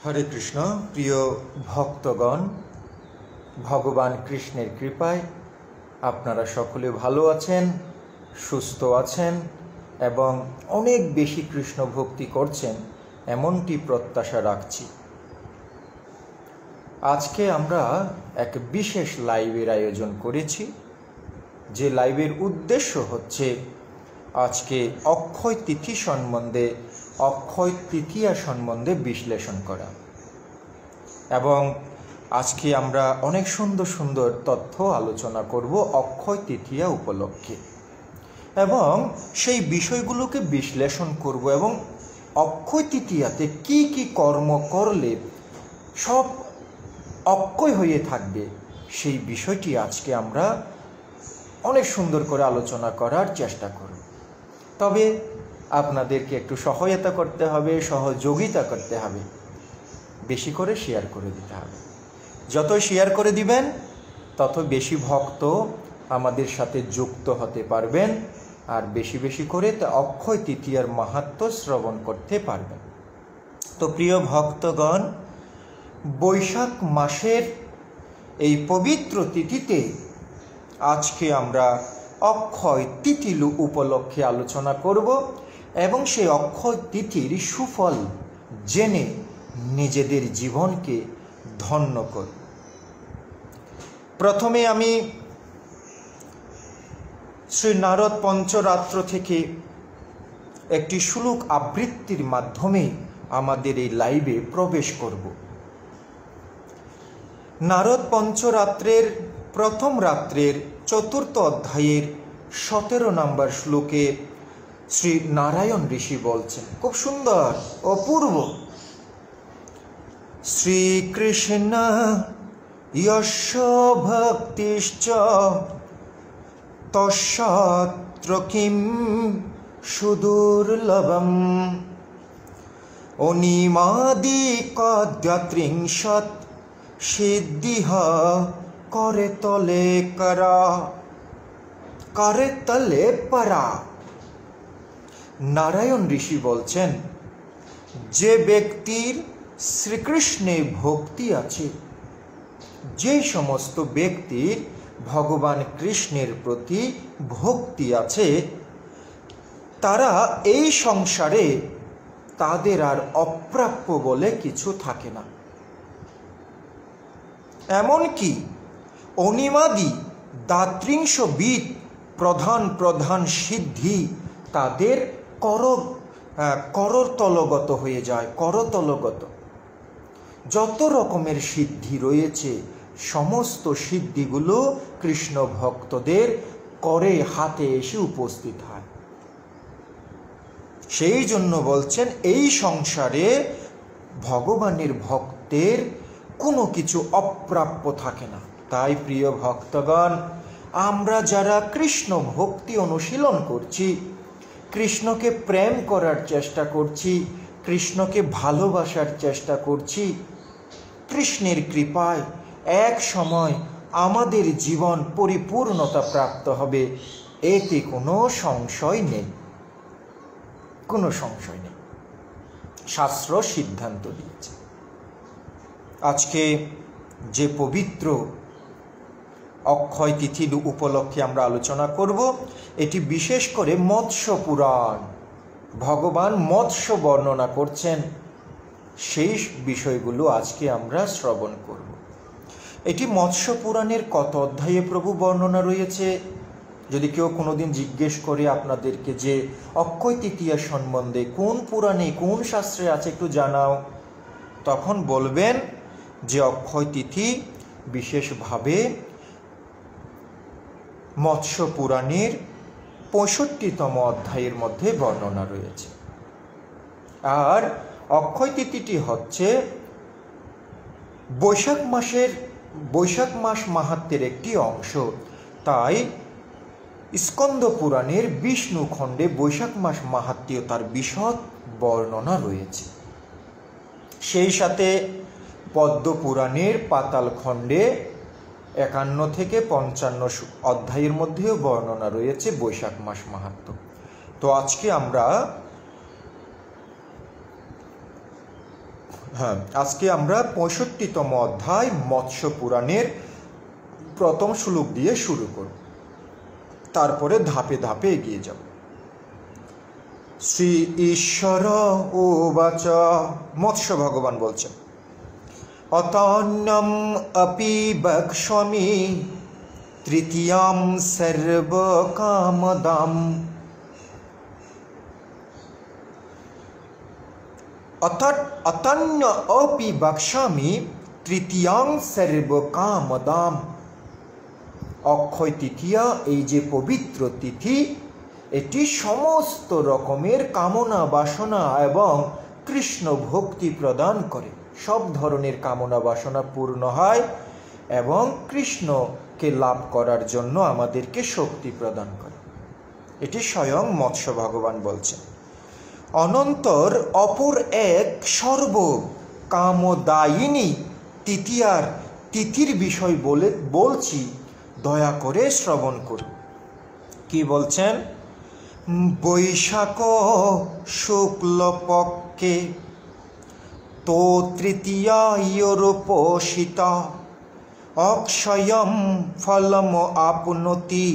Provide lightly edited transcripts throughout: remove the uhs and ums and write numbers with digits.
हरे कृष्ण प्रिय भक्तगण भगवान कृष्णेर कृपाय आपनारा सकले भालो आछेन सुस्थ आछेन एबं अनेक बेशी कृष्ण भक्ति करछेन एमनटी प्रत्याशा राखछि। आजके आमरा एक विशेष लाइवेर आयोजन करेछि जे लाइवेर उद्देश्य हच्छे आजके अक्षय तिथि सम्बन्धे अक्षय तृतीया सम्बन्धे विश्लेषण करा एवं आजके आमरा अनेक सुंदर सुंदर तथ्य आलोचना करब अक्षय तृतीया उपलक्षे एवं सेई विषयगुलोके विश्लेषण करब एवं अक्षय तृतीयाते की कर्म करले सब अक्षय हये थाकबे सेई विषयटी आजके आमरा अनेक सुंदर करे आलोचना करार चेष्टा करब। तबे आपनादेरके एकटु सहायता करते हबे, सहयोगिता करते हबे, बेशी करे शेयर करे दिते हबे। যত शेयर करे दिबेन तत बेशी भक्त आमादेर साथे जुक्त होते पारबेन और बेशी बेशी करे अक्षय तृतीयार माहात्म्य श्रवण करते पारबेन। तो प्रिय भक्तगण बैशाख मासेर এই पवित्र तिथिते आजके आमरा अक्षय तिथि उपलक्षे आलोचना करब एवं से अक्षय तिथिर सुफल जेने निजेदेर जीवन के धन्य कर। प्रथमे आमी श्री नारद पंचरात्र थेके एकटी श्लोक आवृत्तिर माध्यमे आमादेर এই लाइवे प्रवेश करब। नारद पंचरात्रेर प्रथम रात्रेर चतुर्थ अध्यायेर 17 नम्बर श्लोके श्री नारायण ऋषि बोलছেন खूब सुंदर अपूर्व श्रीकृष्ण यस्य भक्तिश्च तस्यात्र किं सुदुर्लभम् अनिमादिकाद्यत्रिंशत् सिद्धिः करतले करा करतले परा। नारायण ऋषि बोलছেন जे व्यक्तिर श्रीकृष्णे भक्ति आछे जे समस्त व्यक्तिर भगवान कृष्णेर प्रति भक्ति आछे तारा এই সংসারে तादेर आर अप्राप्य बोले किछु थाके ना। एमनकि अनिमादि दात्रिंशविध प्रधान प्रधान सिद्धि तादेर करतलगत हये जाए। करतलगत যত রকমের সিদ্ধি রয়েছে সমস্ত সিদ্ধিগুলো কৃষ্ণ ভক্তদের করে হাতে এসে উপস্থিত হয়। সেই জন্য বলছেন এই সংসারে ভগবানের ভক্তের কোনো কিছু অপ্রাপ্য থাকে না। তাই প্রিয় ভক্তগণ আমরা যারা কৃষ্ণ ভক্তি অনুশীলন করছি, কৃষ্ণকে প্রেম করার চেষ্টা করছি, কৃষ্ণকে ভালোবাসার চেষ্টা করছি, কৃষ্ণের কৃপায় এক সময় আমাদের জীবন পরিপূর্ণতা প্রাপ্ত হবে এতে কোনো সংশয় নেই, কোনো সংশয় নেই। শাস্ত্র সিদ্ধান্ত দিয়েছে। আজকে যে পবিত্র অক্ষয় তিথি উপলক্ষে আমরা আলোচনা করব এটি বিশেষ করে মৎস্য পুরাণ ভগবান মৎস্য বর্ণনা করছেন সেই বিষয়গুলো আজকে আমরা শ্রবণ করব। এটি মৎস্য পুরাণের কত অধ্যায়ে প্রভু বর্ণনা রয়েছে যদি কেউ কোনোদিন জিজ্ঞেস করে আপনাদেরকে যে অক্ষয় তৃতীয়া সম্বন্ধে কোন পুরাণে কোন শাস্ত্রে আছে একটু জানাও, তখন বলবেন যে অক্ষয় তিথি বিশেষভাবে মৎস্য পুরাণের 65তম অধ্যায়ের মধ্যে বর্ণনা রয়েছে। আর অক্ষয় তিথিটি হচ্ছে বৈশাখ মাস মাহাত্ম্যের একটি অংশ। তাই স্কন্দ পুরাণের বিষ্ণু খণ্ডে বৈশাখ মাস মাহাত্ম্য তার বিশদ বর্ণনা রয়েছে। সেই সাথে পদ্ম পুরাণের পাতাল খণ্ডে 51 থেকে 55 অধ্যায়ের মধ্যেও বর্ণনা রয়েছে বৈশাখ মাস মাহাত্ম্য। তো আজকে আমরা হ্যাঁ, আজকে আমরা 65তম অধ্যায় মৎস্য পুরাণের প্রথম শ্লোক দিয়ে শুরু করব, তারপরে ধাপে ধাপে এগিয়ে যাব। শ্রী ঈশ্বর উবাচ, মৎস্য ভগবান বলছেন, অতন্যম অপি বক্ষ্যামি তৃতীয়াম সর্বকামদাম। অতন্য অপি বক্ষ্যামি তৃতীয়াং সর্বকামদাম। অক্ষয় তৃতীয়া, এই যে পবিত্র তিথি, এটি সমস্ত রকমের কামনা বাসনা এবং কৃষ্ণ ভক্তি প্রদান করে। সব ধরনের কামনা বাসনা পূর্ণ হয় এবং কৃষ্ণকে লাভ করার জন্য আমাদেরকে শক্তি প্রদান করে। এটি স্বয়ং মৎস্য ভগবান বলছেন। অনন্তর অপর এক সর্ব কামদায়িনী তিথির বিষয় বলছি, দয়া করে শ্রবণ করুন। কি বলছেন? বৈশাখ শুক্লপক্ষে তো তৃতীয়ায়োপোষিতা অক্ষয়ম ফলম আপনতি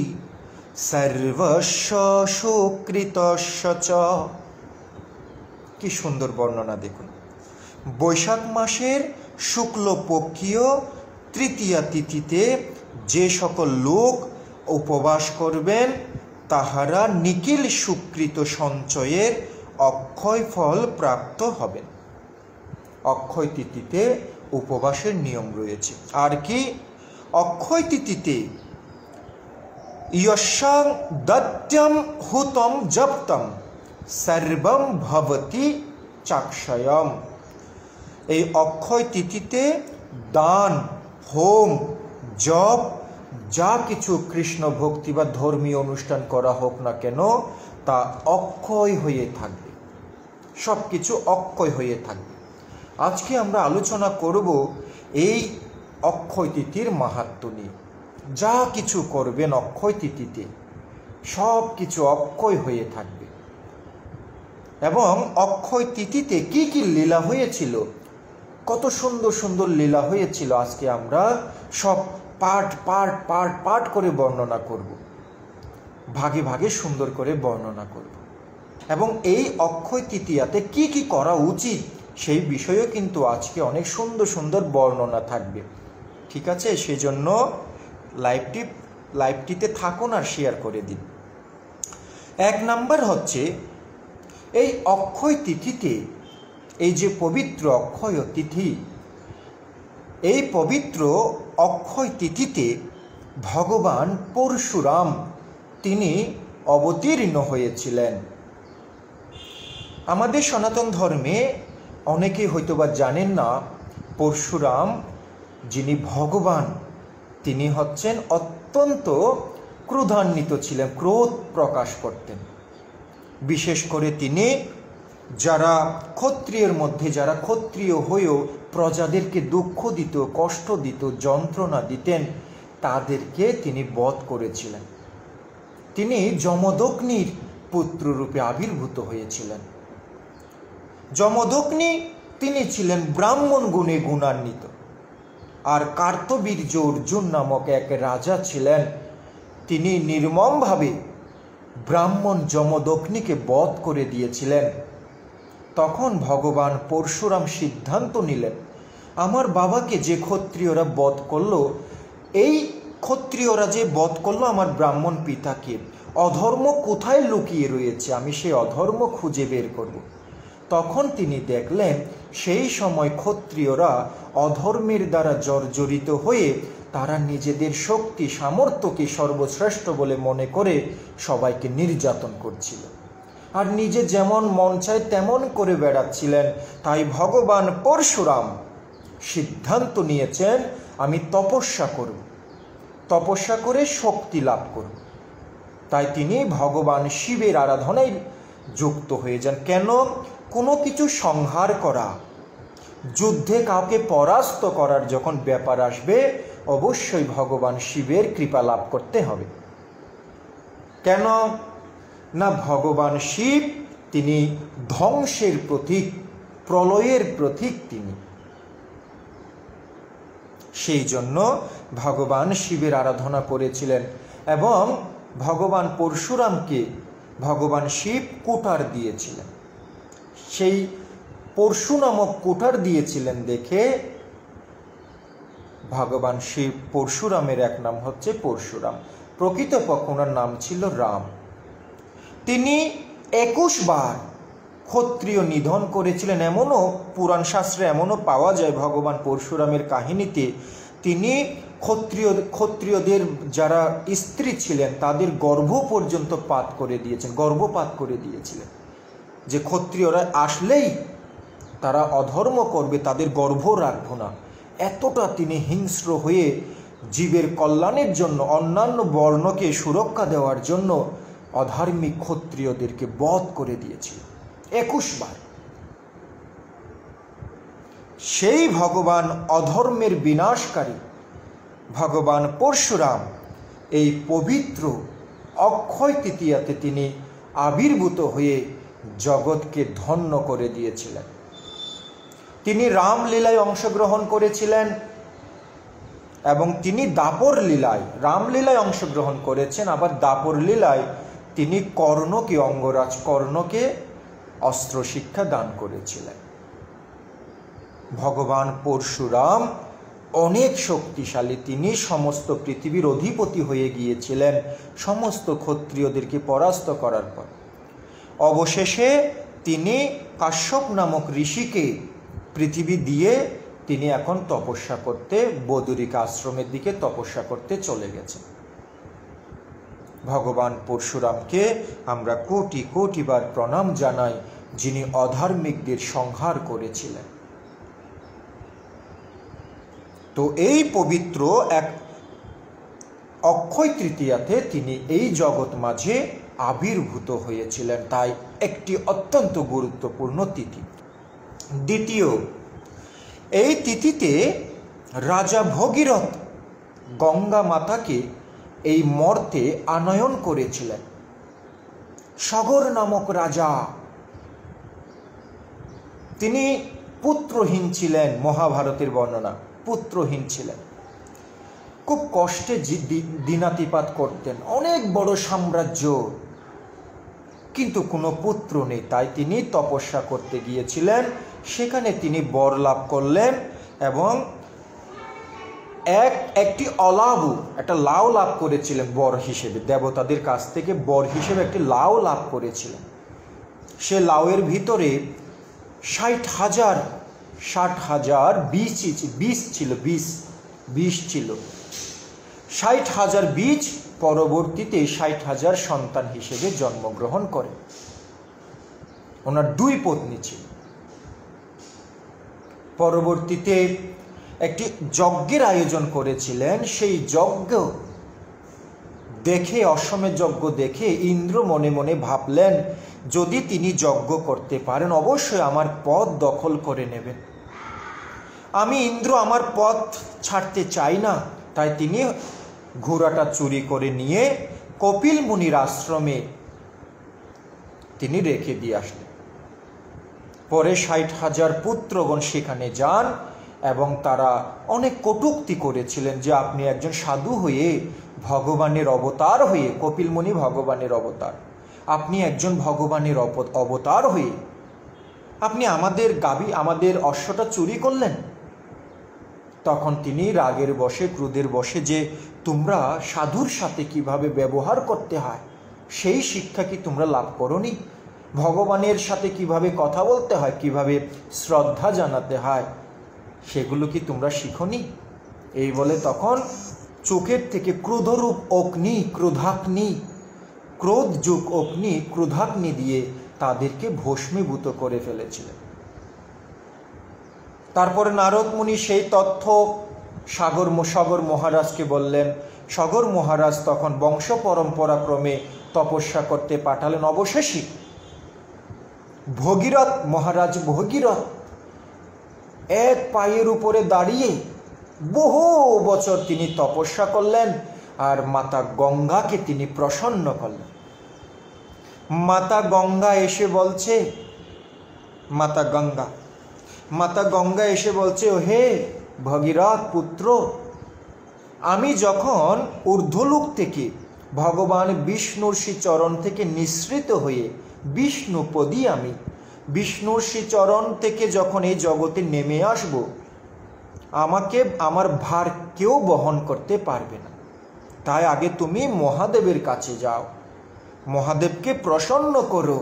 সর্বস্ব সুকৃতস্য চ। কি সুন্দর বর্ণনা দেখুন। বৈশাখ মাসের শুক্লপক্ষীয় তৃতীয়া তিথিতে যে সকল লোক উপবাস করবেন তাহারা নিখিল সুকৃত সঞ্চয়ের অক্ষয় ফল প্রাপ্ত হবেন। অক্ষয় তিথিতে উপবাসের নিয়ম রয়েছে। আর কি? অক্ষয় তিথিতে যস্যাং দত্যম হুতম জপ্তম সর্বম ভবতি চাক্ষয়ম। এই অক্ষয় তিথিতে দান, হোম, জপ, যা কিছু কৃষ্ণ ভক্তি বা ধর্মীয় অনুষ্ঠান করা হোক না কেন, তা অক্ষয় হয়ে থাকবে। সব কিছু অক্ষয় হয়ে থাকবে। আজকে আমরা আলোচনা করব এই অক্ষয় তিথির মাহাত্ম্য নিয়ে। যা কিছু করবেন অক্ষয় তিথিতে, সব কিছু অক্ষয় হয়ে থাকবে। এবং অক্ষয় তিথিতে কি কি লীলা হয়েছিল, কত সুন্দর সুন্দর লীলা হয়েছিল, আজকে আমরা সব পার্ট করে বর্ণনা করব, ভাগে ভাগে সুন্দর করে বর্ণনা করব। এবং এই অক্ষয় তৃতীয়াতে কি কি করা উচিত সেই বিষয়েও কিন্তু আজকে অনেক সুন্দর সুন্দর বর্ণনা থাকবে। ঠিক আছে? সেজন্য লাইভটিতে থাকুন আর শেয়ার করে দিন। 1 নাম্বার হচ্ছে, এই অক্ষয় তিথিতে, এই যে পবিত্র অক্ষয় তিথি, এই পবিত্র অক্ষয় তিথিতে ভগবান পরশুরাম তিনি অবতীর্ণ হয়েছিলেন। আমাদের সনাতন ধর্মে অনেকে হয়তোবা জানেন না, পরশুরাম যিনি ভগবান, তিনি হচ্ছেন অত্যন্ত ক্রোধান্বিত ছিলেন, ক্রোধ প্রকাশ করতেন। বিশেষ করে তিনি যারা ক্ষত্রিয়ের মধ্যে, যারা ক্ষত্রিয় হয়েও প্রজাদেরকে দুঃখ দিত, কষ্ট দিত, যন্ত্রণা দিতেন, তাদেরকে তিনি বধ করেছিলেন। তিনি যমদগ্নির পুত্ররূপে আবির্ভূত হয়েছিলেন। যমদগ্নি তিনি ছিলেন ব্রাহ্মণ গুণে গুণান্বিত। আর কার্তবীর্য অর্জুন নামক এক রাজা ছিলেন, তিনি নির্মমভাবে ব্রাহ্মণ যমদগ্নিকে বধ করে দিয়েছিলেন। তখন ভগবান পরশুরাম সিদ্ধান্ত নিলেন, আমার বাবাকে যে ক্ষত্রিয়রা বধ করলো, এই ক্ষত্রিয়রা যে বধ করলো আমার ব্রাহ্মণ পিতাকে, অধর্ম কোথায় লুকিয়ে রয়েছে, আমি সেই অধর্ম খুঁজে বের করব। তখন তিনি দেখলেন সেই সময় ক্ষত্রিয়রা অধর্মের দ্বারা জর্জরিত হয়ে তারা নিজেদের শক্তি সামর্থ্যকে সর্বশ্রেষ্ঠ বলে মনে করে সবাইকে নির্যাতন করছিল, আর নিজে যেমন মন চায় তেমন করে বেড়াচ্ছিলেন। তাই ভগবান পরশুরাম সিদ্ধান্ত নিয়েছেন, আমি তপস্যা করব, তপস্যা করে শক্তি লাভ করব। তাই তিনি ভগবান শিবের আরাধনায় যুক্ত হয়ে যান। কেন? কোনো কিছু সংহার করা, যুদ্ধে কাউকে পরাস্ত করার যখন ব্যাপার আসবে, অবশ্যই ভগবান শিবের কৃপা লাভ করতে হবে। কেন না, ভগবান শিব তিনি ধ্বংসের প্রতীক, প্রলয়ের প্রতীক তিনি। সেই জন্য ভগবান শিবের আরাধনা করেছিলেন এবং ভগবান পরশুরামকে ভগবান শিব কুঠার দিয়েছিলেন। সেই পরশু নামক কুঠার দিয়েছিলেন দেখে ভগবান শিব পরশুরামের এক নাম হচ্ছে পরশুরাম। প্রকৃতপক্ষে ওনার নাম ছিল রাম। তিনি 21 বার ক্ষত্রিয় নিধন করেছিলেন। এমনও পুরাণ শাস্ত্রে এমনও পাওয়া যায় ভগবান পরশুরামের কাহিনীতে তিনি ক্ষত্রিয়দের যারা স্ত্রী ছিলেন তাদের গর্ভ পর্যন্ত পাত করে দিয়েছেন, গর্ভপাত করে দিয়েছিলেন, যে ক্ষত্রিয়রা আসলেই তারা অধর্ম করবে, তাদের গর্ভ রাখবো না। এতটা তিনি হিংস্র হয়ে জীবের কল্যাণের জন্য, অন্যান্য বর্ণকে সুরক্ষা দেওয়ার জন্য অধার্মিক ক্ষত্রিয়দেরকে বধ করে দিয়েছিলেন 21 বার। সেই ভগবান অধর্মের বিনাশকারী ভগবান পরশুরাম এই পবিত্র অক্ষয় তৃতীয়াতে তিনি আবির্ভূত হয়ে জগৎকে ধন্য করে দিয়েছিলেন। তিনি রামলীলায় অংশগ্রহণ করেছিলেন এবং তিনি দাপর লীলায়, রামলীলায় অংশগ্রহণ করেছেন, আবার দাপর লীলায় তিনি কর্ণকে, অঙ্গরাজ কর্ণকে অস্ত্র শিক্ষা দান করেছিলেন। ভগবান পরশুরাম অনেক শক্তিশালী। তিনি সমস্ত পৃথিবীর অধিপতি হয়ে গিয়েছিলেন সমস্ত ক্ষত্রিয়দেরকে পরাস্ত করার পর। অবশেষে তিনি কাশ্যপ নামক ঋষিকে পৃথিবী দিয়ে তিনি এখন তপস্যা করতে, বদরিকা আশ্রমের দিকে তপস্যা করতে চলে গেছেন। ভগবান পরশুরামকে আমরা কোটি কোটি বার প্রণাম জানাই, যিনি অধার্মিকদের সংহার করেছিলেন। তো এই পবিত্র এক অক্ষয় তৃতীয়াতে তিনি এই জগৎ মাঝে আবির্ভূত হয়েছিলেন, তাই একটি অত্যন্ত গুরুত্বপূর্ণ তিথি। দ্বিতীয়, এই তিথিতে রাজা ভগীরথ গঙ্গা মাতাকে এই মর্তে আনয়ন করেছিলেন। সগর নামক রাজা, তিনি পুত্রহীন ছিলেন, মহাভারতের বর্ণনা, পুত্রহীন ছিলেন, খুব কষ্টে দিনাতিপাত করতেন, অনেক বড় সাম্রাজ্য, কিন্তু কোনো পুত্র নেই। তাই তিনি তপস্যা করতে গিয়েছিলেন, সেখানে তিনি বর লাভ করলেন এবং একটি অলাবু, একটা লাউ লাভ করেছিলেন বর হিসেবে, দেবতাদের কাছ থেকে বর হিসেবে একটি লাউ লাভ করেছিলেন। সে লাউয়ের ভিতরে 60,000 বীজ ছিল, 60,000 বীজ পরবর্তীতে 60,000 সন্তান হিসেবে জন্মগ্রহণ করে। ওনার 2 পত্নী ছিল। পরবর্তীতে একটি যজ্ঞের আয়োজন করেছিলেন। সেই যজ্ঞ দেখে, অশ্বমেধ যজ্ঞ দেখে ইন্দ্র মনে মনে ভাবলেন, যদি তিনি যজ্ঞ করতে পারেন অবশ্যই আমার পদ দখল করে নেবেন। আমি ইন্দ্র আমার পথ ছাড়তে চাই না। তাই তিনি ঘোড়াটা চুরি করে নিয়ে কপিল মুনির আশ্রমে তিনি রেখে দিয়ে আসলেন। পরে 60,000 পুত্রগণ সেখানে যান এবং তারা অনেক কটূক্তি করেছিলেন যে আপনি একজন সাধু হয়ে, ভগবানের অবতার হয়ে, কপিল মুনি ভগবানের অবতার, আপনি একজন ভগবানের অবতার হয়ে আপনি আমাদের অশ্বটা চুরি করলেন। তখন তিনি রাগের বশে, ক্রোধের বশে, যে তোমরা সাধুর সাথে কিভাবে ব্যবহার করতে হয় সেই শিক্ষা কি তোমরা লাভ করোনি? ভগবানের সাথে কিভাবে কথা বলতে হয়, কিভাবে শ্রদ্ধা জানাতে হয়, সেগুলো কি তোমরা শিখোনি? এই বলে তখন চোখের থেকে ক্রোধরূপ অগ্নি, ক্রোধযুগ অগ্নি, ক্রোধাগ্নি দিয়ে তাদেরকে ভস্মীভূত করে ফেলেছিলেন। তারপরে নারদ মুনি সেই তথ্য সগর মহারাজকে বললেন। সগর মহারাজ তখন বংশ পরম্পরাক্রমে তপস্যা করতে পাঠালেন। অবশেষে মহারাজ ভগীরথ এক পায়ের উপরে দাঁড়িয়ে বহু বছর তিনি তপস্যা করলেন আর মাতা গঙ্গাকে তিনি প্রসন্ন করলেন। মাতা গঙ্গা এসে বলছে, মাতা গঙ্গা মাতা গঙ্গা এসে বলছে, ও হে ভগীরথ পুত্র, আমি যখন ঊর্ধ্বলোক থেকে ভগবান বিষ্ণুর শ্রীচরণ থেকে নিঃসৃত হয়ে বিষ্ণুপদী আমি বিষ্ণুর শ্রীচরণ থেকে যখন এই জগতে নেমে আসব, আমাকে আমার ভার কেউ বহন করতে পারবে না। তাই আগে তুমি মহাদেবের কাছে যাও, মহাদেবকে প্রসন্ন করো,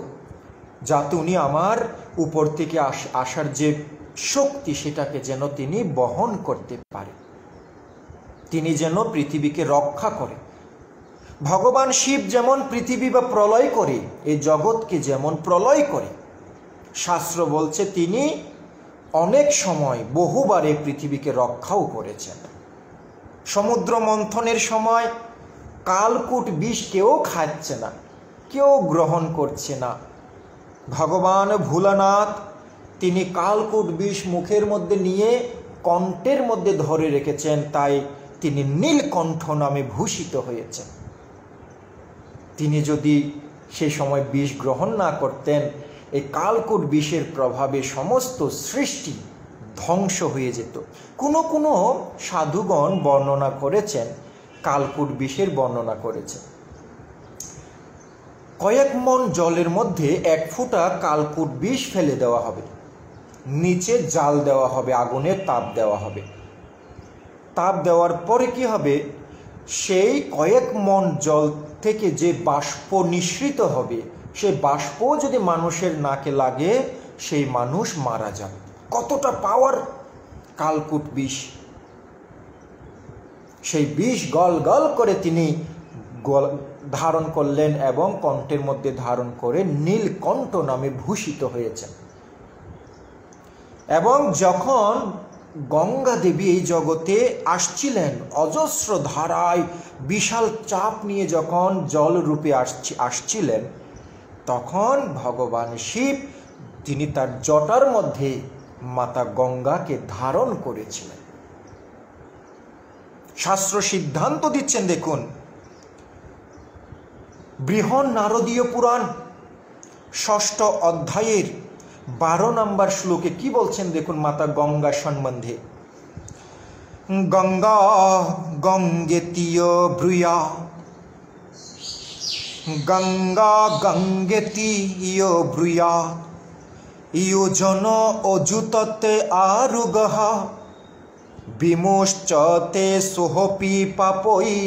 যাতে উনি আমার উপর থেকে আসার যে শক্তি সেটাকে যেন তিনি বহন করতে পারে, তিনি যেন পৃথিবীকে রক্ষা করে। ভগবান শিব যেমন পৃথিবী বা প্রলয় করে, এই জগৎকে যেমন প্রলয় করে, শাস্ত্র বলছে তিনি অনেক সময় বহুবারে পৃথিবীকে রক্ষাও করেছেন। সমুদ্র মন্থনের সময় কালকূট বিষ কেউ খাচ্ছে না, কেউ গ্রহণ করছে না। ভগবান ভোলানাথ তিনি কালকূট বিষ মুখের মধ্যে নিয়ে কণ্ঠের মধ্যে ধরে রেখেছেন, তাই তিনি নীলকণ্ঠ নামে ভূষিত হয়েছেন। তিনি যদি সে সময় বিষ গ্রহণ না করতেন, এই কালকূট বিষের প্রভাবে সমস্ত সৃষ্টি ধ্বংস হয়ে যেত। কোনো কোনো সাধুগণ বর্ণনা করেছেন, কালকূট বিষের বর্ণনা করেছেন, কয়েক মণ জলের মধ্যে 1 ফোঁটা কালকূট বিষ ফেলে দেওয়া হবে, নিচে জাল দেওয়া হবে, আগুনের তাপ দেওয়া হবে। তাপ দেওয়ার পরে কি হবে, সেই কয়েক মণ জল থেকে যে বাষ্প নিঃসৃত হবে, সেই বাষ্প যদি মানুষের নাকে লাগে, সেই মানুষ মারা যাবে। কতটা পাওয়ার কালকূট বিষ! সেই বিষ গল গল করে তিনি ধারণ করলেন এবং কণ্ঠের মধ্যে ধারণ করে নীলকণ্ঠ নামে ভূষিত হয়েছেন। এবং যখন গঙ্গা দেবী এই জগতে আসছিলেন, অজস্র ধারায় বিশাল চাপ নিয়ে যখন জল রূপে আসছিলেন, তখন ভগবান শিব তিনি তার জটার মধ্যে মাতা গঙ্গাকে ধারণ করেছিলেন। শাস্ত্র সিদ্ধান্ত দিচ্ছেন, দেখুন বৃহৎ নারদীয় পুরাণ 6ষ্ঠ অধ্যায়ের 12 নম্বর শ্লোকে কি বলছেন দেখুন মাতা গঙ্গা সম্বন্ধে। গঙ্গা গঙ্গেতীয় ব্রুয়া, গঙ্গা গঙ্গেতীয় ব্রুয়া, ইয়োজন অযুততে আরুগহ, বিমুশ্চতে সোহপি পাপই,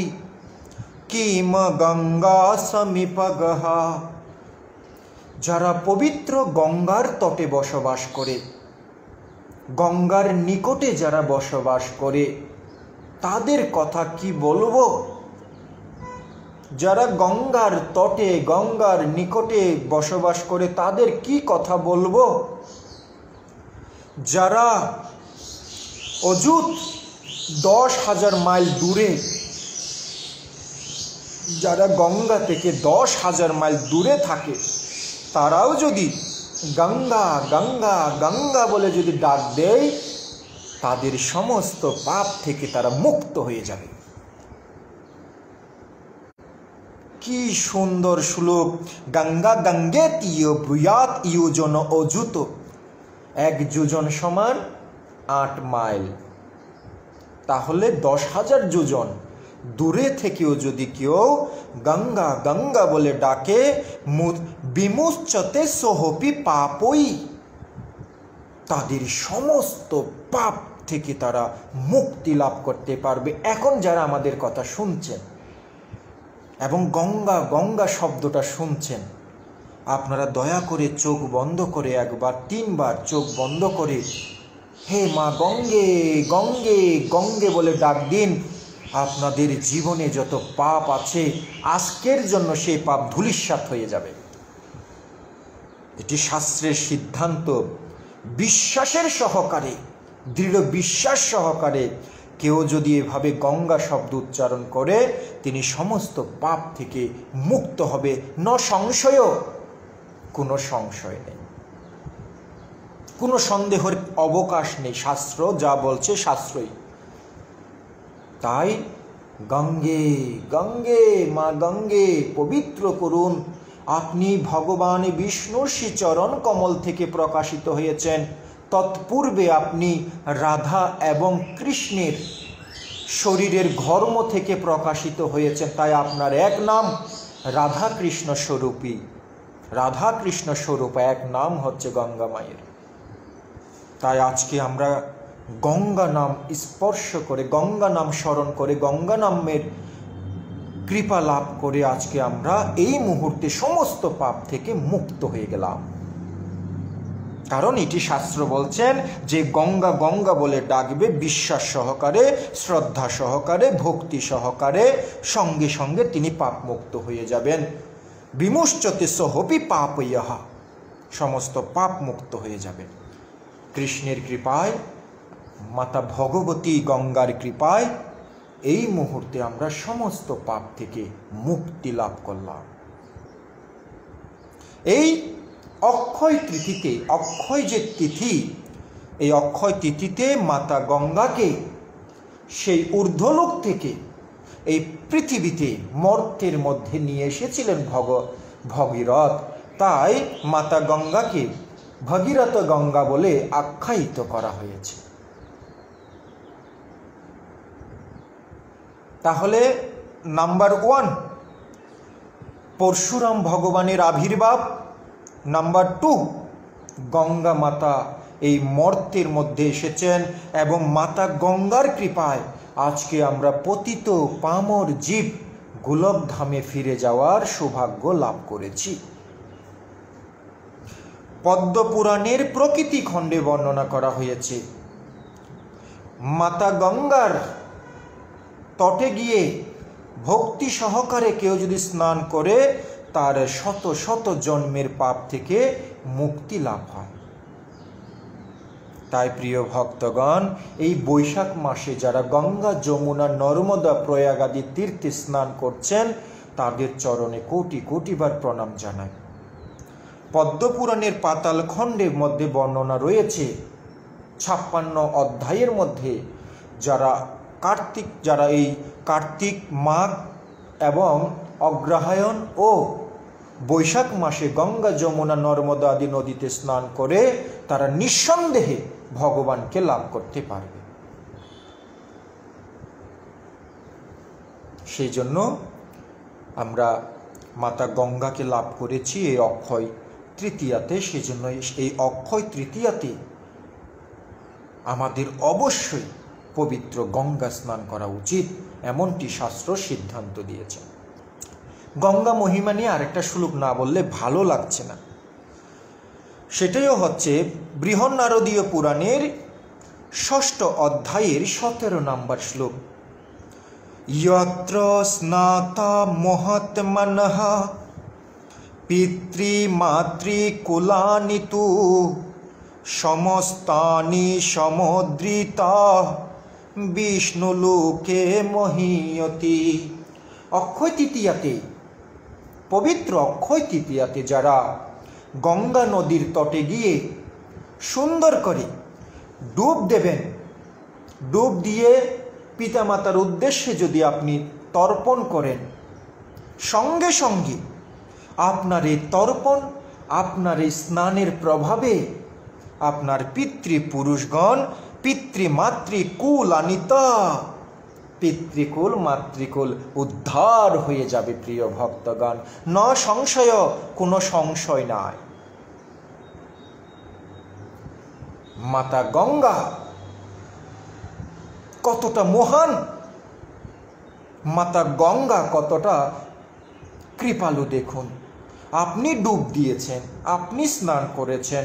কিম গঙ্গা সমীপগহ। যারা পবিত্র গঙ্গার তটে বসবাস করে, গঙ্গার নিকটে যারা বসবাস করে, তাদের কথা কি বলবো। যারা গঙ্গার তটে গঙ্গার নিকটে বসবাস করে তাদের কি কথা বলবো। যারা অযুত 10,000 মাইল দূরে, যারা গঙ্গা থেকে 10,000 মাইল দূরে থাকে, তারাও যদি গঙ্গা গঙ্গা গঙ্গা বলে যদি ডাক দেয়, তাদের সমস্ত পাপ থেকে তারা মুক্ত হয়ে যাবে। কি সুন্দর শ্লোক! গঙ্গা গঙ্গেতীয় ব্রুয়াত ইয়োজন অযুত। 1 যোজন সমান 8 মাইল, তাহলে 10,000 যোজন দূরে থেকেও যদি কেউ গঙ্গা গঙ্গা বলে ডাকে, বিমুচ্যতে সোহপি পাপই, তাদের সমস্ত পাপ থেকে তারা মুক্তি লাভ করতে পারবে। এখন যারা আমাদের কথা শুনছেন এবং গঙ্গা গঙ্গা শব্দটা শুনছেন, আপনারা দয়া করে চোখ বন্ধ করে একবার 3 বার চোখ বন্ধ করে হে মা গঙ্গে গঙ্গে গঙ্গে বলে ডাক দিন। আপনাদের জীবনে যত পাপ আছে আজকের জন্য সেই পাপ ধূলিসাৎ হয়ে যাবে। এটি শাস্ত্রের সিদ্ধান্ত। বিশ্বাসের সহকারে, দৃঢ় বিশ্বাস সহকারে কেউ যদি এভাবে গঙ্গা শব্দ উচ্চারণ করে, তিনি সমস্ত পাপ থেকে মুক্ত হবে। ন সংশয়, কোনো সংশয় নেই, কোনো সন্দেহের অবকাশ নেই। শাস্ত্র যা বলছে শাস্ত্রই তাই। গঙ্গে গঙ্গে মা গঙ্গে পবিত্র করুন। আপনি ভগবান বিষ্ণুর শ্রীচরণ কমল থেকে প্রকাশিত হয়েছেন, তৎপূর্বে আপনি রাধা এবং কৃষ্ণের শরীরের ঘর্ম থেকে প্রকাশিত হয়েছেন, তাই আপনার এক নাম রাধা কৃষ্ণ স্বরূপী। রাধা কৃষ্ণ স্বরূপ এক নাম হচ্ছে গঙ্গা মায়ের। তাই আজকে আমরা গঙ্গা নাম স্পর্শ করে, গঙ্গা নাম স্মরণ করে, গঙ্গা নামের কৃপা লাভ করে আজকে আমরা এই মুহূর্তে সমস্ত পাপ থেকে মুক্ত হয়ে গেলাম। কারণ এটি শাস্ত্র বলছেন যে গঙ্গা গঙ্গা বলে ডাকবে বিশ্বাস সহকারে, শ্রদ্ধা সহকারে, ভক্তি সহকারে, সঙ্গে সঙ্গে তিনি পাপ মুক্ত হয়ে যাবেন। বিমুষ্যতে সহপি পাপ ইহা, সমস্ত পাপ মুক্ত হয়ে যাবে কৃষ্ণের কৃপায়, মাতা ভগবতী গঙ্গার কৃপায়। এই মুহূর্তে আমরা সমস্ত পাপ থেকে মুক্তি লাভ করলাম। এই অক্ষয় তিথিতে, অক্ষয় যে তিথি, এই অক্ষয় তিথিতে মাতা গঙ্গাকে সেই ঊর্ধ্বলোক থেকে এই পৃথিবীতে মর্তের মধ্যে নিয়ে এসেছিলেন ভগীরথ। তাই মাতা গঙ্গাকে ভগীরথ গঙ্গা বলে আখ্যায়িত করা হয়েছে। তাহলে নাম্বার 1 পরশুরাম ভগবানের আবির্ভাব, নাম্বার 2 গঙ্গা মাতা এই মর্তের মধ্যে এসেছেন এবং মাতা গঙ্গার কৃপায় আজকে আমরা পতিত পামর জীব গোলকধামে ফিরে যাওয়ার সৌভাগ্য লাভ করেছি। পদ্মপুরাণের প্রকৃতি খণ্ডে বর্ণনা করা হয়েছে, মাতা গঙ্গার তটে গিয়ে ভক্তি সহকারে কেউ যদি স্নান করে তার শত শত জন্মের পাপ থেকে মুক্তি লাভ হয়। তাই প্রিয় ভক্তগণ, এই বৈশাখ মাসে যারা গঙ্গা, যমুনা, নর্মদা, প্রয়াগ আদি তীর্থে স্নান করছেন তাদের চরণে কোটি কোটিবার প্রণাম জানাই। পদ্মপুরাণের পাতাল খণ্ডের মধ্যে বর্ণনা রয়েছে 56 অধ্যায়ের মধ্যে যারা এই কার্তিক মাঘ এবং অগ্রহায়ণ ও বৈশাখ মাসে গঙ্গা, যমুনা, নর্মদা আদি নদীতে স্নান করে তারা নিঃসন্দেহে ভগবানকে লাভ করতে পারবে। সেই জন্য আমরা মাতা গঙ্গাকে লাভ করেছি এই অক্ষয় তৃতীয়াতে। সেজন্য এই অক্ষয় তৃতীয়াতে আমাদের অবশ্যই পবিত্র গঙ্গা স্নান করা উচিত, এমনটি শাস্ত্র সিদ্ধান্ত দিয়েছে। গঙ্গা মহিমা নিয়ে আরেকটা শ্লোক না বললে ভালো লাগছে না। সেটাইও হচ্ছে বৃহন্নারদীয় পুরাণের 6ষ্ঠ অধ্যায়ের 17 নম্বর শ্লোক। यत्र स्नाता महात्मनः पितृमातृकुलानि तु समस्तानि समुद्रिता विष्णुलोके महीयति। অক্ষয় তৃতীয়াতে, পবিত্র অক্ষয় তৃতীয়াতে যারা গঙ্গা নদীর তটে গিয়ে সুন্দর করে ডুব দেবেন, ডুব দিয়ে পিতামাতার উদ্দেশ্যে যদি আপনি তর্পণ করেন, সঙ্গে সঙ্গে আপনার এই তর্পণ, আপনার এই স্নানের প্রভাবে আপনার পিতৃপুরুষগণ, পিতৃমাতৃকুল আনিতা, পিতৃকুল মাতৃকুল উদ্ধার হয়ে যাবে। প্রিয় ভক্তগণ, ন সংশয়, কোনো সংশয় নাই। মাতা গঙ্গা কতটা মহান, মাতা গঙ্গা কতটা কৃপালু দেখুন। আপনি ডুব দিয়েছেন, আপনি স্নান করেছেন,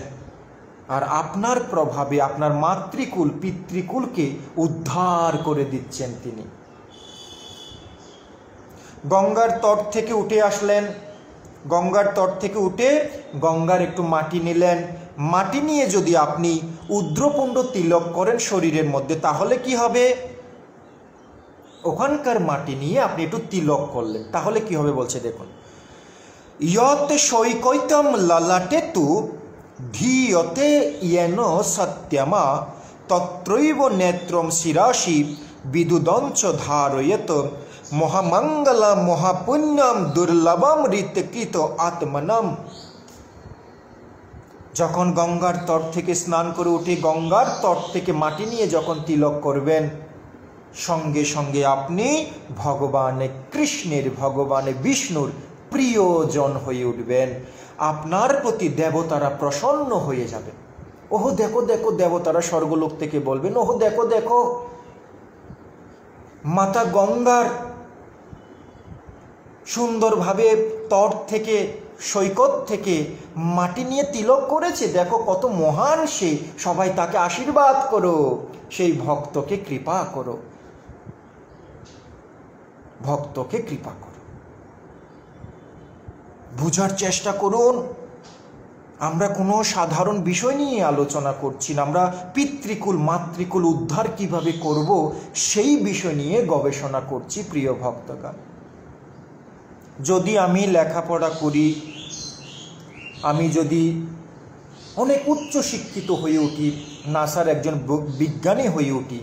আর আপনার প্রভাবে আপনার মাতৃকুল পিতৃকুলকে উদ্ধার করে দিচ্ছেন তিনি। গঙ্গার তট থেকে উঠে আসলেন, গঙ্গার তট থেকে উঠে গঙ্গার একটু মাটি নিলেন, মাটি নিয়ে যদি আপনি ঊর্ধ্বপুণ্ড তিলক করেন শরীরের মধ্যে, তাহলে কি হবে? ওখানকার মাটি নিয়ে আপনি একটু তিলক করলেন, তাহলে কি হবে বলছে দেখুন। ইয়ত সৈকৈতম ললাটে তু ধীয়তে ইয়েন সত্যমা তত্রৈব নেত্রম শিরাশি বিদুদঞ্চ ধারয়ত মহামঙ্গল মহাপুণ্যম দুর্লভম ঋতকৃত আত্মনম। যখন গঙ্গার তট থেকে স্নান করে উঠে গঙ্গার তট থেকে মাটি নিয়ে যখন তিলক করবেন, সঙ্গে সঙ্গে আপনি ভগবান কৃষ্ণের, ভগবান বিষ্ণুর প্রিয়জন হয়ে উঠবেন। আপনার প্রতি দেবতারা প্রসন্ন হয়ে যাবে। ওহো দেখো দেখো, দেবতারা স্বর্গলোক থেকে বলবেন, ওহো দেখো দেখো, মাতা গঙ্গার সুন্দরভাবে তট থেকে, সৈকত থেকে মাটি নিয়ে তিলক করেছে, দেখো কত মহান সে, সবাই তাকে আশীর্বাদ করো, সেই ভক্তকে কৃপা করো, ভক্তকে কৃপা করো। বুঝার চেষ্টা করুন, আমরা কোনো সাধারণ বিষয় নিয়ে আলোচনা করছি না, আমরা পিতৃকুল মাতৃকুল উদ্ধার কিভাবে করব সেই বিষয় নিয়ে গবেষণা করছি প্রিয় ভক্তগণ। যদি আমি লেখাপড়া করি, আমি যদি অনেক উচ্চ শিক্ষিত হয়ে উঠি, নাসার একজন বিজ্ঞানী হয়ে উঠি,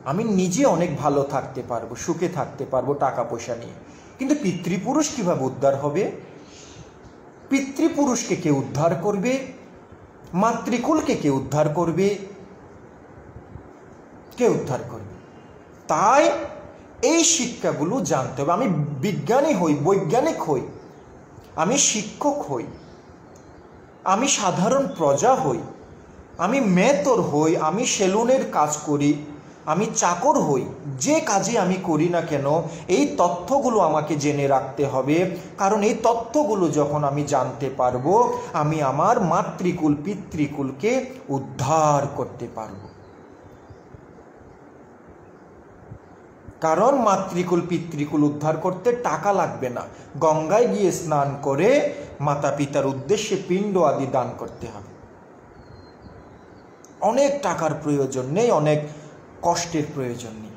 আমি নিজে অনেক ভালো থাকতে পারবো, সুখে থাকতে পারবো টাকা পয়সা নিয়ে, কিন্তু পিতৃপুরুষ কিভাবে উদ্ধার হবে? পিতৃপুরুষকে কে উদ্ধার করবে? মাতৃকুলকে কে উদ্ধার করবে? কে উদ্ধার করবে? তাই এই শিক্ষাগুলো জানতে হবে। আমি বিজ্ঞানী হই, বৈজ্ঞানিক হই, আমি শিক্ষক হই, আমি সাধারণ প্রজা হই, আমি মেতর হই, আমি সেলুনের কাজ করি, আমি চাকর হই, যে কাজে আমি করি না কেন এই তথ্যগুলো আমাকে জেনে রাখতে হবে। কারণ এই তথ্যগুলো যখন আমি জানতে পারবো, আমি আমার মাতৃকুল পিতৃকুলকে উদ্ধার করতে পারবো। কারণ মাতৃকুল পিতৃকুল উদ্ধার করতে টাকা লাগবে না, গঙ্গায় গিয়ে স্নান করে মাতা পিতার উদ্দেশ্যে পিণ্ড আদি দান করতে হবে। অনেক টাকার প্রয়োজন নেই, অনেক কষ্টের প্রয়োজন নেই।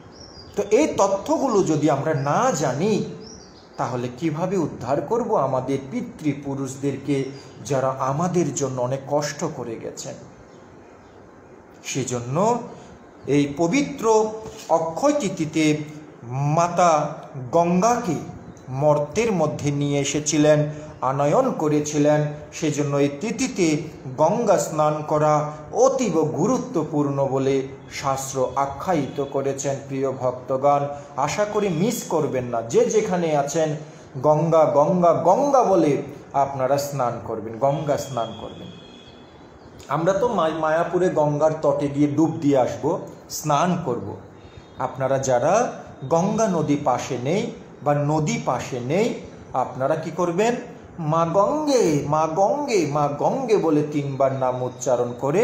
তো এই তথ্যগুলো যদি আমরা না জানি, তাহলে কিভাবে উদ্ধার করব আমাদের পিতৃপুরুষদেরকে, যারা আমাদের জন্য অনেক কষ্ট করে গেছেন? সেজন্য এই পবিত্র অক্ষয় তিথিতে মাতা গঙ্গাকে মর্তের মধ্যে নিয়ে এসেছিলেন, আনয়ন করেছিলেন। সেজন্য এই তিথিতে গঙ্গা স্নান করা অতীব গুরুত্বপূর্ণ বলে শাস্ত্র আখ্যায়িত করেছেন। প্রিয় ভক্তগণ, আশা করি মিস করবেন না। যে যেখানে আছেন গঙ্গা গঙ্গা গঙ্গা বলে আপনারা স্নান করবেন, গঙ্গা স্নান করবেন। আমরা তো মায়াপুরে গঙ্গার তটে গিয়ে ডুব দিয়ে আসবো, স্নান করব। আপনারা যারা গঙ্গা নদী পাশে নেই বা নদী পাশে নেই, আপনারা কি করবেন? মা গঙ্গে মা গঙ্গে মা গঙ্গে বলে 3 বার নাম উচ্চারণ করে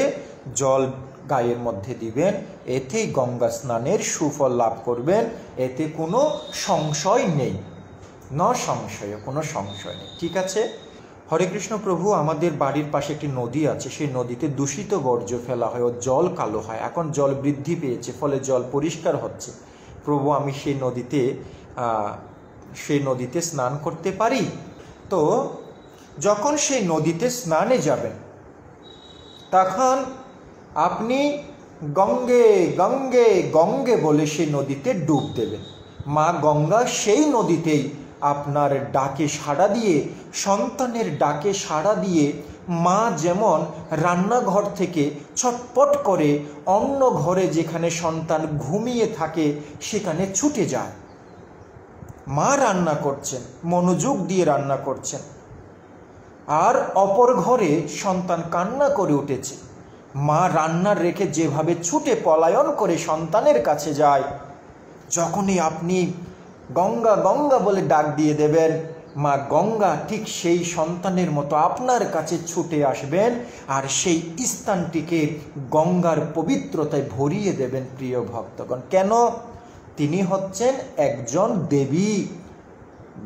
জল গায়ের মধ্যে দিবেন। এতেই গঙ্গা স্নানের সুফল লাভ করবেন, এতে কোনো সংশয় নেই, সংশয়, কোনো সংশয় নেই। ঠিক আছে? হরে কৃষ্ণ প্রভু, আমাদের বাড়ির পাশে একটি নদী আছে, সেই নদীতে দূষিত বর্জ্য ফেলা হয়, ও জল কালো হয়। এখন জল বৃদ্ধি পেয়েছে, ফলে জল পরিষ্কার হচ্ছে। প্রভু, আমি সেই নদীতে স্নান করতে পারি? তো যখন সেই নদীতে স্নানে যাবেন, তখন আপনি গঙ্গে গঙ্গে গঙ্গে বলে সেই নদীতে ডুব দেবেন। মা গঙ্গা সেই নদীতেই আপনার ডাকে সাড়া দিয়ে, সন্তানের ডাকে সাড়া দিয়ে, মা যেমন রান্নাঘর থেকে ছটপট করে অন্য ঘরে যেখানে সন্তান ঘুমিয়ে থাকে সেখানে ছুটে যায়। মা রান্না করছেন, মনোযোগ দিয়ে রান্না করছেন, আর অপর ঘরে সন্তান কান্না করে উঠেছে। মা রান্নার রেখে যেভাবে ছুটে পলায়ন করে সন্তানের কাছে যায়, যখনই আপনি গঙ্গা গঙ্গা বলে ডাক দিয়ে দেবেন, মা গঙ্গা ঠিক সেই সন্তানের মতো আপনার কাছে ছুটে আসবেন, আর সেই স্থানটিকে গঙ্গার পবিত্রতায় ভরিয়ে দেবেন। প্রিয় ভক্তগণ, কেন? তিনি হচ্ছেন একজন দেবী।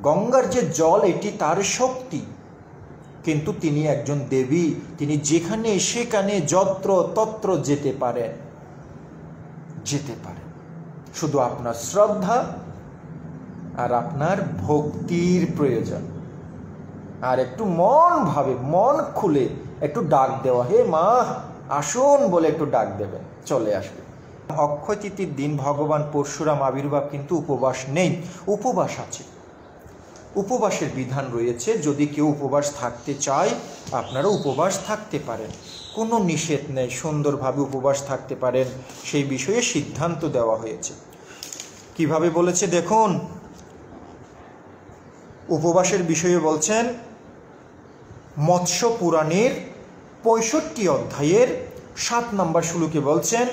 গঙ্গার যে জল, এটি তার শক্তি, কিন্তু তিনি একজন দেবী। তিনি যেখানে সেখানে যত্র তত্র যেতে পারেন। শুধু আপনার শ্রদ্ধা আর আপনার ভক্তির প্রয়োজন, আর একটু মন খুলে একটু ডাক দেওয়া, হে মা আসুন বলে একটু ডাক দেবেন, চলে আসবে। অক্ষয় তৃতীয়ার দিন ভগবান পরশুরাম আবির্ভাব, কিন্তু উপবাস নেই, উপবাস আছে। উপবাসের বিধান রয়েছে, যদি কেউ উপবাস থাকতে চায় আপনারা উপবাস থাকতে পারেন, কোনো নিষেধ নেই, সুন্দরভাবে উপবাস থাকতে পারেন, সেই বিষয়ে সিদ্ধান্ত দেওয়া হয়েছে। কিভাবে বলেছে দেখুন, উপবাসের বিষয়ে বলছেন মৎস্য পুরাণের 65 অধ্যায়ের 7 নম্বর শ্লোকে বলছেন,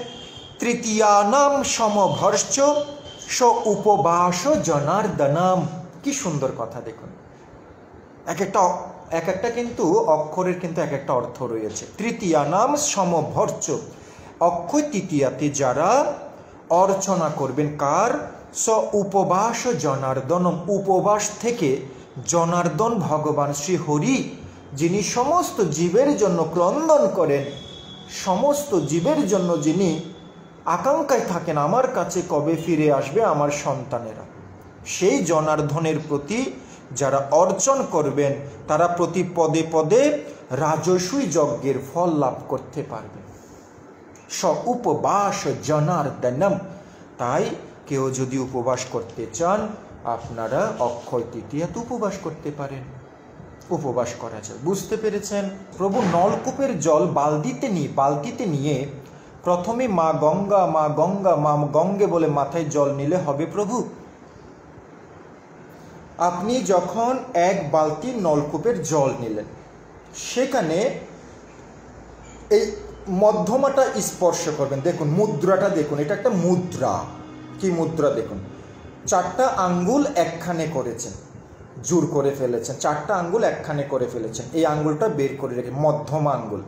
তৃতীয়ানাম সমভর্ষ স উপবাস জনার্দনাম। কি সুন্দর কথা দেখুন, এক একটা কিন্তু অক্ষরের কিন্তু এক একটা অর্থ রয়েছে। তৃতীয়ানাম সমভর্ষ, অক্ষয় তৃতীয়াতে যারা অর্চনা করবেন কার? স উপবাস জনার্দনম, উপবাস থেকে জনার্দন ভগবান শ্রী হরি, যিনি সমস্ত জীবের জন্য ক্রন্দন করেন, সমস্ত জীবের জন্য যিনি আকাঙ্ক্ষায় থাকেন আমার কাছে কবে ফিরে আসবে আমার সন্তানেরা, সেই জনার্দনের প্রতি যারা অর্চন করবেন তারা প্রতি পদে পদে রাজসূয় যজ্ঞের ফল লাভ করতে পারবে। স উপবাস জনার্দনম। তাই কেউ যদি উপবাস করতে চান আপনারা অক্ষয় তৃতীয়াতে উপবাস করতে পারেন, উপবাস করা যায়। বুঝতে পেরেছেন? প্রভু নলকূপের জল বালতিতে নিয়ে প্রথমে মা গঙ্গা মা গঙ্গা মা গঙ্গে বলে মাথায় জল নিলে হবে প্রভু? আপনি যখন এক বালতি নলকূপের জল নিলেন, সেখানে এই মধ্যমাটা স্পর্শ করবেন। দেখুন মুদ্রাটা দেখুন, এটা একটা মুদ্রা। কি মুদ্রা দেখুন, 4টা আঙ্গুল একখানে করেছেন, জোর করে ফেলেছেন, 4টা আঙ্গুল একখানে করে ফেলেছেন। এই আঙ্গুলটা বের করে রেখে মধ্যমা আঙ্গুল,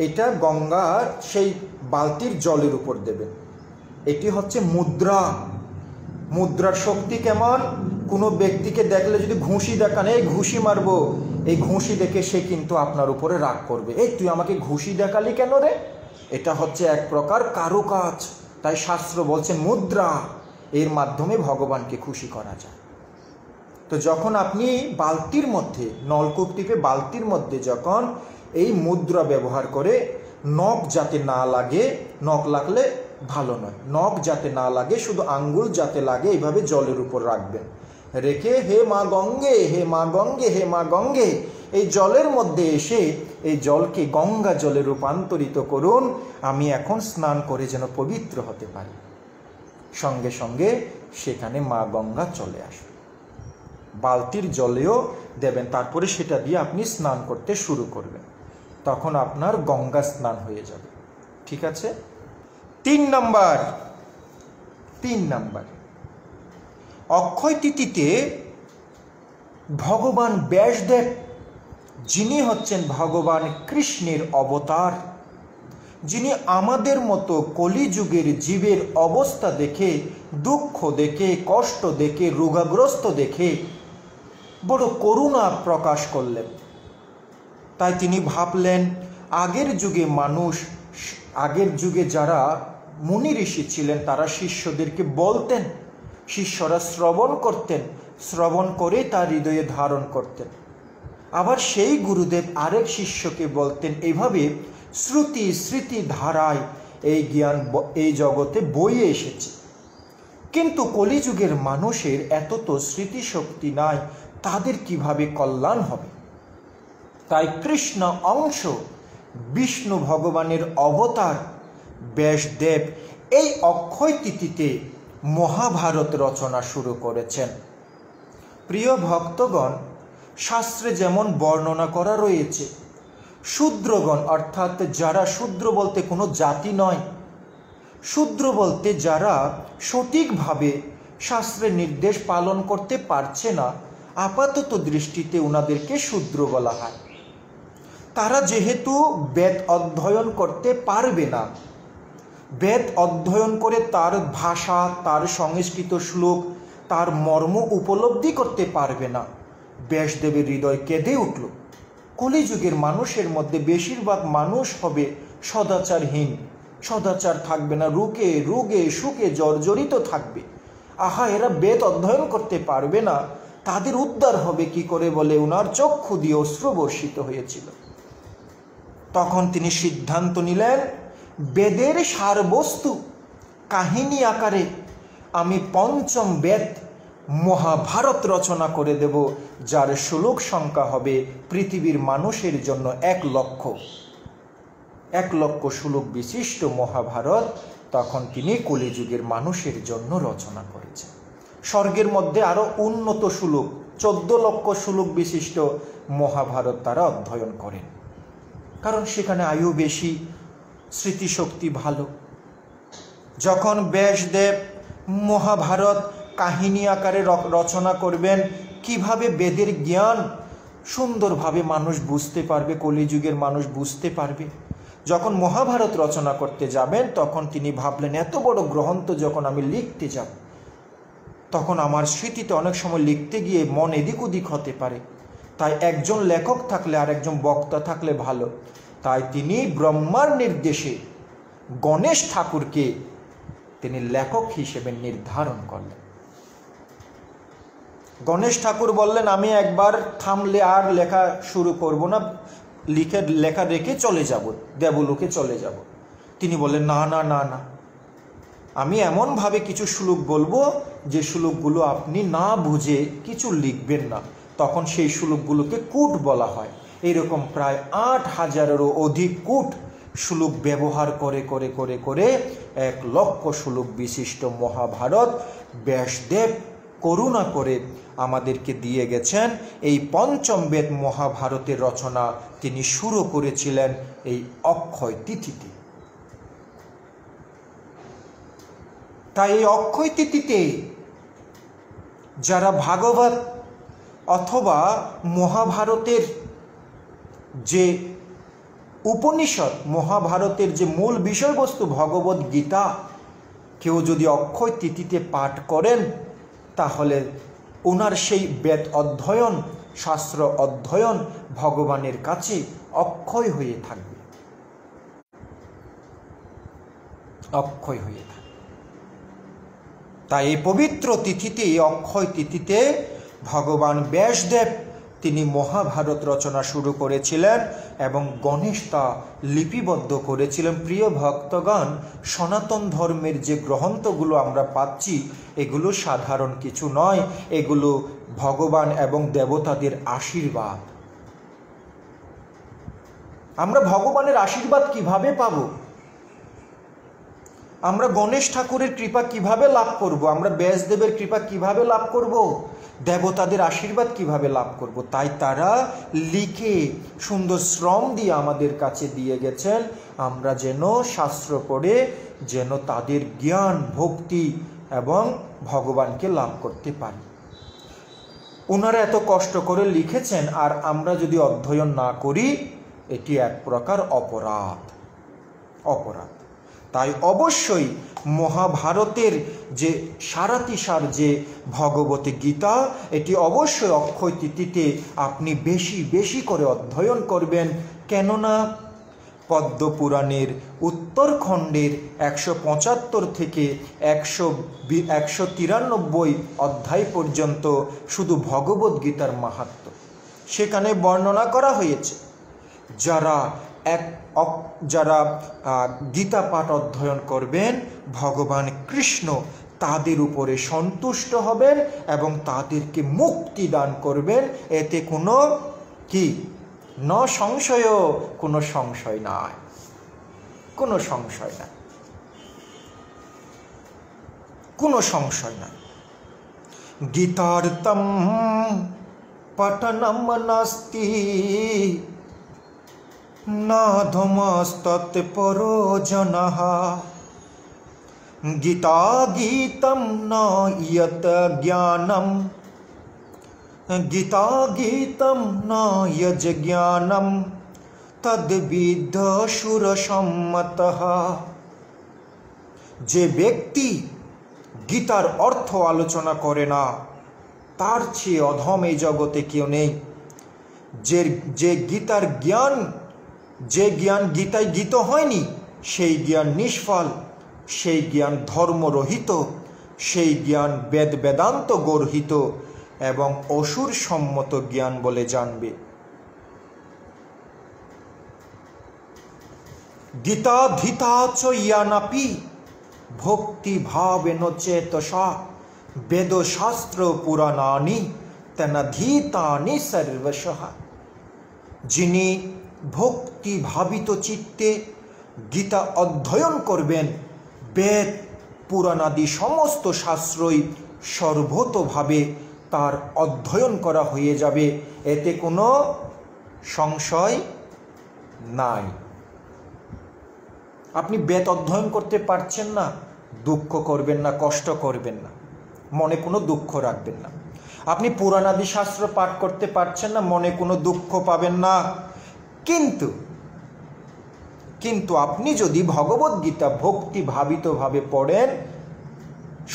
এটা গঙ্গার সেই বালতির জলের উপর দেবেন। এটি হচ্ছে মুদ্রা। মুদ্রার শক্তি কেমন? কোনো ব্যক্তিকে দেখলে যদি ঘুষি দেখান, এই ঘুষি মারবো, এই ঘুষি দেখে সে কিন্তু আপনার উপরে রাগ করবে, এই তুই আমাকে ঘুষি দেখালি কেন রে? এটা হচ্ছে এক প্রকার কারুকাজ। তাই শাস্ত্র বলছেন মুদ্রা, এর মাধ্যমে ভগবানকে খুশি করা যায়। তো যখন আপনি বালতির মধ্যে, নলকূপ টিপে বালতির মধ্যে যখন এই মুদ্রা ব্যবহার করে, নখ যাতে না লাগে, নখ লাগলে ভালো নয়, নখ যাতে না লাগে, শুধু আঙ্গুল যাতে লাগে, এইভাবে জলের উপর রাখবেন। রেখে হে মা গঙ্গে হে মা গঙ্গে হে মা গঙ্গে, এই জলের মধ্যে এসে এই জলকে গঙ্গা জলে রূপান্তরিত করুন, আমি এখন স্নান করে যেন পবিত্র হতে পারি। সঙ্গে সঙ্গে সেখানে মা গঙ্গা চলে আসবে, বালতির জলেও দেবেন, তারপরে সেটা দিয়ে আপনি স্নান করতে শুরু করবেন, তখন আপনার গঙ্গা স্নান হয়ে যাবে। ঠিক আছে? 3 নাম্বার, অক্ষয় তিথিতে ভগবান ব্যাসদেব, যিনি হচ্ছেন ভগবান কৃষ্ণের অবতার, যিনি আমাদের মতো কলিযুগের জীবের অবস্থা দেখে, দুঃখ দেখে, কষ্ট দেখে, রোগাগ্রস্ত দেখে বড় করুণা প্রকাশ করলেন। তাই তিনি ভাবলেন, আগের যুগে যারা মুনি ঋষি ছিলেন তারা শিষ্যদেরকে বলতেন, শিষ্যরা শ্রবণ করতেন, শ্রবণ করে তার হৃদয়ে ধারণ করতেন। আবার সেই গুরুদেব আরেক শিষ্যকে বলতেন। এইভাবে শ্রুতি স্মৃতি ধারায় এই জ্ঞান এই জগতে বয়ে এসেছে। কিন্তু কলিযুগের মানুষের এত তো স্মৃতিশক্তি নাই, তাদের কিভাবে কল্যাণ হবে? তাই কৃষ্ণ অংশ বিষ্ণু ভগবানের অবতার ব্যাসদেব এই অক্ষয় তিথিতে মহাভারত রচনা শুরু করেছেন। প্রিয় ভক্তগণ, শাস্ত্রে যেমন বর্ণনা করা রয়েছে, শূদ্রগণ অর্থাৎ যারা, শূদ্র বলতে কোনো জাতি নয়, শূদ্র বলতে যারা সঠিকভাবে শাস্ত্রের নির্দেশ পালন করতে পারছে না, আপাতত দৃষ্টিতে ওনাদেরকে শূদ্র বলা হয়। তারা যেহেতু বেদ অধ্যয়ন করতে পারবে না, বেদ অধ্যয়ন করে তার ভাষা, তার সংস্কৃত শ্লোক, তার মর্ম উপলব্ধি করতে পারবে না, ব্যাসদেবের হৃদয় কেঁদে উঠল। কলিযুগের মানুষের মধ্যে বেশিরভাগ মানুষ হবে সদাচারহীন, সদাচার থাকবে না, রোগে সুখে জর্জরিত থাকবে। আহা, এরা বেদ অধ্যয়ন করতে পারবে না, তাদের উদ্ধার হবে কি করে বলে ওনার চক্ষু দিয়ে অশ্রু বর্ষিত হয়েছিল। তখন তিনি সিদ্ধান্ত নিলেন, বেদের সারবস্তু কাহিনী আকারে আমি পঞ্চম বেদ মহাভারত রচনা করে দেব, যার শ্লোক সংখ্যা হবে পৃথিবীর মানুষের জন্য 1,00,000 শ্লোক বিশিষ্ট মহাভারত তখন তিনি কলিযুগের মানুষের জন্য রচনা করেছেন। স্বর্গের মধ্যে আরো উন্নত শ্লোক 14 লক্ষ শ্লোক বিশিষ্ট মহাভারত তারা অধ্যয়ন করেন, কারণ সেখানে আয়ু বেশি, স্মৃতিশক্তি ভালো। যখন ব্যাসদেব মহাভারত কাহিনী আকারে রচনা করবেন, কিভাবে বেদের জ্ঞান সুন্দরভাবে মানুষ বুঝতে পারবে, কলিযুগের মানুষ বুঝতে পারবে। যখন মহাভারত রচনা করতে যাবেন তখন তিনি ভাবলেন, এত বড় গ্রন্থ যখন আমি লিখতে যাব, তখন আমার স্মৃতিতে অনেক সময় লিখতে গিয়ে মন এদিক ওদিক হতে পারে, তাই একজন লেখক থাকলে আর একজন বক্তা থাকলে ভালো। তাই তিনি ব্রহ্মার নির্দেশে গণেশ ঠাকুরকে তিনি লেখক হিসেবে নির্ধারণ করলেন। গণেশ ঠাকুর বললেন, আমি একবার থামলে আর লেখা শুরু করব না, লেখা রেখে চলে যাব, দেবলোকে চলে যাব। তিনি বললেন, না না না না, আমি এমনভাবে কিছু শ্লোক বলবো যে শ্লোকগুলো আপনি না বুঝে কিছু লিখবেন না। তখন সেই শ্লোকগুলোকে কূট বলা হয়। এরকম প্রায় 8,000-এরও অধিক কূট শ্লোক ব্যবহার করে করে করে করে 1,00,000 শ্লোক বিশিষ্ট মহাভারত ব্যাসদেব করুণা করে আমাদেরকে দিয়ে গেছেন। এই পঞ্চম বেদ মহাভারতের রচনা তিনি শুরু করেছিলেন এই অক্ষয় তিথিতে। তাই এই অক্ষয় তিথিতে যারা ভাগবত অথবা মহাভারতের যে উপনিষদ, মহাভারতের যে মূল বিষয়বস্তু ভগবত গীতা, কেউ যদি অক্ষয় তিথিতে পাঠ করেন তাহলে ওনার সেই বেদ অধ্যয়ন, শাস্ত্র অধ্যয়ন ভগবানের কাছে অক্ষয় হয়ে থাকবে, অক্ষয় হয়ে থাকবে। তাই এই পবিত্র তিথিতে, অক্ষয় তিথিতে ভগবান ব্যাসদেব তিনি মহাভারত রচনা শুরু করেছিলেন এবং গণেশ তা লিপিবদ্ধ করেছিলেন। প্রিয় ভক্তগণ, সনাতন ধর্মের যে গ্রন্থগুলো আমরা পাচ্ছি এগুলো সাধারণ কিছু নয়, এগুলো ভগবান এবং দেবতাদের আশীর্বাদ। আমরা ভগবানের আশীর্বাদ কিভাবে পাবো? আমরা গণেশ ঠাকুরের কৃপা কিভাবে লাভ করব? আমরা ব্যাসদেবের কৃপা কিভাবে লাভ করব? দেবতাদের আশীর্বাদ কিভাবে লাভ করব? তাই তারা লিখে সুন্দর শ্রম দিয়ে আমাদের কাছে দিয়ে গেছেন, আমরা যেন শাস্ত্র পড়ে যেন তাদের জ্ঞান, ভক্তি এবং ভগবানকে লাভ করতে পারি। ওনারা এত কষ্ট করে লিখেছেন, আর আমরা যদি অধ্যয়ন না করি এটি এক প্রকার অপরাধ। তাই অবশ্যই মহাভারতের যে সারাতিসার যে ভগবত গীতা, এটি অবশ্যই অক্ষয় তিথিতে আপনি বেশি বেশি করে অধ্যয়ন করবেন। কেননা পদ্মপুরাণের উত্তরখণ্ডের 175 থেকে 193 অধ্যায় পর্যন্ত শুধু ভগবত গীতার মাহাত্ম্য সেখানে বর্ণনা করা হয়েছে। যারা গীতা পাঠ অধ্যয়ন করবেন, ভগবান কৃষ্ণ তাদের উপরে সন্তুষ্ট হবেন এবং তাদেরকে মুক্তি দান করবেন। এতে কোনো সংশয়, কোনো সংশয় নাই, কোনো সংশয় নাই, কোনো সংশয় নাই। গীতার্থম পঠনম নাস্তি নাধমস্তৎপরো জনঃ গীতা গীতম ন ইয়ত জ্ঞানম গীতা গীতম ন যজ জ্ঞানম তদ্বিদ্ধ সুরসম্মতঃ। যে ব্যক্তি গীতার অর্থ আলোচনা করে না তার চেয়ে অধম এই জগতে কেউ নেই। যে গীতার জ্ঞান, যে জ্ঞান গীতায় গীত হয়নি সেই জ্ঞান নিষ্ফল, সেই জ্ঞান ধর্মরহিত, সেই জ্ঞান বেদ বেদান্ত গর্হিত এবং অসুর সম্মত জ্ঞান বলে জানবে। গীতা ধীতা চ ইয়ানাপি ভক্তি ভাবেন চেতসা বেদশাস্ত্র পুরাণানি তনধীতানি সর্বশঃ। যিনি ভক্তি ভাবিত চিত্তে গীতা অধ্যয়ন করবেন, বেদ পুরাণাদি সমস্ত শাস্ত্রই সর্বতোভাবে তার অধ্যয়ন করা হয়ে যাবে, এতে কোনো সংশয় নাই। আপনি বেদ অধ্যয়ন করতে পারছেন না, দুঃখ করবেন না, কষ্ট করবেন না, মনে কোনো দুঃখ রাখবেন না। আপনি পুরাণাদি শাস্ত্র পাঠ করতে পারছেন না, মনে কোনো দুঃখ পাবেন না। কিন্তু আপনি যদি ভগবদ্গীতা ভক্তি ভাবিতভাবে পড়েন,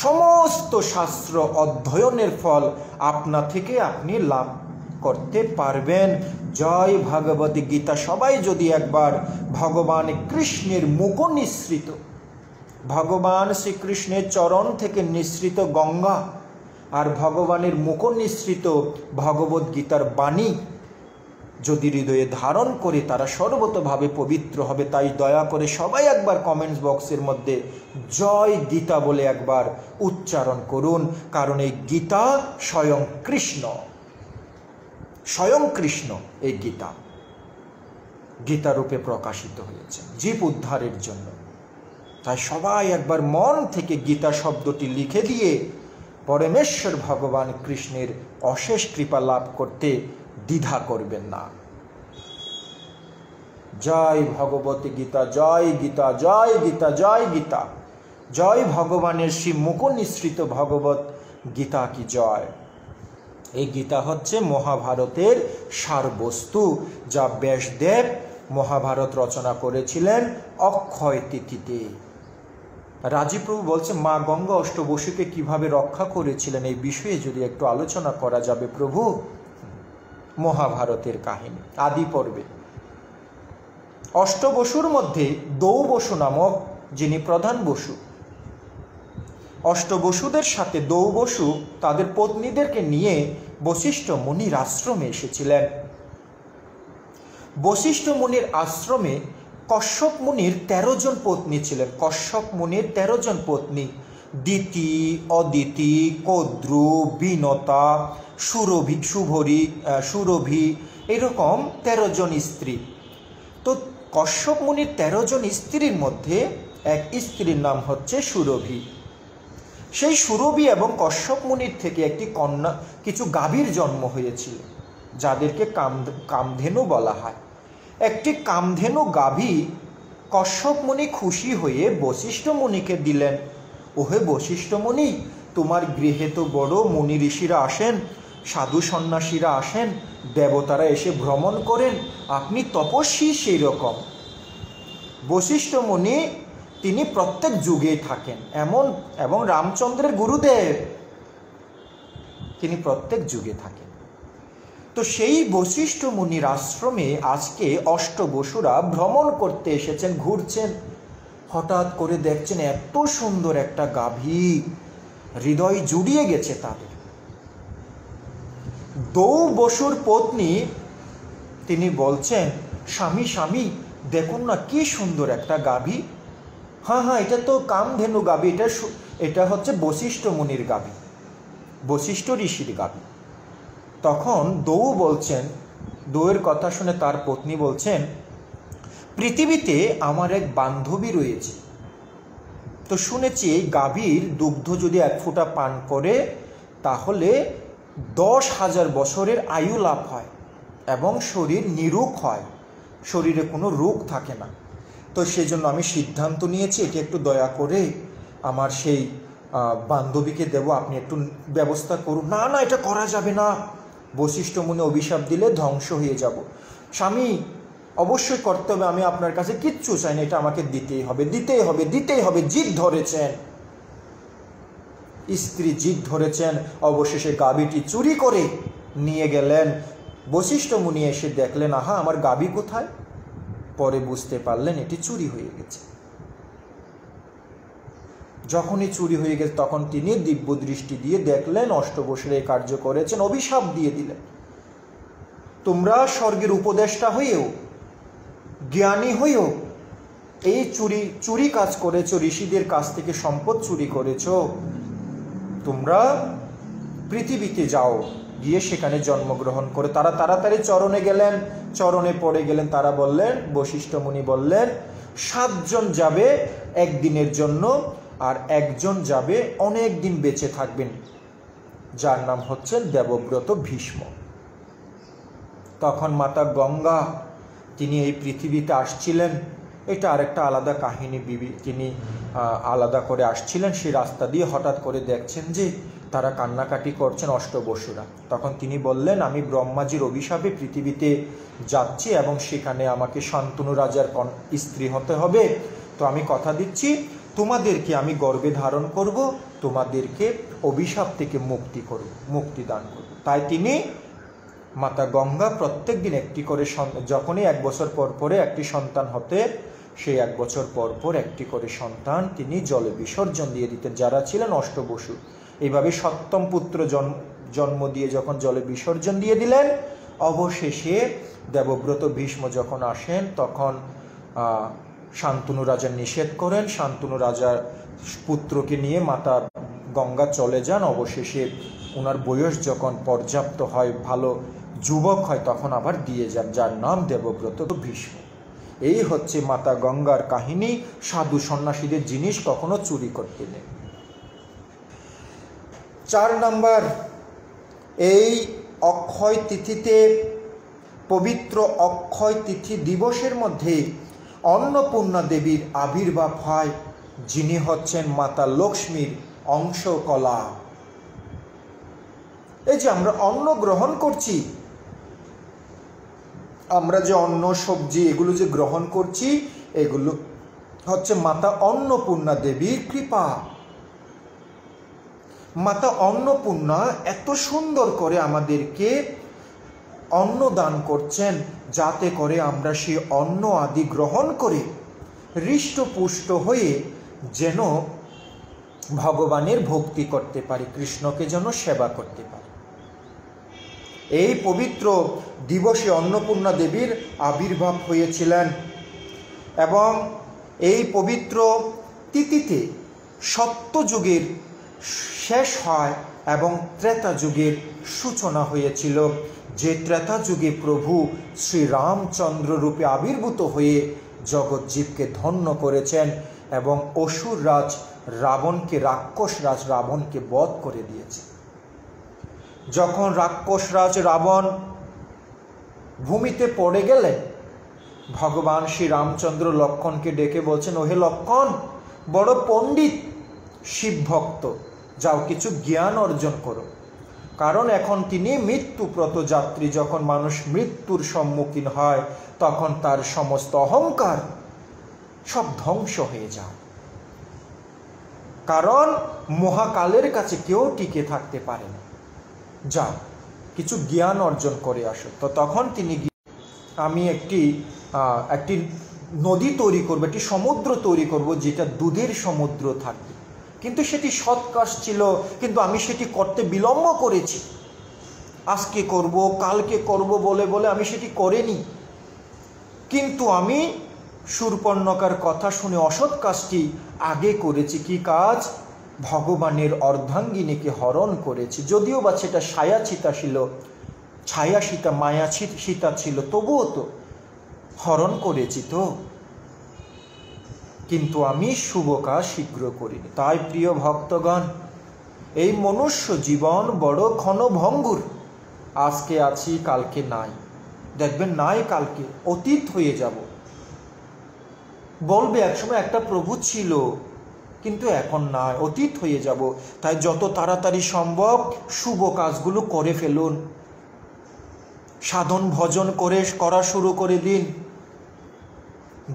সমস্ত শাস্ত্র অধ্যয়নের ফল আপনা থেকে আপনি লাভ করতে পারবেন। জয় ভগবদ গীতা। সবাই যদি একবার ভগবান কৃষ্ণের মুখ নিঃসৃত, ভগবান শ্রীকৃষ্ণের চরণ থেকে নিঃসৃত গঙ্গা আর ভগবানের মুখ নিঃসৃত ভগবদ্গীতার বাণী যদি হৃদয়ে ধারণ করে, তারা সর্বতোভাবে পবিত্র হবে। তাই দয়া করে সবাই একবার কমেন্টস বক্সের মধ্যে জয় গীতা বলে একবার উচ্চারণ করুন, কারণ এই গীতা স্বয়ং কৃষ্ণ এই গীতা রূপে প্রকাশিত হয়েছে জীব উদ্ধারের জন্য। তাই সবাই একবার মন থেকে গীতা শব্দটি লিখে দিয়ে পরমেশ্বর ভগবান কৃষ্ণের অশেষ কৃপা লাভ করতে দ্বিধা করবেন না। জয় ভগবতী গীতা, জয় গীতা, জয় গীতা, জয় গীতা, জয় ভগবানের শ্রী মুখ নিঃসৃত ভগবত গীতা কি জয়। এই গীতা হচ্ছে মহাভারতের সারবস্তু, যা ব্যাসদেব মহাভারত রচনা করেছিলেন অক্ষয় তিথিতে। রাজীব প্রভু বলছে মা গঙ্গা অষ্টবসুকে কিভাবে রক্ষা করেছিলেন, এই বিষয়ে যদি একটু আলোচনা করা যাবে প্রভু। মহাভারতের কাহিনী আদি পর্বে অষ্টবসুর মধ্যে দৌ বসু নামক যিনি প্রধান বসু, অষ্টবসুদের সাথে দৌ বসু তাদের পত্নীদেরকে নিয়ে বশিষ্ঠ মুনির আশ্রমে এসেছিলেন। বশিষ্ঠ মুনির আশ্রমে কশ্যপ মুনির 13 জন পত্নী ছিলেন। কশ্যপ মুনির 13 জন পত্নী, দিতি, অদিতি, কদ্রু, বিনতা, সুরভি, এরকম 13 জন স্ত্রী। তো কশ্যপ মুনির 13 জন স্ত্রীর মধ্যে এক স্ত্রীর নাম হচ্ছে সুরভি। সেই সুরভি এবং কশ্যপ মুনির থেকে একটি কন্যা, কিছু গাভীর জন্ম হয়েছিল, যাদেরকে কামধেনু বলা হয়। একটি কামধেনু গাভী কশ্যপ মুনি খুশি হয়ে বশিষ্ঠ মুনিকে দিলেন। ওহে বশিষ্ঠ মুনি, তোমার গৃহে তো বড় মুনি ঋষিরা আসেন, সাধু সন্ন্যাসীরা আসেন, দেবতারা এসে ভ্রমণ করেন, আপনি তপস্বী সেই রকম। বশিষ্ঠ মুনি তিনি প্রত্যেক যুগে থাকেন এবং রামচন্দ্রের গুরুদেব তিনি প্রত্যেক যুগে থাকেন। তো সেই বশিষ্ঠ মুনির আশ্রমে আজকে অষ্টবসুরা ভ্রমণ করতে এসেছেন, ঘুরছেন। হঠাৎ করে দেখছেন এত সুন্দর একটা গাভী, হৃদয় জুড়িয়ে গেছে তাদের। দৌ বসুর পত্নী তিনি বলছেন, স্বামী স্বামী দেখুন না কি সুন্দর একটা গাভী। হ্যাঁ, এটা তো কামধেনু গাভী, এটা হচ্ছে বশিষ্ঠ মুনির গাভী, বশিষ্ঠ ঋষির গাভী। তখন দৌ বলছেন, দৌয়ের কথা শুনে তার পত্নী বলছেন, পৃথিবীতে আমার এক বান্ধবী রয়েছে, তো শুনেছি এই গাভীর দুগ্ধ যদি 1 ফোঁটা পান করে তাহলে 10,000 বছরের আয়ু লাভ হয় এবং শরীর নিরোগ হয়, শরীরে কোনো রোগ থাকে না। তো সেজন্য আমি সিদ্ধান্ত নিয়েছি এটি একটু দয়া করে আমার সেই বান্ধবীকে দেব, আপনি একটু ব্যবস্থা করুন। না না, এটা করা যাবে না, বশিষ্ঠ মুনি অভিশাপ দিলে ধ্বংস হয়ে যাব। স্বামী অবশ্যই করতে হবে, আমি আপনার কাছে কিচ্ছু চাই না, এটা আমাকে দিতেই হবে, দিতেই হবে, দিতেই হবে। জিদ ধরেছেন, স্ত্রী জিদ ধরেছেন। অবশেষে গাভীটি চুরি করে নিয়ে গেলেন। বশিষ্ঠ মুনি এসে দেখলেন, আহা আমার গাভী কোথায়? পরে বুঝতে পারলেন এটি চুরি হয়ে গেছে। যখনই চুরি হয়ে গেছে তখন তিনি দিব্য দৃষ্টি দিয়ে দেখলেন অষ্টবসুরা এই কার্য করেছেন, অভিশাপ দিয়ে দিলেন, তোমরা স্বর্গের উপদেষ্টা হয়েও, জ্ঞানী হয়েও এই চুরি কাজ করেছো, ঋষিদের কাছ থেকে সম্পদ চুরি করেছো, তোমরা পৃথিবীতে যাও, গিয়ে সেখানে জন্মগ্রহণ করে। তারা তাড়াতাড়ি চরণে গেলেন, চরণে পড়ে গেলেন। তারা বললেন, বশিষ্ঠ মুনি বললেন, 7 জন যাবে একদিনের জন্য, আর একজন যাবে অনেক দিন বেঁচে থাকবেন, যার নাম হচ্ছেন দেবব্রত ভীষ্ম। তখন মাতা গঙ্গা তিনি এই পৃথিবীতে আসছিলেন, এটা আরেকটা আলাদা কাহিনী। তিনি আলাদা করে আসছিলেন, সেই রাস্তা দিয়ে হঠাৎ করে দেখছেন যে তারা কান্নাকাটি করছেন অষ্টবসুরা। তখন তিনি বললেন, আমি ব্রহ্মাজির অভিশাপে পৃথিবীতে যাচ্ছি এবং সেখানে আমাকে শান্তনু রাজার স্ত্রী হতে হবে। তো আমি কথা দিচ্ছি, তোমাদেরকে আমি গর্ভে ধারণ করব, তোমাদেরকে অভিশাপ থেকে মুক্তি দান করব। তাই তিনি মাতা গঙ্গা প্রত্যেক দিন একটি করে, যখনই 1 বছর পর পরে একটি সন্তান হতে, সেই 1 বছর পর পর একটি করে সন্তান তিনি জলে বিসর্জন দিয়ে দিতেন, যারা ছিলেন অষ্টবসু। এইভাবে 7ম পুত্র জন্ম দিয়ে যখন জলে বিসর্জন দিয়ে দিলেন, অবশেষে দেবব্রত ভীষ্ম যখন আসেন, তখন শান্তনু রাজা নিষেধ করেন। শান্তনু রাজার পুত্রকে নিয়ে মাতা গঙ্গা চলে যান। অবশেষে ওনার বয়স যখন পর্যাপ্ত হয়, ভালো যুবক হয়, তখন আবার দিয়ে যান, যার নাম দেবব্রত ভীষ্ম। এই হচ্ছে মাতা গঙ্গার কাহিনী। সাধু সন্ন্যাসীদের জিনিস কখনো চুরি করতে নেই। 4 নাম্বার, এই অক্ষয় তিথিতে, পবিত্র অক্ষয় তিথি দিবসের মধ্যে অন্নপূর্ণা দেবীর আবির্ভাব হয়, যিনি হচ্ছেন মাতা লক্ষ্মীর অংশকলা। এই যে আমরা অন্ন গ্রহণ করছি, আমরা যে অন্ন সবজি এগুলো যে গ্রহণ করছি, এগুলো হচ্ছে মাতা অন্নপূর্ণা দেবীর কৃপা। মাতা অন্নপূর্ণা এত সুন্দর করে আমাদেরকে অন্ন দান করছেন, যাতে করে আমরা সেই অন্ন আদি গ্রহণ করে হৃষ্টপুষ্ট হয়ে যেন ভগবানের ভক্তি করতে পারি, কৃষ্ণকে যেন সেবা করতে পারি। এই পবিত্র দিবসে অন্নপূর্ণা দেবীর আবির্ভাব হয়েছিলেন এবং এই পবিত্র তিথিতে সত্যযুগের শেষ হয় এবং ত্রেতা যুগের সূচনা হয়েছিল। যে ত্রেতা যুগে প্রভু শ্রীরামচন্দ্র রূপে আবির্ভূত হয়ে জগৎজীবকে ধন্য করেছেন এবং অসুর রাজ রাবণকে, রাক্ষস রাজ রাবণকে বধ করে দিয়েছে। যখন রাক্ষস রাজ রাবণ ভূমিতে পড়ে গেলেন, ভগবান শ্রী রামচন্দ্র লক্ষ্মণকে ডেকে বলছেন, ওহে লক্ষ্মণ, বড় পণ্ডিত শিব ভক্ত, যাও কিছু জ্ঞান অর্জন করো। কারণ এখন তিনি মৃত্যুপ্রত যাত্রী। যখন মানুষ মৃত্যুর সম্মুখীন হয়, তখন তার সমস্ত অহংকার সব ধ্বংস হয়ে যায়। কারণ মহাকালের কাছে কেউ টিকে থাকতে পারে না। যাও কিছু জ্ঞান অর্জন করে আসো। তো তখন তিনি, আমি একটি নদী তৈরি করবো, একটি সমুদ্র তৈরি করব, যেটা দুধের সমুদ্র থাকবে। কিন্তু সেটি সৎ কাজ ছিল, কিন্তু আমি সেটি করতে বিলম্ব করেছি। আজকে করব, কালকে করব বলে বলে আমি সেটি করিনি। কিন্তু আমি শূর্পণখার কথা শুনে অসৎ কাজটি আগে করেছি। কি কাজ? ভগবানের অর্ধাঙ্গিনীকে হরণ করেছি। যদিও বা সেটা ছায়া সীতা মায়া সীতা ছিল, তবুও তো হরণ করেছি তো। কিন্তু আমি শুভ কাজ শীঘ্র করিনি। তাই প্রিয় ভক্তগণ, এই মনুষ্য জীবন বড় ক্ষণভঙ্গুর। আজকে আছি, কালকে নাই। দেখবেন নাই কালকে, অতীত হয়ে যাব। বলবে একসময় একটা প্রভু ছিল, কিন্তু এখন নাই, অতীত হয়ে যাব। তাই যত তাড়াতাড়ি সম্ভব শুভ কাজগুলো করে ফেলুন, সাধন ভজন করা শুরু করে দিন।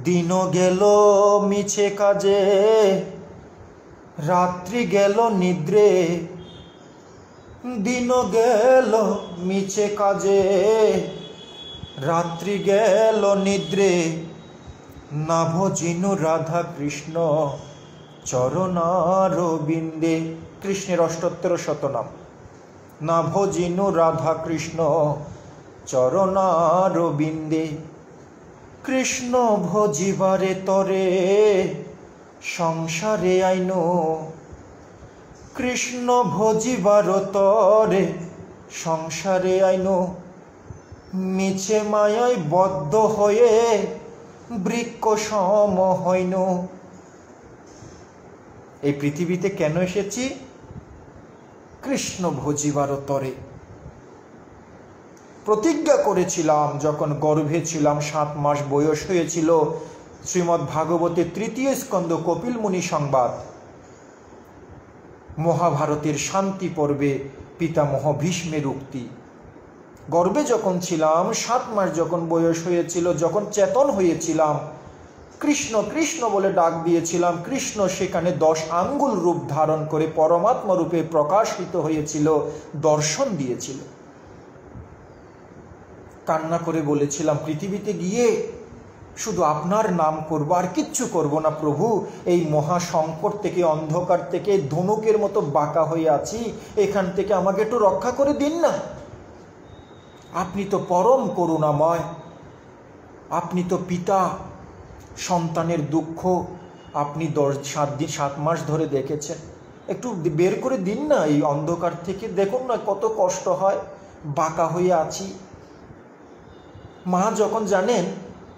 দিন গেল মিছে কাজে, রাত্রি গেল নিদ্রে। দিন গেল মিছে কাজে, রাত্রি গেল নিদ্রে। না ভজিনু রাধা কৃষ্ণ চরণারবিন্দে। কৃষ্ণের 78 শতনাম। না ভজিনু রাধা কৃষ্ণ চরণারবিন্দে। কৃষ্ণ ভজিবারে তরে সংসারে আইনো, কৃষ্ণ ভজিবার তরে সংসারে আইনো, মিছে মায়ায় বদ্ধ হয়ে বৃক্ষ সম হইন। এই পৃথিবীতে কেন এসেছি? কৃষ্ণ ভজিবার তরে। প্রতিজ্ঞা করেছিলাম যখন গর্ভে ছিলাম, 7 মাস বয়স হয়েছিল। শ্রীমদ্ ভাগবতের 3য় স্কন্ধ কপিল মুনি সংবাদ, মহাভারতের শান্তি পর্বে পিতামহ ভীষ্মের উক্তি। গর্ভে যখন ছিলাম, 7 মাস যখন বয়স হয়েছিল, যখন চেতন হয়েছিলাম, কৃষ্ণ কৃষ্ণ বলে ডাক দিয়েছিলাম। কৃষ্ণ সেখানে 10 আঙ্গুল রূপ ধারণ করে পরমাত্মা রূপে প্রকাশিত হয়েছিল, দর্শন দিয়েছিল। কান্না করে বলেছিলাম, পৃথিবীতে গিয়ে শুধু আপনার নাম করবো, আর কিচ্ছু করব না প্রভু। এই মহা সংকট থেকে, অন্ধকার থেকে ধনুকের মতো বাঁকা হয়ে আছি, এখান থেকে আমাকে একটু রক্ষা করে দিন না। আপনি তো পরম করুণাময়, আপনি তো পিতা। সন্তানের দুঃখ আপনি 7 মাস ধরে দেখেছেন, একটু বের করে দিন না এই অন্ধকার থেকে। দেখুন না কত কষ্ট হয়, বাঁকা হয়ে আছি। মা যখন, জানেন,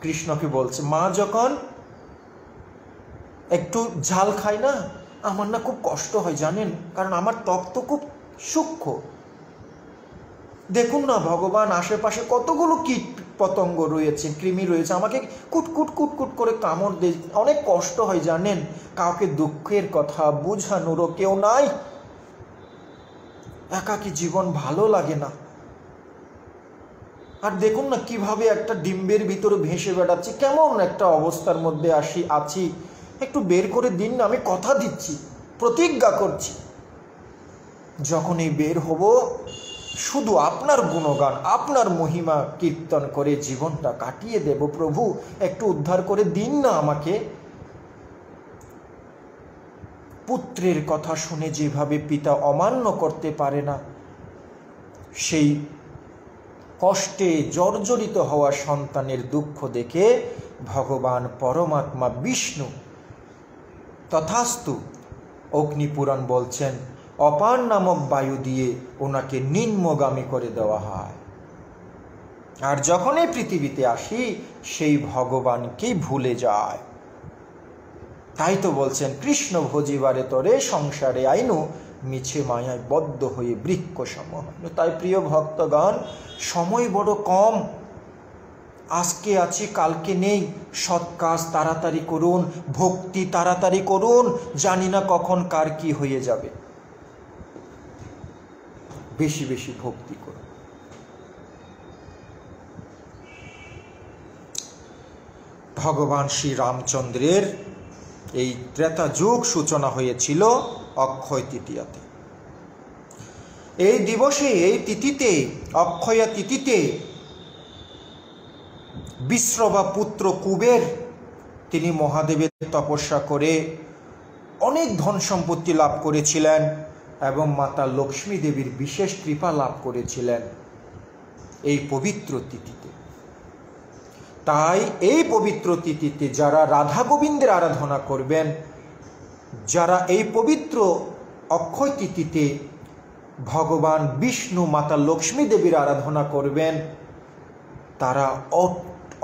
কৃষ্ণকে বলছে, মা যখন একটু ঝাল খায় না, আমার না খুব কষ্ট হয় জানেন, কারণ আমার ত্বক তো খুব সূক্ষ্ম। দেখুন না ভগবান, আশেপাশে কতগুলো কীট পতঙ্গ রয়েছে, কৃমি রয়েছে, আমাকে কুটকুট কুটকুট করে কামড় দেয়, অনেক কষ্ট হয় জানেন। কাউকে দুঃখের কথা বুঝানোরও কেউ নাই, একাকী জীবন ভালো লাগে না। আর দেখুন না কিভাবে একটা ডিম্বের ভিতরে ভেসে বেড়াচ্ছি, কেমন একটা অবস্থার মধ্যে আছি। একটু বের করে দিন না, আমি কথা দিচ্ছি, প্রতিজ্ঞা করছি, যখন এই বের হব শুধু আপনার গুণগান, আপনার মহিমা কীর্তন করে জীবনটা কাটিয়ে দেব। প্রভু একটু উদ্ধার করে দিন না আমাকে। পুত্রের কথা শুনে যেভাবে পিতা অমান্য করতে পারে না, সেই কষ্টে জর্জরিত হওয়া সন্তানের দুঃখ দেখে ভগবান পরমাত্মা বিষ্ণু তথাস্তু অগ্নিপুরাণ বলছেন, অপান নামক বায়ু দিয়ে ওনাকে নিম্নগামী করে দেওয়া হয়। আর যখন এই পৃথিবীতে আসি, সেই ভগবানকেই ভুলে যায়। তাই তো বলছেন, কৃষ্ণ ভজিবারে তরে সংসারে আইনু, মিছে মায়ায় বদ্ধ হয়ে বৃক্ষ সম হইনু। তাই প্রিয় ভক্তগণ, সময় বড় কম, আজকে আছি কালকে নেই। সৎ কাজ তাড়াতাড়ি করুন, ভক্তি তাড়াতাড়ি করুন, জানি না কখন কার কি হয়ে যাবে। বেশি বেশি ভক্তি করুন। ভগবান শ্রী রামচন্দ্রের এই ত্রেতা যুগ সূচনা হয়েছিল অক্ষয় তৃতীয়াতে। এই দিবসে, এই তিথিতে, অক্ষয়া তিথিতে বিশ্রবা পুত্র কুবের তিনি মহাদেবের তপস্যা করে অনেক ধন সম্পত্তি লাভ করেছিলেন এবং মাতা লক্ষ্মী দেবীর বিশেষ কৃপা লাভ করেছিলেন এই পবিত্র তিথিতে। তাই এই পবিত্র তিথিতে যারা রাধা গোবিন্দের আরাধনা করবেন, যারা এই পবিত্র অক্ষয় তিথিতে ভগবান বিষ্ণু মাতা লক্ষ্মী দেবীর আরাধনা করবেন, তারা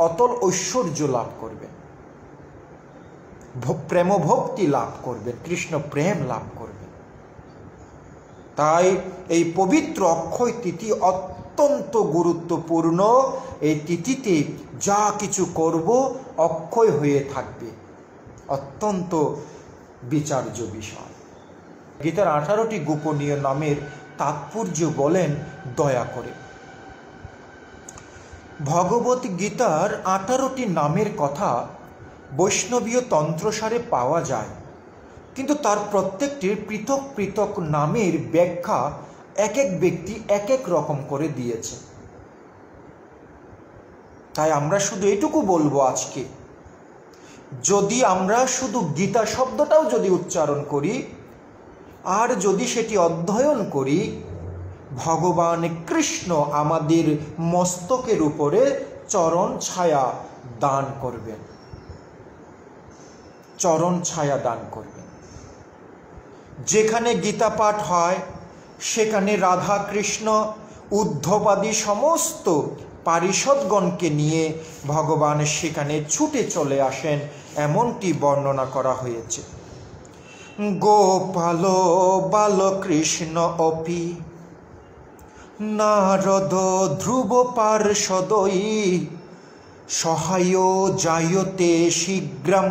অতল ঐশ্বর্য লাভ করবেন, প্রেম ভক্তি লাভ করবেন, কৃষ্ণ প্রেম লাভ করবেন। তাই এই পবিত্র অক্ষয় তিথি অত্যন্ত গুরুত্বপূর্ণ। এই তিথিতে যা কিছু করব অক্ষয় হয়ে থাকবে, অত্যন্ত বিচার্য বিষয়। গীতার 18টি গোপনীয় নামের তাৎপর্য বলেন দয়া করে। ভগবত গীতার 18টি নামের কথা বৈষ্ণবীয় তন্ত্রসারে পাওয়া যায়, কিন্তু তার প্রত্যেকটির পৃথক পৃথক নামের ব্যাখ্যা এক এক ব্যক্তি এক এক রকম করে দিয়েছে। তাই আমরা শুধু এটুকু বলবো আজকে, যদি আমরা শুধু গীতা শব্দটাও যদি উচ্চারণ করি আর যদি সেটি অধ্যয়ন করি, ভগবান কৃষ্ণ আমাদের মস্তকের উপরে চরণ ছায়া দান করবেন, চরণ ছায়া দান করবেন। যেখানে গীতা পাঠ হয় সেখানে রাধা কৃষ্ণ উদ্ধবাদী সমস্ত পারিষদগণকে নিয়ে ভগবান সেখানে ছুটে চলে আসেন, এমনটি বর্ণনা করা হয়েছে। গোপাল বালকৃষ্ণ অপি নারদ ধ্রুব পার্ষদই সহায় জায়তে শীঘ্রম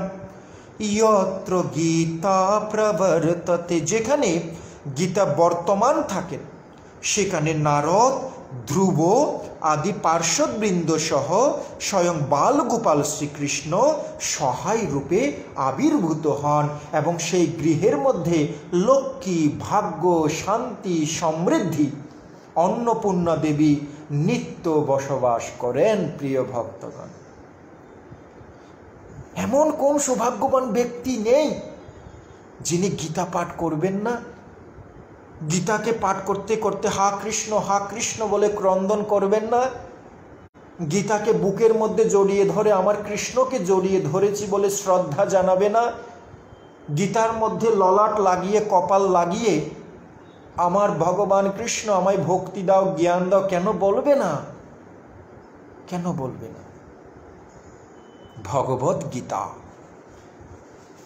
যত্র গীতা প্রবর্ততে। যেখানে গীতা বর্তমান থাকেন সেখানে নারদ, ধ্রুব আদি পার্শ্বদবৃন্দ সহ স্বয়ং বালগোপাল শ্রীকৃষ্ণ সহায় রূপে আবির্ভূত হন এবং সেই গৃহের মধ্যে লক্ষ্মী, ভাগ্য, শান্তি, সমৃদ্ধি, অন্নপূর্ণা দেবী নিত্য বসবাস করেন। প্রিয় ভক্তগণ, এমন কোন সৌভাগ্যবান ব্যক্তি নেই যিনি গীতা পাঠ করবেন না? গীতাকে পাঠ করতে করতে হা কৃষ্ণ বলে ক্রন্দন করবেন না? গীতাকে বুকের মধ্যে জড়িয়ে ধরে আমার কৃষ্ণকে জড়িয়ে ধরেছি বলে শ্রদ্ধা জানাবে না? গীতার মধ্যে ললাট লাগিয়ে, কপাল লাগিয়ে আমার ভগবান কৃষ্ণ আমায় ভক্তি দাও, জ্ঞান দাও কেন বলবে না? কেন বলবে না? ভগবত গীতা,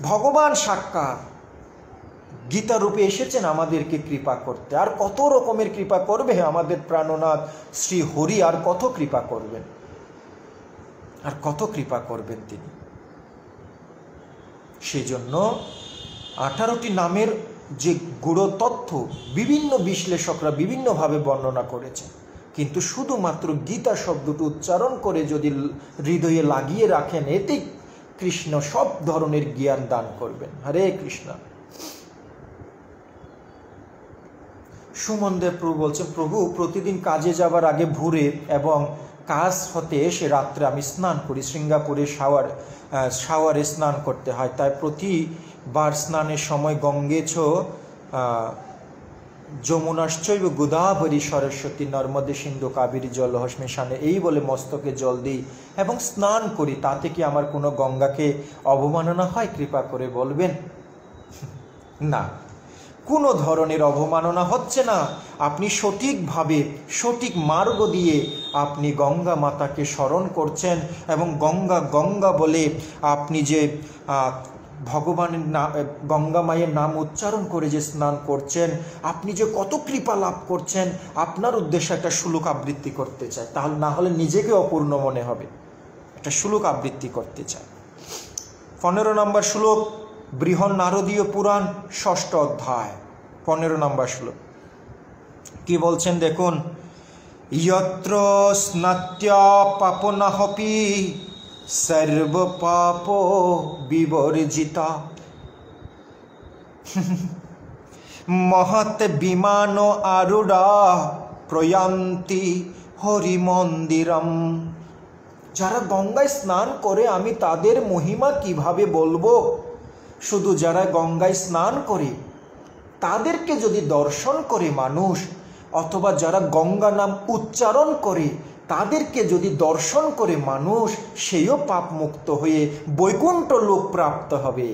ভগবান সাক্ষাৎ গীতা রূপে এসেছেন আমাদেরকে কৃপা করতে। আর কত রকমের কৃপা করবে আমাদের প্রাণনাথ শ্রী হরি, আর কত কৃপা করবেন, আর কত কৃপা করবেন তিনি। সেই জন্য 18টি নামের যে গূঢ় তথ্য বিভিন্ন বিশ্লেষকরা বিভিন্নভাবে বর্ণনা করেছেন, কিন্তু শুধুমাত্র গীতা শব্দটি উচ্চারণ করে যদি হৃদয়ে লাগিয়ে রাখেন, এতে কৃষ্ণ সব ধরনের জ্ঞান দান করবেন। হরে কৃষ্ণ। সুমনদেব প্রভু বলছেন, প্রভু প্রতিদিন কাজে যাবার আগে ভোরে এবং কাজ হতে এসে রাত্রে আমি স্নান করি। সিঙ্গাপুরে শাওয়ারে স্নান করতে হয়, তাই প্রতিবার স্নানের সময় গঙ্গেছ যমুনাশ্চৈব গোদাবরী সরস্বতী নর্মদে সিন্ধু কাবেরী জলহস্মিশানে এই বলে মস্তকে জল দিই এবং স্নান করি। তাতে কি আমার কোনো গঙ্গাকে অবমাননা হয়? কৃপা করে বলবেন। না, কোনো ধরনের অবমাননা হচ্ছে না। আপনি সঠিকভাবে সঠিক মার্গ দিয়ে আপনি গঙ্গা মাতাকে স্মরণ করছেন এবং গঙ্গা গঙ্গা বলে আপনি যে ভগবানের নাম, গঙ্গা মায়ের নাম উচ্চারণ করে যে স্নান করছেন, আপনি যে কত কৃপা লাভ করছেন। আপনার উদ্দেশ্যে একটা শ্লোক আবৃত্তি করতে চাই, তাহলে না হলে নিজেকে অপূর্ণ মনে হবে। একটা শ্লোক আবৃত্তি করতে চাই। 15 নম্বর শ্লোক, বৃহৎ নারদীয় পুরাণ 6ষ্ঠ অধ্যায় 15 নম্বর শ্লোক। কি বলছেন দেখুন, যত্র স্নাত্যা পাপনাহপি সর্ব পাপ বিবর্জিতা মহৎ বিমান আরুড়া প্রয়ান্তি হরি মন্দিরম। যারা গঙ্গায় স্নান করে আমি তাদের মহিমা কিভাবে বলবো? শুধু যারা গঙ্গায় স্নান করে তাদেরকে যদি দর্শন করে মানুষ, অথবা যারা গঙ্গা নাম উচ্চারণ করে তাদেরকে যদি দর্শন করে মানুষ, সেও পাপ মুক্ত হয়ে বৈকুণ্ঠ লোক প্রাপ্ত হবে।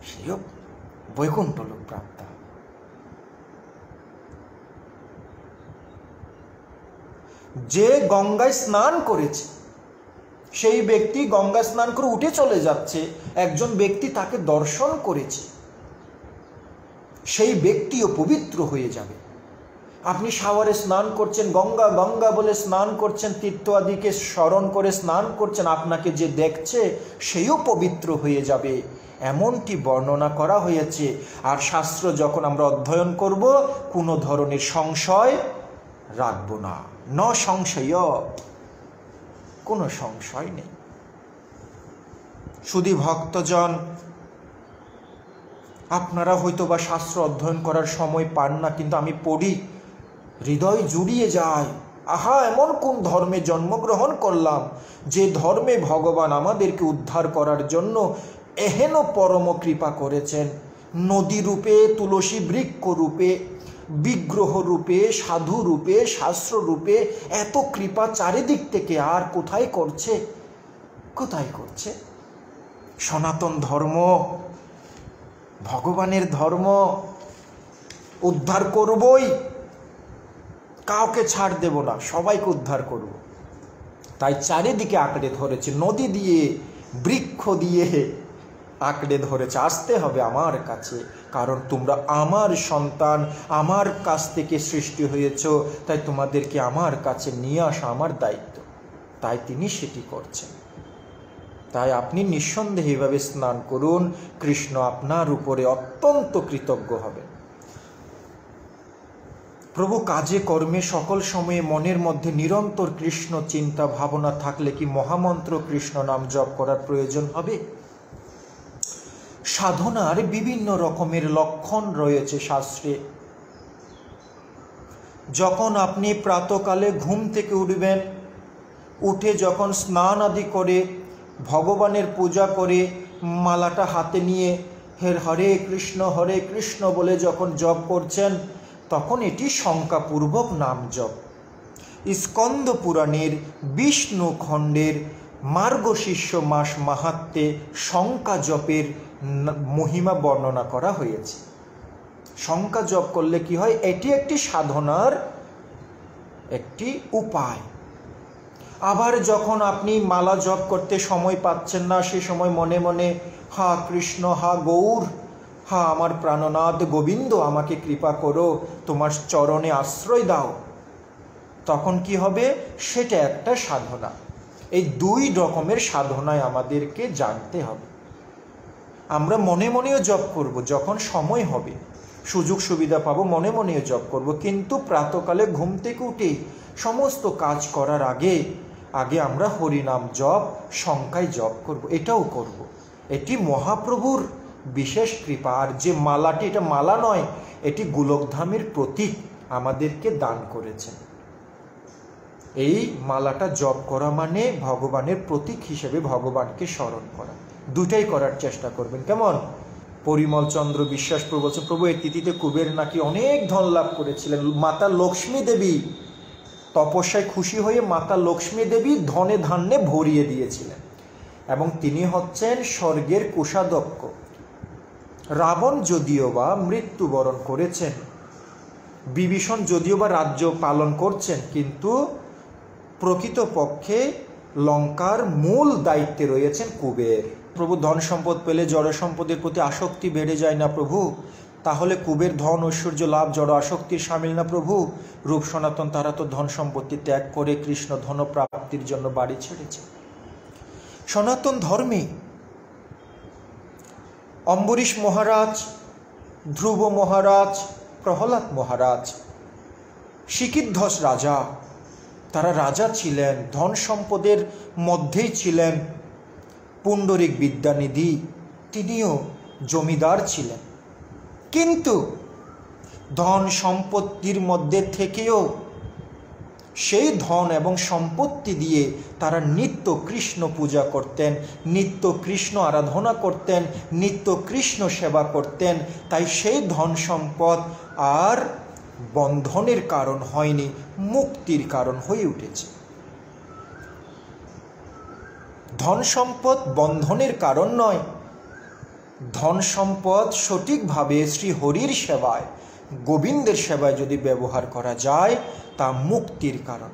সেও বৈকুণ্ঠ লোক প্রাপ্ত হবে। যে গঙ্গায় স্নান করেছে সেই ব্যক্তি গঙ্গা স্নান করে উঠে চলে যাচ্ছে, একজন ব্যক্তি তাকে দর্শন করেছে, সেই ব্যক্তিও পবিত্র হয়ে যাবে। আপনি শাওয়ারে স্নান করছেন, গঙ্গা গঙ্গা বলে স্নান করছেন, তীর্থ আদিকে স্মরণ করে স্নান করছেন, আপনাকে যে দেখছে সেও পবিত্র হয়ে যাবে, এমনটি বর্ণনা করা হয়েছে। আর শাস্ত্র যখন আমরা অধ্যয়ন করব, কোনো ধরনের সংশয় রাখবো না। ন সংশয়, কোনো সংশয় নেই। শুধু ভক্তজন, আপনারা হয়তো বা শাস্ত্র অধ্যয়ন করার সময় পান না, কিন্তু আমি পড়ি, হৃদয় জুড়িয়ে যায়। আহা, এমন কোন ধর্মে জন্মগ্রহণ করলাম যে ধর্মে ভগবান আমাদেরকে উদ্ধার করার জন্য এহেন পরম কৃপা করেছেন। নদী রূপে, তুলসী বৃক্ষ রূপে, বিগ্রহ রূপে, সাধু রূপে, শাস্ত্র রূপে এত কৃপা চারিদিক থেকে আর কোথায় করছে? কোথায় করছে? সনাতন ধর্ম ভগবানের ধর্ম উদ্ধার করবই, কাউকে ছাড় দেব না, সবাইকে উদ্ধার করব। তাই চারিদিকে আঁকড়ে ধরেছে, নদী দিয়ে বৃক্ষ দিয়ে আঁকড়ে ধরেছে, আসতে হবে আমার কাছে, কারণ তোমরা আমার সন্তান, আমার কাছ থেকে সৃষ্টি হয়েছ, তাই তোমাদেরকে আমার কাছে নিয়ে আসা আমার দায়িত্ব। তাই তিনি সেটি করছেন। তাই আপনি নিঃসন্দেহে এভাবে স্নান করুন, কৃষ্ণ আপনার উপরে অত্যন্ত কৃতজ্ঞ হবেন। প্রভু কাজে কর্মে সকল সময়ে মনের মধ্যে নিরন্তর কৃষ্ণ চিন্তা ভাবনা থাকলে কি মহামন্ত্র কৃষ্ণ নাম জপ করার প্রয়োজন হবে? সাধনার বিভিন্ন রকমের লক্ষণ রয়েছে শাস্ত্রে। যখন আপনি প্রাতকালে ঘুম থেকে উঠবেন, উঠে যখন স্নান আদি করে ভগবানের পূজা করে মালাটা হাতে নিয়ে হরে কৃষ্ণ বলে যখন জপ করছেন, তখন এটি শঙ্কাপূর্বক নাম জপ। স্কন্দ পুরাণের বিষ্ণু খণ্ডের মার্গশীর্ষ মাস মাহাত্ম্যে শঙ্কা জপের মহিমা বর্ণনা করা হয়েছে। শঙ্কা জপ করলে কি হয়? এটি একটি সাধনার একটি উপায়। আবার যখন আপনি মালা জপ করতে সময় পাচ্ছেন না, সে সময় মনে মনে হা কৃষ্ণ, হা গৌর, হা আমার প্রাণনাথ গোবিন্দ, আমাকে কৃপা করো, তোমার চরণে আশ্রয় দাও, তখন কি হবে? সেটা একটা সাধনা। এই দুই রকমের সাধনায় আমাদেরকে জানতে হবে। আমরা মনে মনেও জপ করব, যখন সময় হবে, সুযোগ সুবিধা পাবো, মনে মনেও জপ করব, কিন্তু প্রাতকালে ঘুম থেকে উঠে সমস্ত কাজ করার আগে আমরা হরিনাম জপ, শঙ্কায় জপ করব, এটাও করব। এটি মহাপ্রভুর বিশেষ কৃপা। আর যে মালাটি, এটা মালা নয়, এটি গোলকধামের প্রতীক আমাদেরকে দান করেছেন। এই মালাটা জপ করা মানে ভগবানের প্রতীক হিসেবে ভগবানকে স্মরণ করা। দুটাই করার চেষ্টা করবেন। কেমন? পরিমল চন্দ্র বিশ্বাস প্রভু বলছে, প্রভু এই তিথিতে কুবের নাকি অনেক ধন লাভ করেছিলেন। মাতা লক্ষ্মী দেবী তপস্যায় খুশি হয়ে মাতা লক্ষ্মী দেবী ধনে ধান্যে ভরিয়ে দিয়েছিলেন, এবং তিনি হচ্ছেন স্বর্গের কোষাধ্যক্ষ। রাবণ যদিও বা মৃত্যুবরণ করেছেন, বিভীষণ যদিও বা রাজ্য পালন করছেন, কিন্তু প্রকৃতপক্ষে লঙ্কার মূল দায়িত্বে রয়েছেন কুবের। প্রভু ধন সম্পদ পেলে জড় সম্পদের প্রতি আসক্তি বেড়ে যায় না প্রভু? তাহলে কুবের ধন ঐশ্বর্য লাভ জড় আসক্তির সামিল না প্রভু? রূপ সনাতন তারা তো ধন সম্পত্তি ত্যাগ করে কৃষ্ণ ধন প্রাপ্তির জন্য বাড়ি ছেড়েছে। সনাতন ধর্মে অম্বরীশ মহারাজ, ধ্রুব মহারাজ, প্রহ্লাদ মহারাজ, শিকিধ্বস রাজা, তারা রাজা ছিলেন, ধন সম্পদের মধ্যেই ছিলেন। পুণ্ডরিক বিদ্যানিধি, তিনিও জমিদার ছিলেন, কিন্তু ধন সম্পত্তির মধ্যে থেকেও সেই ধন এবং সম্পত্তি দিয়ে তারা নিত্য কৃষ্ণ পূজা করতেন, নিত্য কৃষ্ণ আরাধনা করতেন, নিত্য কৃষ্ণ সেবা করতেন। তাই সেই ধন সম্পদ আর বন্ধনের কারণ হয়নি, মুক্তির কারণ হয়ে উঠেছে। ধন সম্পদ বন্ধনের কারণ নয়, ধন সম্পদ সঠিকভাবে শ্রী হরির সেবায়, গোবিন্দের সেবায় যদি ব্যবহার করা যায়, তা মুক্তির কারণ।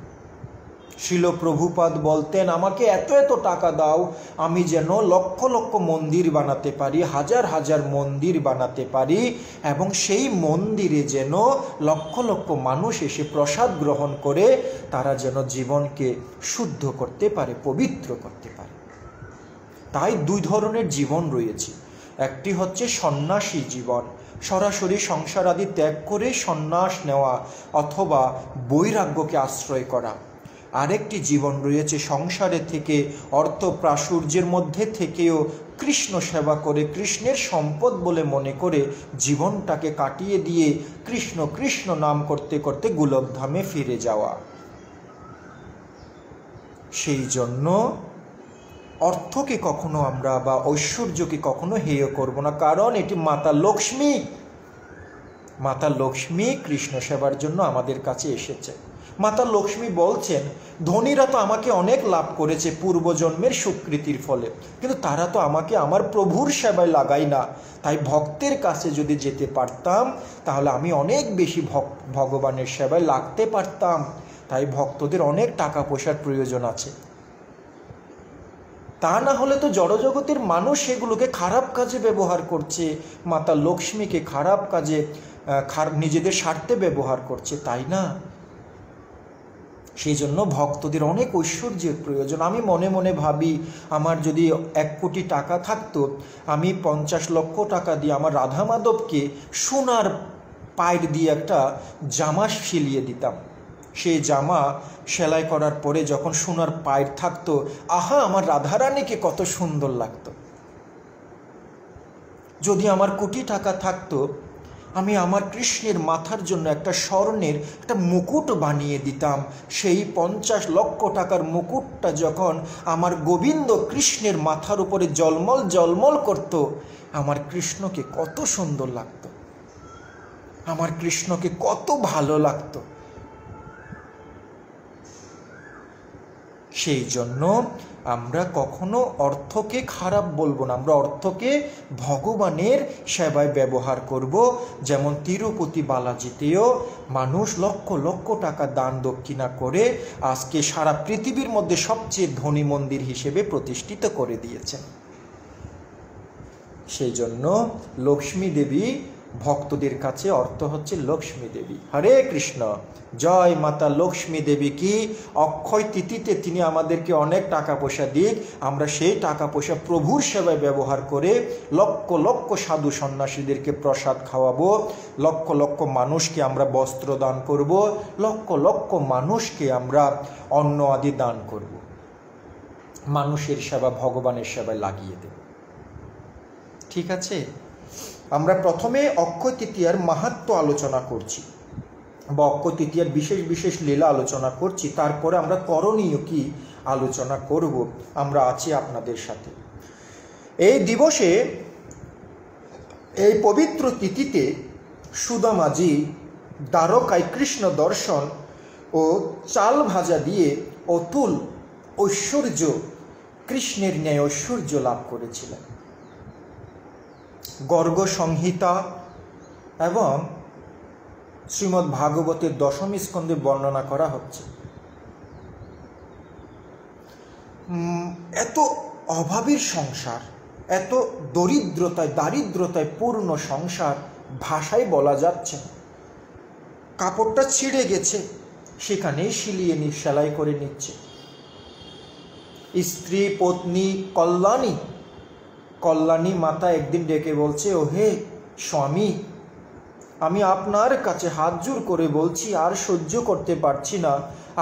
শিল প্রভুপাদ বলতেন, আমাকে এত এত টাকা দাও, আমি যেন লক্ষ লক্ষ মন্দির বানাতে পারি, হাজার হাজার মন্দির বানাতে পারি, এবং সেই মন্দিরে যেন লক্ষ লক্ষ মানুষ এসে প্রসাদ গ্রহণ করে তারা যেন জীবনকে শুদ্ধ করতে পারে, পবিত্র করতে পারে। তাই দুই ধরনের জীবন রয়েছে। একটি হচ্ছে সন্ন্যাসী জীবন, সরাসরি সংসার আদি ত্যাগ করে সন্ন্যাস নেওয়া অথবা বৈরাগ্যকে আশ্রয় করা। আরেকটি জীবন রয়েছে সংসারে থেকে অর্থ প্রাচুর্যের মধ্যে থেকেও কৃষ্ণ সেবা করে, কৃষ্ণের সম্পদ বলে মনে করে জীবনটাকে কাটিয়ে দিয়ে কৃষ্ণ কৃষ্ণ নাম করতে করতে গোলকধামে ফিরে যাওয়া। সেই জন্য অর্থকে কখনো আমরা বা ঐশ্বর্যকে কখনো হেয় করব না, কারণ এটি মাতা লক্ষ্মী। মাতা লক্ষ্মী কৃষ্ণ সেবার জন্য আমাদের কাছে এসেছে। মাতা লক্ষ্মী বলছেন, ধনীরা তো আমাকে অনেক লাভ করেছে পূর্বজন্মের সুকৃতির ফলে, কিন্তু তারা তো আমাকে আমার প্রভুর সেবায় লাগায় না। তাই ভক্তের কাছে যদি যেতে পারতাম তাহলে আমি অনেক বেশি ভগবানের সেবায় লাগতে পারতাম। তাই ভক্তদের অনেক টাকা পয়সার প্রয়োজন আছে, তা না হলে তো জড়জগতের মানুষ সেগুলোকে খারাপ কাজে ব্যবহার করছে, মাতা লক্ষ্মীকে খারাপ কাজে নিজেদের স্বার্থে ব্যবহার করছে, তাই না? সেই জন্য ভক্তদের অনেক ঐশ্বর্যের প্রয়োজন। আমি মনে মনে ভাবি, আমার যদি 1 কোটি টাকা থাকতো, আমি 50 লক্ষ টাকা দিয়ে আমার রাধা মাধবকে সোনার পায়ের দিয়ে একটা জামা সিলিয়ে দিতাম। সেই জামা সেলাই করার পরে যখন সোনার পায়ের থাকতো, আহা, আমার রাধারানীকে কত সুন্দর লাগতো। যদি আমার কোটি টাকা থাকতো, আমি আমার কৃষ্ণের মাথার জন্য একটা স্বর্ণের একটা মুকুট বানিয়ে দিতাম। সেই 50 লক্ষ টাকার মুকুটটা যখন আমার গোবিন্দ কৃষ্ণের মাথার উপরে জলমল জলমল করত, আমার কৃষ্ণকে কত সুন্দর লাগতো, আমার কৃষ্ণকে কত ভালো লাগতো। সেই জন্য আমরা কখনো অর্থকে খারাপ বলবো না, আমরা অর্থকে ভগবানের সেবায় ব্যবহার করব। যেমন তিরুপতি বালাজিতেও মানুষ লক্ষ লক্ষ টাকা দান দক্ষিণা করে আজকে সারা পৃথিবীর মধ্যে সবচেয়ে ধনী মন্দির হিসেবে প্রতিষ্ঠিত করে দিয়েছেন। সেই জন্য লক্ষ্মী দেবী ভক্তদের কাছে অর্থ হচ্ছে লক্ষ্মী দেবী। হরে কৃষ্ণ, জয় মাতা লক্ষ্মী দেবী কি। অক্ষয় তিথিতে তিনি আমাদেরকে অনেক টাকা পয়সা দিক, আমরা সেই টাকা পয়সা প্রভুর সেবায় ব্যবহার করে লক্ষ লক্ষ সাধু সন্ন্যাসীদেরকে প্রসাদ খাওয়াবো, লক্ষ লক্ষ মানুষকে আমরা বস্ত্র দান করব, লক্ষ লক্ষ মানুষকে আমরা অন্ন আদি দান করব, মানুষের সেবা ভগবানের সেবায় লাগিয়ে দেব। ঠিক আছে, আমরা প্রথমে অক্ষয় তৃতীয়ার মাহাত্ম্য আলোচনা করছি বা অক্ষয় তৃতীয়ার বিশেষ বিশেষ লীলা আলোচনা করছি, তারপরে আমরা করণীয় কি আলোচনা করব। আমরা আছি আপনাদের সাথে। এই দিবসে, এই পবিত্র তিথিতে সুদামাজি দ্বারকায় কৃষ্ণ দর্শন ও চাল ভাজা দিয়ে অতুল ঐশ্বর্য, কৃষ্ণের ন্যায় ঐশ্বর্য লাভ করেছিলেন। গর্গ সংহিতা এবং শ্রীমদ্ ভাগবতের 10ম স্কন্ধে বর্ণনা করা হচ্ছে। এত অভাবের সংসার, এত দারিদ্রতায় পূর্ণ সংসার ভাষায় বলা যাচ্ছে। কাপড়টা ছিঁড়ে গেছে, সেখানেই সেলাই করে নিচ্ছে। স্ত্রী পত্নী কল্যাণী মাতা একদিন ডেকে বলছে, ও হে স্বামী, আমি আপনার কাছে হাত জোড় করে বলছি, আর সহ্য করতে পারছি না,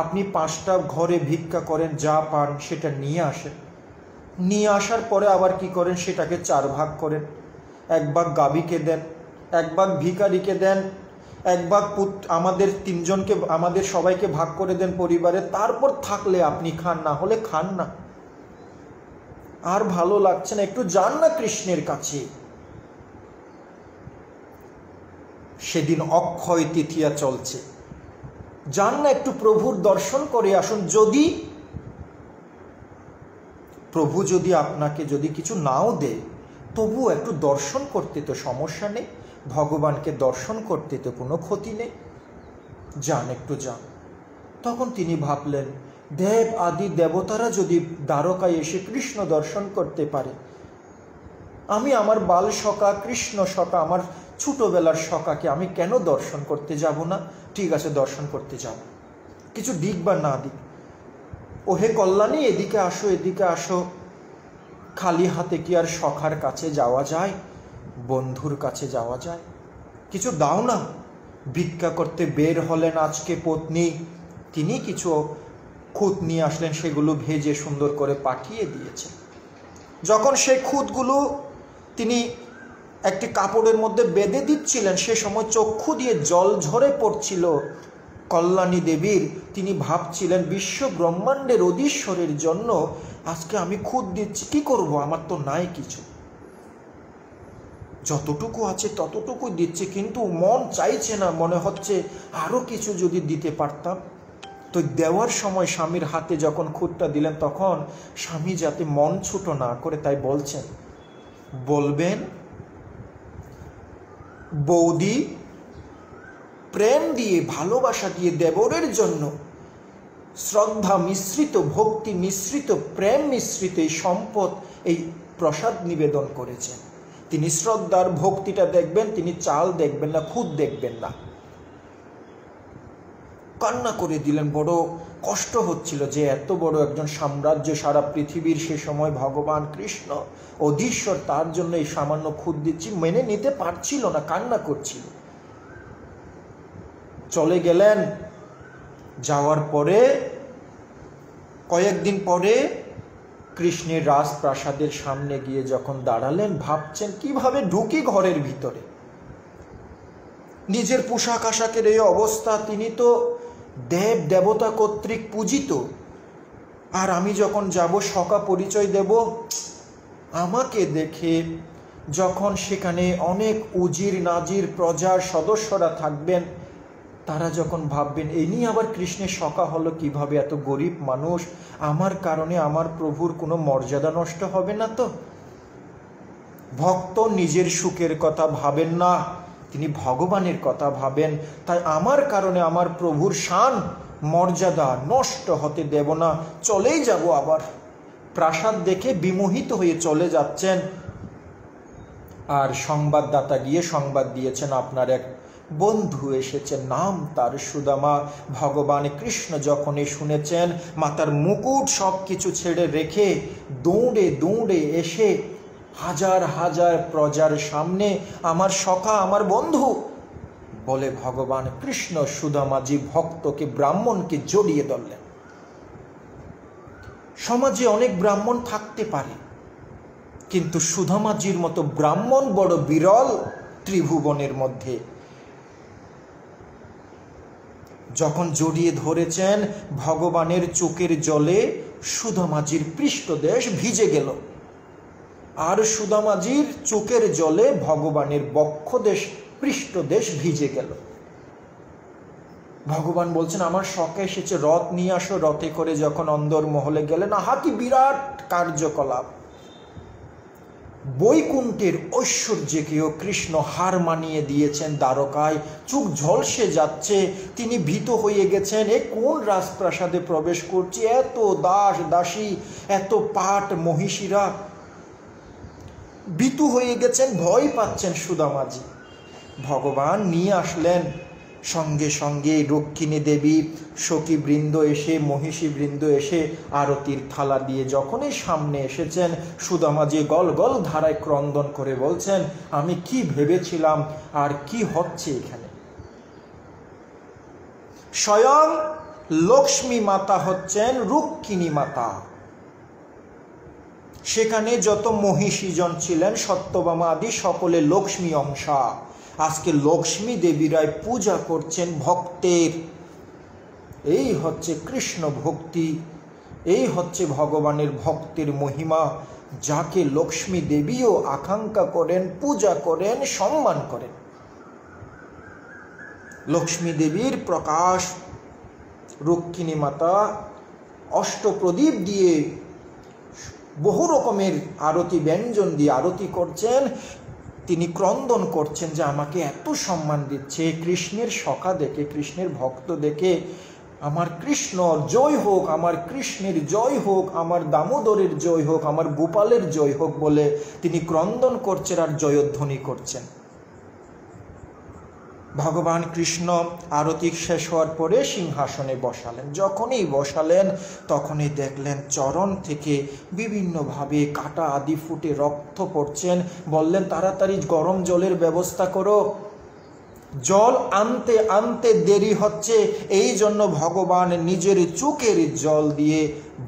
আপনি 5টা ঘরে ভিক্ষা করেন, যা পান সেটা নিয়ে আসেন। নিয়ে আসার পরে আবার কি করেন, সেটাকে 4 ভাগ করেন। 1 ভাগ গাভীকে দেন, 1 ভাগ ভিখারিকে দেন, 1 ভাগ আমাদের 3 জনকে, আমাদের সবাইকে ভাগ করে দেন পরিবারে, তারপর থাকলে আপনি খান, না হলে খান না। আর ভালো লাগছে না, একটু যান না কৃষ্ণের কাছে। সেদিন অক্ষয় তৃতীয়া চলছে, যান না একটু প্রভুর দর্শন করে আসুন। যদি প্রভু আপনাকে কিছু নাও দেয়, তবু একটু দর্শন করতে তো সমস্যা নেই, ভগবানকে দর্শন করতে তো কোনো ক্ষতি নেই, যান, একটু যান। তখন তিনি ভাবলেন, দেব আদি দেবতারা যদি দ্বারকায় এসে কৃষ্ণ দর্শন করতে পারে, আমি আমার বাল সখা কৃষ্ণ সখা, আমার ছোটবেলার সখাকে আমি কেন দর্শন করতে যাব না? ঠিক আছে, দর্শন করতে যাব, কিছু দিক বা না দিক। ও হে কল্যাণী, এদিকে আসো, এদিকে আসো। খালি হাতে কি আর সখার কাছে যাওয়া যায়, বন্ধুর কাছে যাওয়া যায়? কিছু দাও না। ভিক্ষা করতে বের হলেন আজকে পত্নী, তিনি কিছু খুদ নিয়ে আসলেন, সেগুলো ভেজে সুন্দর করে পাঠিয়ে দিয়েছেন। যখন সেই খুদগুলো তিনি একটি কাপড়ের মধ্যে বেঁধে দিচ্ছিলেন, সে সময় চক্ষু দিয়ে জল ঝরে পড়ছিল কল্যাণী দেবীর। তিনি ভাবছিলেন, বিশ্ব ব্রহ্মাণ্ডের অধীশ্বরের জন্য আজকে আমি খুদ দিচ্ছি, কি করব, আমার তো নাই কিছু, যতটুকু আছে ততটুকু দিচ্ছি, কিন্তু মন চাইছে না, মনে হচ্ছে আরো কিছু যদি দিতে পারতাম। তো দেওয়ার সময় স্বামীর হাতে যখন খুঁটটা দিলেন, তখন স্বামী যাতে মন ছুটো না করে তাই বলবেন, বৌদি প্রেম দিয়ে, ভালোবাসা দিয়ে দেবরের জন্য শ্রদ্ধা মিশ্রিত, ভক্তি মিশ্রিত, প্রেম মিশ্রিত এই সম্পদ, এই প্রসাদ নিবেদন করেছেন। তিনি শ্রদ্ধার ভক্তিটা দেখবেন, তিনি চাল দেখবেন না, খুদ দেখবেন না। কান্না করে দিলেন। বড় কষ্ট হচ্ছিল যে এত বড় একজন সাম্রাজ্য, সারা পৃথিবীর সে সময় ভগবান কৃষ্ণ অধীশ্বর, তার জন্য এই সামান্য খুদ দিচ্ছি, মেনে নিতে পারছিল না, কান্না করছিল। চলে গেলেন। যাওয়ার পরে কয়েকদিন পরে কৃষ্ণের রাজপ্রাসাদের সামনে গিয়ে যখন দাঁড়ালেন, ভাবছেন কিভাবে ঢুকি ঘরের ভিতরে। নিজের পোশাক আশাকের এই অবস্থা, তিনি তো দেব দেবতা কর্তৃক পূজিত, আর আমি যখন যাব সখা পরিচয় দেব, আমাকে দেখে যখন সেখানে অনেক উজির নাজির প্রজার সদস্যরা থাকবেন, তারা যখন ভাববেন এনি আবার কৃষ্ণের সখা হলো কিভাবে, এত গরিব মানুষ, আমার কারণে আমার প্রভুর কোনো মর্যাদা নষ্ট হবে না তো? ভক্ত নিজের সুখের কথা ভাবেন না, তিনি ভগবানের কথা ভাবেন। তাই আমার কারণে আমার প্রভুর শান মর্যাদা নষ্ট হতে দেব না, চলেই যাব। আবার প্রাসাদ দেখে বিমোহিত হয়ে চলে যাচ্ছেন। আর সংবাদদাতা গিয়ে সংবাদ দিয়েছেন, আপনার এক বন্ধু এসেছে, নাম তার সুদামা। ভগবান কৃষ্ণ যখনই শুনেছেন, মাতার মুকুট সব কিছু ছেড়ে রেখে দৌড়ে দৌড়ে এসে হাজার হাজার প্রজার সামনে, আমার সখা, আমার বন্ধু বলে ভগবান কৃষ্ণ সুদামাজি ভক্তকে, ব্রাহ্মণকে জড়িয়ে ধরলেন। সমাজে অনেক ব্রাহ্মণ থাকতে পারে, কিন্তু সুদামাজির মতো ব্রাহ্মণ বড় বিরল ত্রিভুবনের মধ্যে। যখন জড়িয়ে ধরেছেন, ভগবানের চোখের জলে সুদামাজির পৃষ্ঠদেশ ভিজে গেল, আর সুদামাজির চোখের জলে ভগবানের বক্ষদেশ, পৃষ্ঠদেশ ভিজে গেল। ভগবান বলছেন, আমার শখে এসেছে, রথ নিয়ে আসো। রথে করে যখন অন্দর মহলে গেলেন, আহা কি বিরাট কার্যকলাপ! বৈকুণ্ঠের ঐশ্বর্যকেও কৃষ্ণ হার মানিয়ে দিয়েছেন দ্বারকায়। চোখ ঝলসে যাচ্ছে, তিনি ভীত হয়ে গেছেন, এ কোন রাজপ্রাসাদে প্রবেশ করছি, এত দাস দাসী, এত পাট মহিষীরা। ভীতু হয়ে গেছেন, ভয় পাচ্ছেন সুদামাজি। ভগবান নিয়ে আসলেন, সঙ্গে সঙ্গে রক্ষিণী দেবী, সখী বৃন্দ এসে, মহিষী বৃন্দ এসে আরতির থালা দিয়ে যখনই সামনে এসেছেন, সুদামাজি গল গল ধারায় ক্রন্দন করে বলছেন, আমি কি ভেবেছিলাম আর কি হচ্ছে এখানে। স্বয়ং লক্ষ্মী মাতা হচ্ছেন রুক্মিণী মাতা। সেখানে যত মহিষীজন ছিলেন, সত্যভামা আদি, সকলে লক্ষ্মী অংশা। আজকে লক্ষ্মী দেবীরাই পূজা করছেন ভক্তের। এই হচ্ছে কৃষ্ণ ভক্তি, এই হচ্ছে ভগবানের ভক্তের মহিমা, যাকে লক্ষ্মী দেবীও আকাঙ্ক্ষা করেন, পূজা করেন, সম্মান করেন। লক্ষ্মী দেবীর প্রকাশ, রুক্মিণী মাতা অষ্টপ্রদীপ দিয়ে, বহু রকমের আরতি ব্যঞ্জন দিয়ে আরতি করছেন। তিনি ক্রন্দন করছেন যে আমাকে এত সম্মান দিচ্ছে, কৃষ্ণের সখা দেখে, কৃষ্ণের ভক্ত দেখে, আমার কৃষ্ণ জয় হোক, আমার কৃষ্ণের জয় হোক, আমার দামোদরের জয় হোক, আমার গোপালের জয় হোক বলে তিনি ক্রন্দন করছেন আর জয়ধ্বনি করছেন। ভগবান কৃষ্ণ আরতি শেষ হওয়ার পরে সিংহাসনে বসালেন। যখনই বসালেন, তখনই দেখলেন চরণ থেকে বিভিন্নভাবে কাটা আদি ফুটে রক্ত পড়ছেন। বললেন, তাড়াতাড়ি গরম জলের ব্যবস্থা করো। জল আনতে আনতে দেরি হচ্ছে, এই জন্য ভগবান নিজের চোখের জল দিয়ে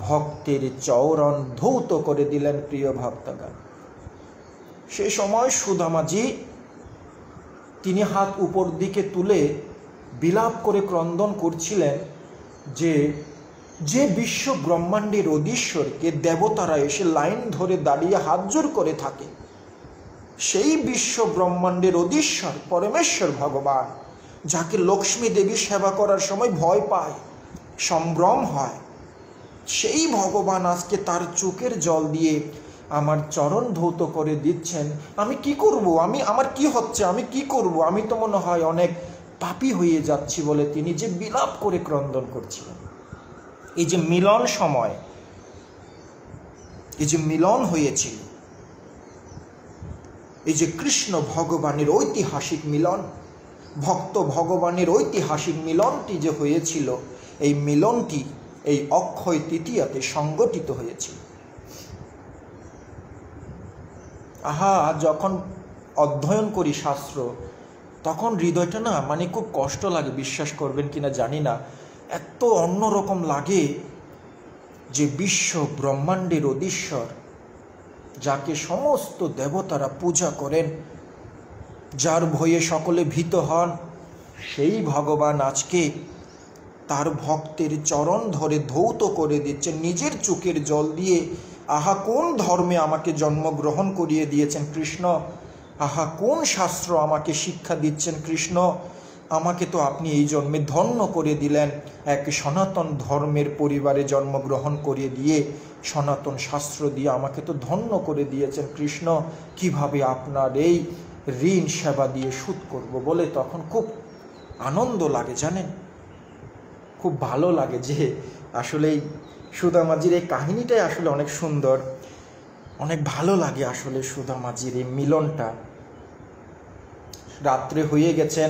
ভক্তের চরণ ধৌত করে দিলেন। প্রিয় ভক্তগণ, সে সময় সুদামাজি তিনি হাত উপর দিকে তুলে বিলাপ করে ক্রন্দন করছিলেন যে যে বিশ্ব ব্রহ্মাণ্ডের অধীশ্বরকে দেবতারা এসে লাইন ধরে দাঁড়িয়ে হাত জোড় করে থাকে, সেই বিশ্ব ব্রহ্মাণ্ডের অধীশ্বর পরমেশ্বর ভগবান, যাকে লক্ষ্মী দেবী সেবা করার সময় ভয় পায়, সম্ভ্রম হয়, সেই ভগবান আজকে তার চোখের জল দিয়ে আমার চরণ ধৌত করে দিচ্ছেন। আমি কি করব, আমার কি হচ্ছে, আমি কি করব, আমি তো মনে হয় অনেক পাপী হয়ে যাচ্ছি বলে তিনি যে বিলাপ করে ক্রন্দন করছিলেন। এই যে মিলন সময়, এই যে মিলন হয়েছিল, এই যে কৃষ্ণ ভগবানের ঐতিহাসিক মিলন, ভক্ত ভগবানের ঐতিহাসিক মিলনটি যে হয়েছিল, এই মিলনটি এই অক্ষয় তৃতীয়াতে সংগঠিত হয়েছিল। যখন অধ্যয়ন করি শাস্ত্র, তখন হৃদয়টা না খুব কষ্ট লাগে, বিশ্বাস করবেন কিনা জানি না, এত অন্যরকম লাগে যে বিশ্ব ব্রহ্মাণ্ডের অধীশ্বর, যাকে সমস্ত দেবতারা পূজা করেন, যার ভয়ে সকলে ভীত হন, সেই ভগবান আজকে তার ভক্তের চরণ ধরে ধৌত করে দিচ্ছেন নিজের চোখের জল দিয়ে। কোন ধর্মে আমাকে জন্মগ্রহণ করিয়ে দিয়েছেন কৃষ্ণ, কোন শাস্ত্র আমাকে শিক্ষা দিচ্ছেন কৃষ্ণ, আমাকে তো আপনি এই জন্মে ধন্য করে দিলেন, এক সনাতন ধর্মের পরিবারে জন্মগ্রহণ করিয়ে দিয়ে সনাতন শাস্ত্র দিয়ে আমাকে তো ধন্য করে দিয়েছেন কৃষ্ণ, কিভাবে আপনার এই ঋণ সেবা দিয়ে শোধ করব বলে তখন খুব আনন্দ লাগে, জানেন, খুব ভালো লাগে। যে আসলে সুদামাজির এই কাহিনীটাই আসলে অনেক সুন্দর, অনেক ভালো লাগে আসলে সুদামাজির এই মিলনটা। রাত্রে হয়ে গেছেন,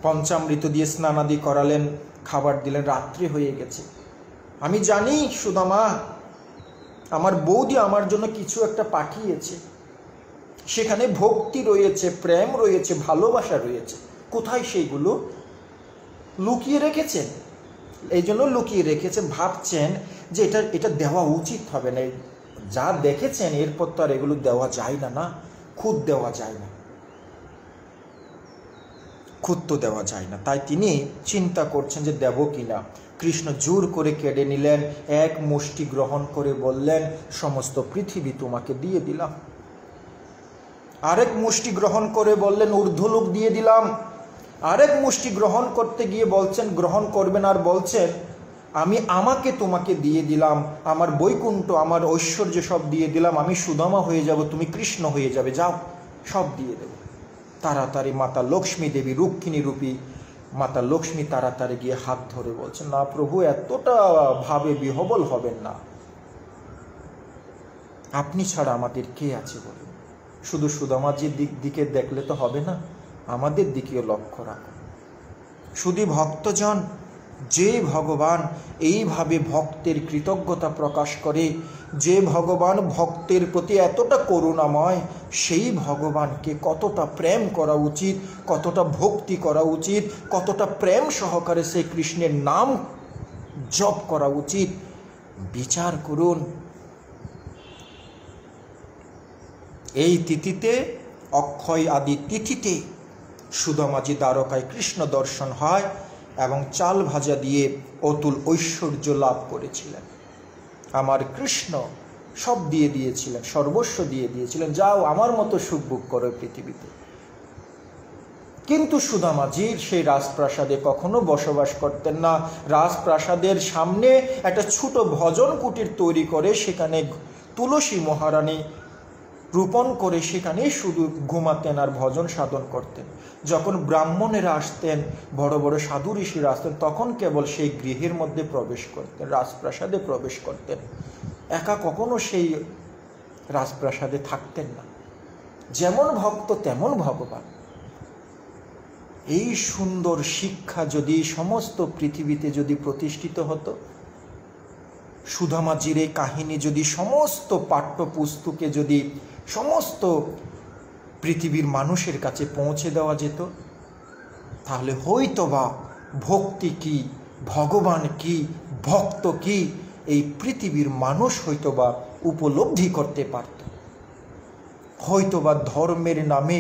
পঞ্চামৃত দিয়ে স্নানাদি করালেন, খাবার দিলেন, রাত্রে হয়ে গেছে। আমি জানি সুদামা, আমার বৌদি আমার জন্য কিছু একটা পাঠিয়েছে, সেখানে ভক্তি রয়েছে, প্রেম রয়েছে, ভালোবাসা রয়েছে। কোথায় সেইগুলো লুকিয়ে রেখেছেন, এই জন্য লুকিয়ে রেখেছেন, ভাবছেন যে এটা দেওয়া উচিত হবে না, যা দেখেছেন এরপর তো আর এগুলো দেওয়া যায় না, না খুদ দেওয়া যায় না, খুদ তো দেওয়া যায় না। তাই তিনি চিন্তা করছেন যে দেব কিনা। কৃষ্ণ জোর করে কেড়ে নিলেন, এক মুষ্টি গ্রহণ করে বললেন, সমস্ত পৃথিবী তোমাকে দিয়ে দিলাম। আরেক মুষ্টি গ্রহণ করে বললেন, ঊর্ধ্বলোক দিয়ে দিলাম। আরেক মুষ্টি গ্রহণ করতে গিয়ে বলছেন, গ্রহণ করবেন আর বলছেন, আমাকে তোমাকে দিয়ে দিলাম, আমার বৈকুণ্ঠ, আমার ঐশ্বর্য সব দিয়ে দিলাম, আমি সুদামা হয়ে যাব, তুমি কৃষ্ণ হয়ে যাবে, যাও সব দিয়ে দেব। তাড়াতাড়ি মাতা লক্ষ্মী দেবী, রুক্মিণী রূপী মাতা লক্ষ্মী তাড়াতাড়ি গিয়ে হাত ধরে বলছেন, না প্রভু, এতটা ভাবে বিহবল হবেন না, আপনি ছাড়া আমাদের কে আছে বলুন। শুধু সুদামাজির দিকে দেখলে তো হবে না, আমাদের দিকেও লক্ষ্য রাখুন। শুধু ভক্তজন, যে ভগবান এইভাবে ভক্তের কৃতজ্ঞতা প্রকাশ করে, যে ভগবান ভক্তের প্রতি এতটা করুণাময়, সেই ভগবানকে কতটা প্রেম করা উচিত, কতটা ভক্তি করা উচিত, কতটা প্রেম সহকারে সেই কৃষ্ণের নাম জপ করা উচিত, বিচার করুন। এই তিথিতে, অক্ষয় আদি তিথিতে সুদামাজি দ্বারকায় কৃষ্ণ দর্শন হয় এবং চাল ভাজা দিয়ে অতুল ঐশ্বর্য লাভ করেছিলেন। আমার কৃষ্ণ সব দিয়ে দিয়েছিলেন, সর্বস্ব দিয়ে দিয়েছিলেন, যাও আমার মতো সুখ ভোগ করো পৃথিবীতে। কিন্তু সুদামাজির সেই রাজপ্রাসাদে কখনো বসবাস করতেন না। রাজপ্রাসাদের সামনে একটা ছোট ভজন কুটির তৈরি করে সেখানে তুলসী মহারানী রোপণ করে সেখানেই শুধু ঘুমাতেন আর ভজন সাধন করতেন। যখন ব্রাহ্মণেরা আসতেন, বড় বড় সাধু ঋষিরা আসতেন, তখন কেবল সেই গৃহের মধ্যে প্রবেশ করতেন, রাজপ্রাসাদে প্রবেশ করতেন। একা কখনো সেই রাজপ্রাসাদে থাকতেন না। যেমন ভক্ত তেমন ভগবান। এই সুন্দর শিক্ষা যদি সমস্ত পৃথিবীতে যদি প্রতিষ্ঠিত হতো, সুদামাজির এই কাহিনী যদি সমস্ত পাঠ্যপুস্তকে যদি সমস্ত পৃথিবীর মানুষের কাছে পৌঁছে দেওয়া যেত, তাহলে হয়তোবা ভক্তি কি, ভগবান কি, ভক্ত কি, এই পৃথিবীর মানুষ হয়তোবা উপলব্ধি করতে পারত। হয়তোবা ধর্মের নামে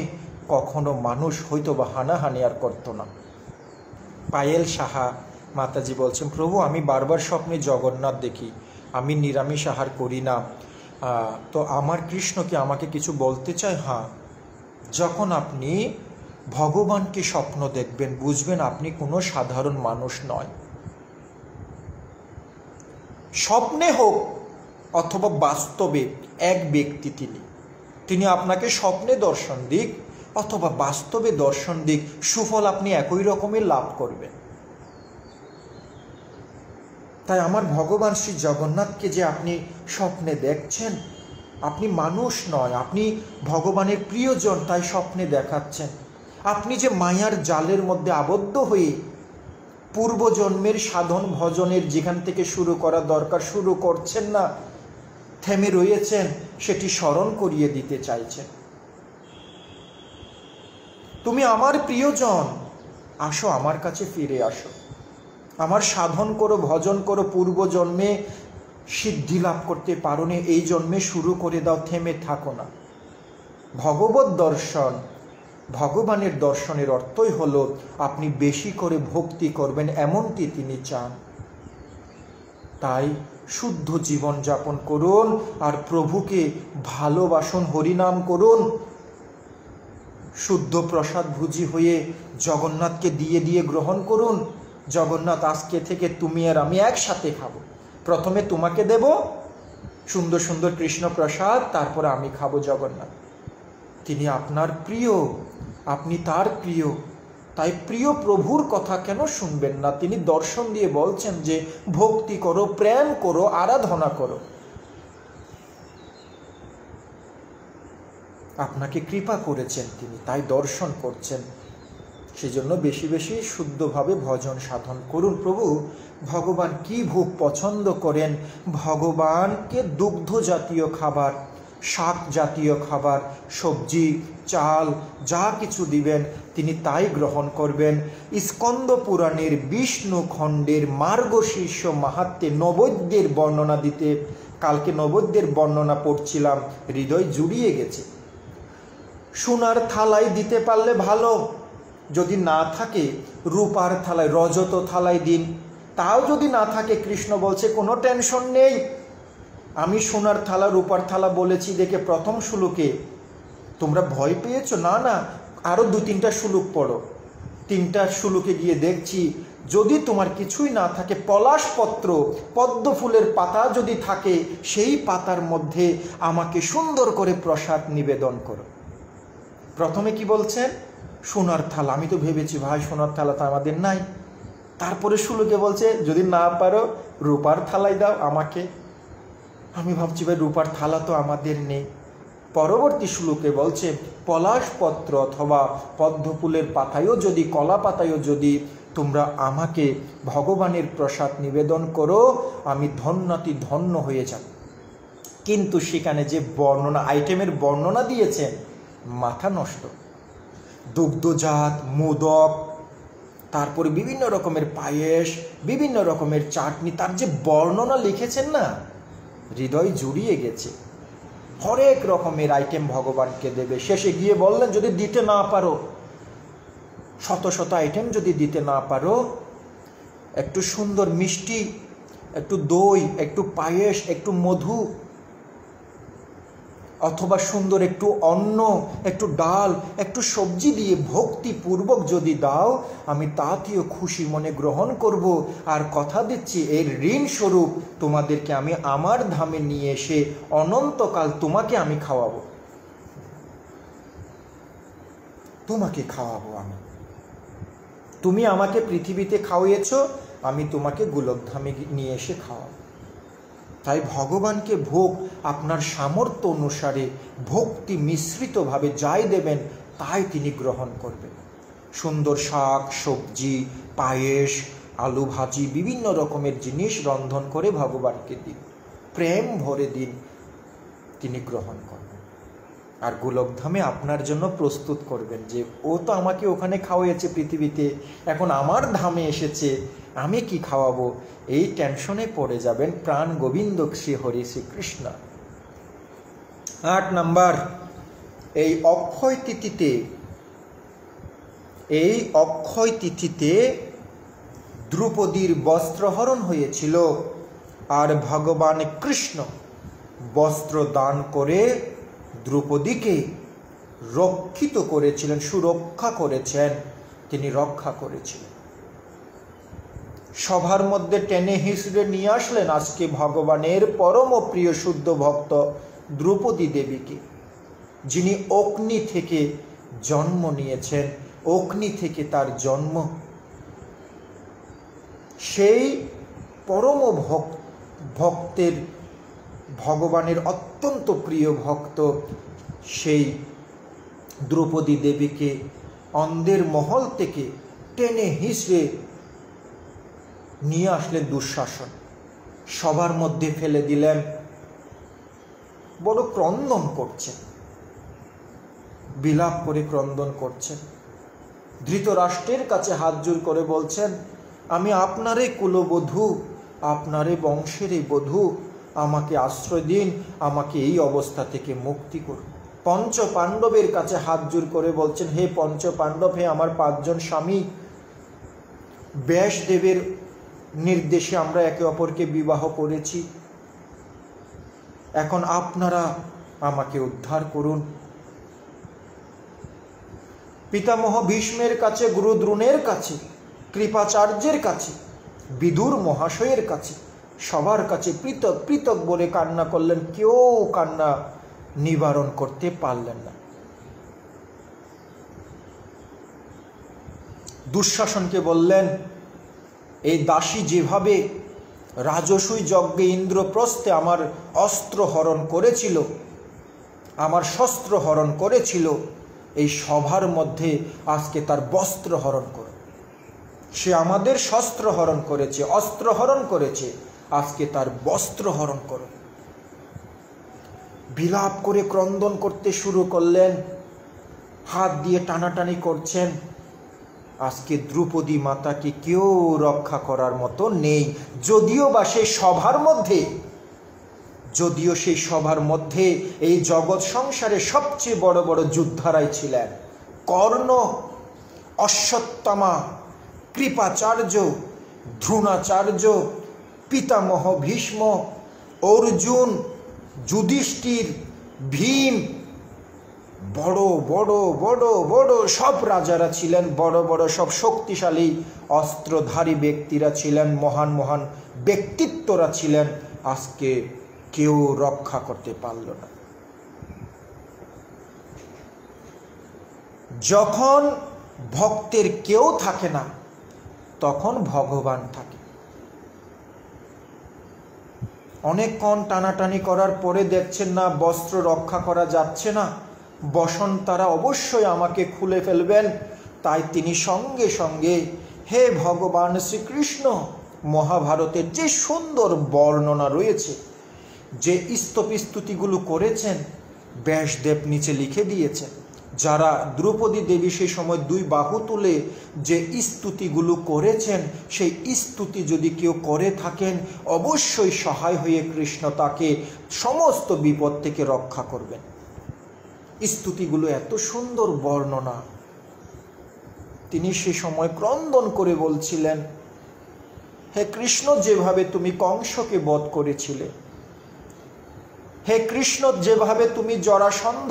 কখনো মানুষ হয়তোবা হানাহানি আর করত না। পায়েল সাহা মাতাজি বলছেন, প্রভু আমি বারবার স্বপ্নে জগন্নাথ দেখি, আমি নিরামিষ আহার করি না, তো আমার কৃষ্ণ কি আমাকে কিছু বলতে চায়? হ্যাঁ, যখন আপনি ভগবানকে স্বপ্ন দেখবেন, বুঝবেন আপনি কোনো সাধারণ মানুষ নয়। স্বপ্নে হোক অথবা বাস্তবে এক ব্যক্তি তিনি আপনাকে স্বপ্নে দর্শন দিক অথবা বাস্তবে দর্শন দিক, সুফল আপনি একই রকমের লাভ করবেন। তাই আমার ভগবান শ্রী জগন্নাথকে যে আপনি স্বপ্নে দেখছেন, আপনি মানুষ নয়, আপনি ভগবানের প্রিয়জন, তাই স্বপ্নে দেখাচ্ছেন। আপনি যে মায়ার জালের মধ্যে আবদ্ধ হয়ে পূর্বজন্মের সাধন ভজনের যেখান থেকে শুরু করা দরকার শুরু করছেন না, থেমে রয়েছেন, সেটি স্মরণ করিয়ে দিতে চাইছেন। তুমি আমার প্রিয়জন, আসো আমার কাছে ফিরে আসো, আমার সাধন করো, ভজন করো, পূর্বজন্মে সিদ্ধি লাভ করতে পারো না, এই জন্মে শুরু করে দাও, থেমে থাকো না। ভগবত দর্শন, ভগবানের দর্শনের অর্থই হলো আপনি বেশি করে ভক্তি করবেন, এমনটি তিনি চান। তাই শুদ্ধ জীবন যাপন করুন আর প্রভুকে ভালোবাসুন, হরিনাম করুন। শুদ্ধ প্রসাদ ভুজি হয়ে জগন্নাথকে দিয়ে দিয়ে গ্রহণ করুন। জগন্নাথ, আজকে থেকে তুমি আর আমি একসাথে খাবো, প্রথমে তোমাকে দেব সুন্দর সুন্দর কৃষ্ণ প্রসাদ, তারপরে আমি খাবো জগন্নাথ। তিনি আপনার প্রিয়, আপনি তার প্রিয়, তাই প্রিয় প্রভুর কথা কেন শুনবেন না? তিনি দর্শন দিয়ে বলছেন যে ভক্তি করো, প্রেম করো, আরাধনা করো। আপনাকে কৃপা করেছেন তিনি, তাই দর্শন করছেন। সেজন্য বেশি বেশি শুদ্ধভাবে ভজন সাধন করুন। প্রভু ভগবান কি ভোগ পছন্দ করেন? ভগবানকে দুগ্ধ জাতীয় খাবার, শাক জাতীয় খাবার, সবজি, চাল যা কিছু দিবেন তিনি তাই গ্রহণ করবেন। স্কন্দ পুরাণের বিষ্ণু খণ্ডের মার্গশীর্ষ মাহাত্ম্যে নৈবেদ্যের বর্ণনা দিতে, কালকে নৈবেদ্যের বর্ণনা পড়ছিলাম, হৃদয় জুড়িয়ে গেছে। সোনার থালায় দিতে পারলে ভালো, যদি না থাকে রূপার থালায়, রজত থালায় দিন। তাও যদি না থাকে, কৃষ্ণ বলছে কোনো টেনশন নেই। আমি সোনার থালা রূপার থালা বলেছি দেখে প্রথম শ্লোকে তোমরা ভয় পেয়েছো? না না, আরও 2-3টা শ্লোক পড়ো। 3টা শ্লোকে গিয়ে দেখছি যদি তোমার কিছুই না থাকে, পলাশপত্র, পদ্ম ফুলের পাতা যদি থাকে, সেই পাতার মধ্যে আমাকে সুন্দর করে প্রসাদ নিবেদন করো। প্রথমে কি বলছেন? সোনার থালা। আমি তো ভেবেছি ভাই সোনার থালা তো আমাদের নাই। তারপরে শ্লোকে বলছে যদি না পারো রূপার থালাই দাও আমাকে। আমি ভাবছি ভাই রূপার থালা তো আমাদের নেই। পরবর্তী শ্লোকে বলছে পলাশপত্র অথবা পদ্মফুলের পাতায়ও যদি, কলা পাতায়ও যদি তোমরা আমাকে ভগবানের প্রসাদ নিবেদন করো, আমি ধন্যাতি ধন্য হয়ে যাব। কিন্তু সেখানে যে বর্ণনা, আইটেমের বর্ণনা দিয়েছেন, মাথা নষ্ট। দুগ্ধজাত, মোদক, তারপরে বিভিন্ন রকমের পায়েস, বিভিন্ন রকমের চাটনি, তার যে বর্ণনা লিখেছেন না, হৃদয় জুড়িয়ে গেছে। হরেক রকমের আইটেম ভগবানকে দেবে। শেষে গিয়ে বললেন যদি দিতে না পারো, শত শত আইটেম যদি দিতে না পারো, একটু সুন্দর মিষ্টি, একটু দই, একটু পায়েস, একটু মধু, অথবা সুন্দর একটু অন্ন, একটু ডাল, একটু সবজি দিয়ে ভক্তিপূর্বক যদি দাও, আমি তাতেও খুশি মনে গ্রহণ করব। আর কথা দিচ্ছি এর ঋণ স্বরূপ তোমাদেরকে আমি আমার ধামে নিয়ে এসে অনন্তকাল তোমাকে আমি খাওয়াবো, তোমাকে খাওয়াবো আমি। তুমি আমাকে পৃথিবীতে খাওয়িয়েছ, আমি তোমাকে গোলকধামে নিয়ে এসে খাওয়াবো। তাই ভগবানকে ভোগ আপনার সামর্থ্য অনুসারে ভক্তি মিশ্রিতভাবে যাই দেবেন তাই তিনি গ্রহণ করবেন। সুন্দর শাক, সবজি, পায়েস, আলু ভাজি, বিভিন্ন রকমের জিনিস রন্ধন করে ভগবানকে দিন, প্রেম ভরে দিন, তিনি গ্রহণ করবেন। আর গোলকধামে আপনার জন্য প্রস্তুত করবেন যে ও তো আমাকে ওখানে খাওয়াইছে পৃথিবীতে, এখন আমার ধামে এসেছে, আমি কি খাওয়াবো, এই টেনশনে পড়ে যাবেন। প্রাণ গোবিন্দ শ্রী হরি শ্রীকৃষ্ণ। 8 নাম্বার, এই অক্ষয় তিথিতে দ্রৌপদীর বস্ত্রহরণ হয়েছিল, আর ভগবান কৃষ্ণ বস্ত্র দান করে দ্রৌপদীকে রক্ষিত করেছিলেন, সুরক্ষা করেছেন, তিনি রক্ষা করেছিলেন। সভার মধ্যে টেনে হিঁচড়ে নিয়ে আসলেন আজকে ভগবানের পরম প্রিয় শুদ্ধ ভক্ত দ্রৌপদী দেবীকে, যিনি অগ্নি থেকে জন্ম নিয়েছেন, অগ্নি থেকে তার জন্ম। সেই পরম ভক্তের, ভগবানের অত্যন্ত প্রিয় ভক্ত সেই দ্রৌপদী দেবীকে অন্ধের মহল থেকে টেনে হিঁচড়ে নিয়ে আসলেন দুঃশাসন, সবার মধ্যে ফেলে দিলেন। বড় ক্রন্দন করছেন, বিলাপ করে ক্রন্দন করছেন। ধৃতরাষ্ট্রের কাছে হাত জোড় করে বলছেন, আমি আপনারই কুলবধূ, আপনারই বংশেরই বধূ, আমাকে আশ্রয় দিন, আমাকে এই অবস্থা থেকে মুক্তি করুন। পঞ্চ পাণ্ডবের কাছে হাত জোড় করে বলছেন, হে পঞ্চ পাণ্ডব, হে আমার 5 জন স্বামী, ব্যাসদেবের নির্দেশে আমরা একে অপরকে বিবাহ করেছি, এখন আপনারা আমাকে উদ্ধার করুন। পিতামহ ভীষ্মের কাছে, গুরু দ্রোণের কাছে, কৃপাচার্যের কাছে, বিদুর মহাশয়ের কাছে, সবার কাছে পৃথক পৃথক বলে কান্না করলেন, কেউ কান্না নিবারণ করতে পারলেন না। দুঃশাসনকে বললেন, এই দাসী যেভাবে রাজসূয় যজ্ঞে ইন্দ্রপ্রস্থে আমার অস্ত্র হরণ করেছিল, আমার শস্ত্র হরণ করেছিল, এই সভার মধ্যে আজকে তার বস্ত্র হরণ করো। সে আমাদের শস্ত্র হরণ করেছে, অস্ত্র হরণ করেছে, আজকে তার বস্ত্র হরণ করো। বিলাপ করে ক্রন্দন করতে শুরু করলেন, হাত দিয়ে টানাটানি করছেন। আজকে দ্রৌপদী মাতাকে কেউ রক্ষা করার মতো নেই। যদিও সেই সভার মধ্যে এই জগৎ সংসারে সবচেয়ে বড় বড় যোদ্ধারাই ছিলেন। কর্ণ, অশ্বত্থামা, কৃপাচার্য, দ্রোণাচার্য, পিতামহ ভীষ্ম, অর্জুন, যুধিষ্ঠির, ভীম, বড় বড় বড় বড় সব রাজারা ছিলেন, বড় বড় সব শক্তিশালী অস্ত্রধারী ব্যক্তিরা ছিলেন, মহান মহান ব্যক্তিত্বরা ছিলেন। আজকে কেউ রক্ষা করতে পারল না। যখন ভক্তের কেউ থাকে না, তখন ভগবান থাকে। অনেকক্ষণ টানাটানি করার পরে দেখছেন না বস্ত্র রক্ষা করা যাচ্ছে না, বসন্তারা অবশ্যই আমাকে খুলে ফেলবেন, তাই তিনি সঙ্গে সঙ্গে, হে ভগবান শ্রীকৃষ্ণ, মহাভারতের যে সুন্দর বর্ণনা রয়েছে, যে স্তুতিগুলো করেছেন, ব্যাসদেব নিচে লিখে দিয়েছেন। যারা দ্রৌপদী দেবী সেই সময় 2 বাহু তুলে যে স্তুতিগুলো করেছেন, সেই স্তুতি যদি কেউ করে থাকেন, অবশ্যই সহায় হয়ে কৃষ্ণ তাকে সমস্ত বিপদ থেকে রক্ষা করবেন। স্তুতিগুলো এত সুন্দর বর্ণনা। তিনি সে সময় ক্রন্দন করে বলছিলেন, হে কৃষ্ণ, যেভাবে তুমি কংসকে বধ করেছিলে, হে কৃষ্ণ, যেভাবে তুমি জরাসন্ধ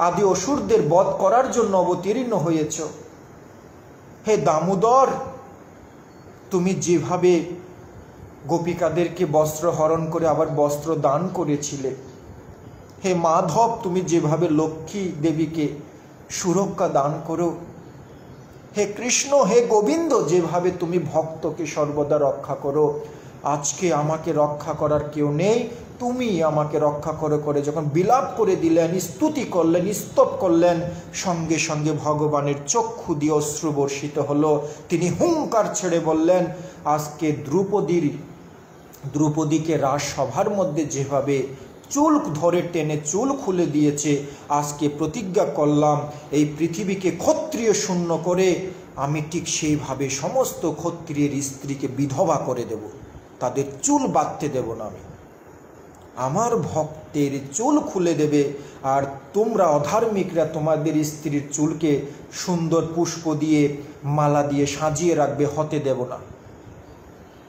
আদি অসুরদের বধ করার জন্য অবতীর্ণ হয়েছ, হে দামোদর, তুমি যেভাবে গোপিকাদেরকে বস্ত্র হরণ করে আবার বস্ত্র দান করেছিলে, হে মাধব, তুমি যেভাবে লক্ষ্মী দেবীকে সুরক্ষা দান করো, হে কৃষ্ণ, হে গোবিন্দ, যেভাবে তুমি ভক্তকে সর্বদা রক্ষা করো, আজকে আমাকে রক্ষা করার কেউ নেই, তুমি আমাকে রক্ষা করে যখন বিলাপ করে দিলেন, স্তুতি করলেন, স্তব করলেন, সঙ্গে সঙ্গে ভগবানের চক্ষু দিয়ে অশ্রু বর্ষিত হলো। তিনি হুঙ্কার ছেড়ে বললেন, আজকে দ্রৌপদীকে রাজসভার মধ্যে যেভাবে চুল ধরে টেনে চুল খুলে দিয়েছে, আজকে প্রতিজ্ঞা করলাম এই পৃথিবীকে ক্ষত্রিয় শূন্য করে আমি ঠিক সেইভাবে সমস্ত ক্ষত্রিয়ের স্ত্রীকে বিধবা করে দেব, তাদের চুল বাঁধতে দেব না। আমি আমার ভক্তের চুল খুলে দেবে, আর তোমরা অধার্মিকরা তোমাদের স্ত্রীর চুলকে সুন্দর পুষ্প দিয়ে মালা দিয়ে সাজিয়ে রাখবে, হতে দেব না।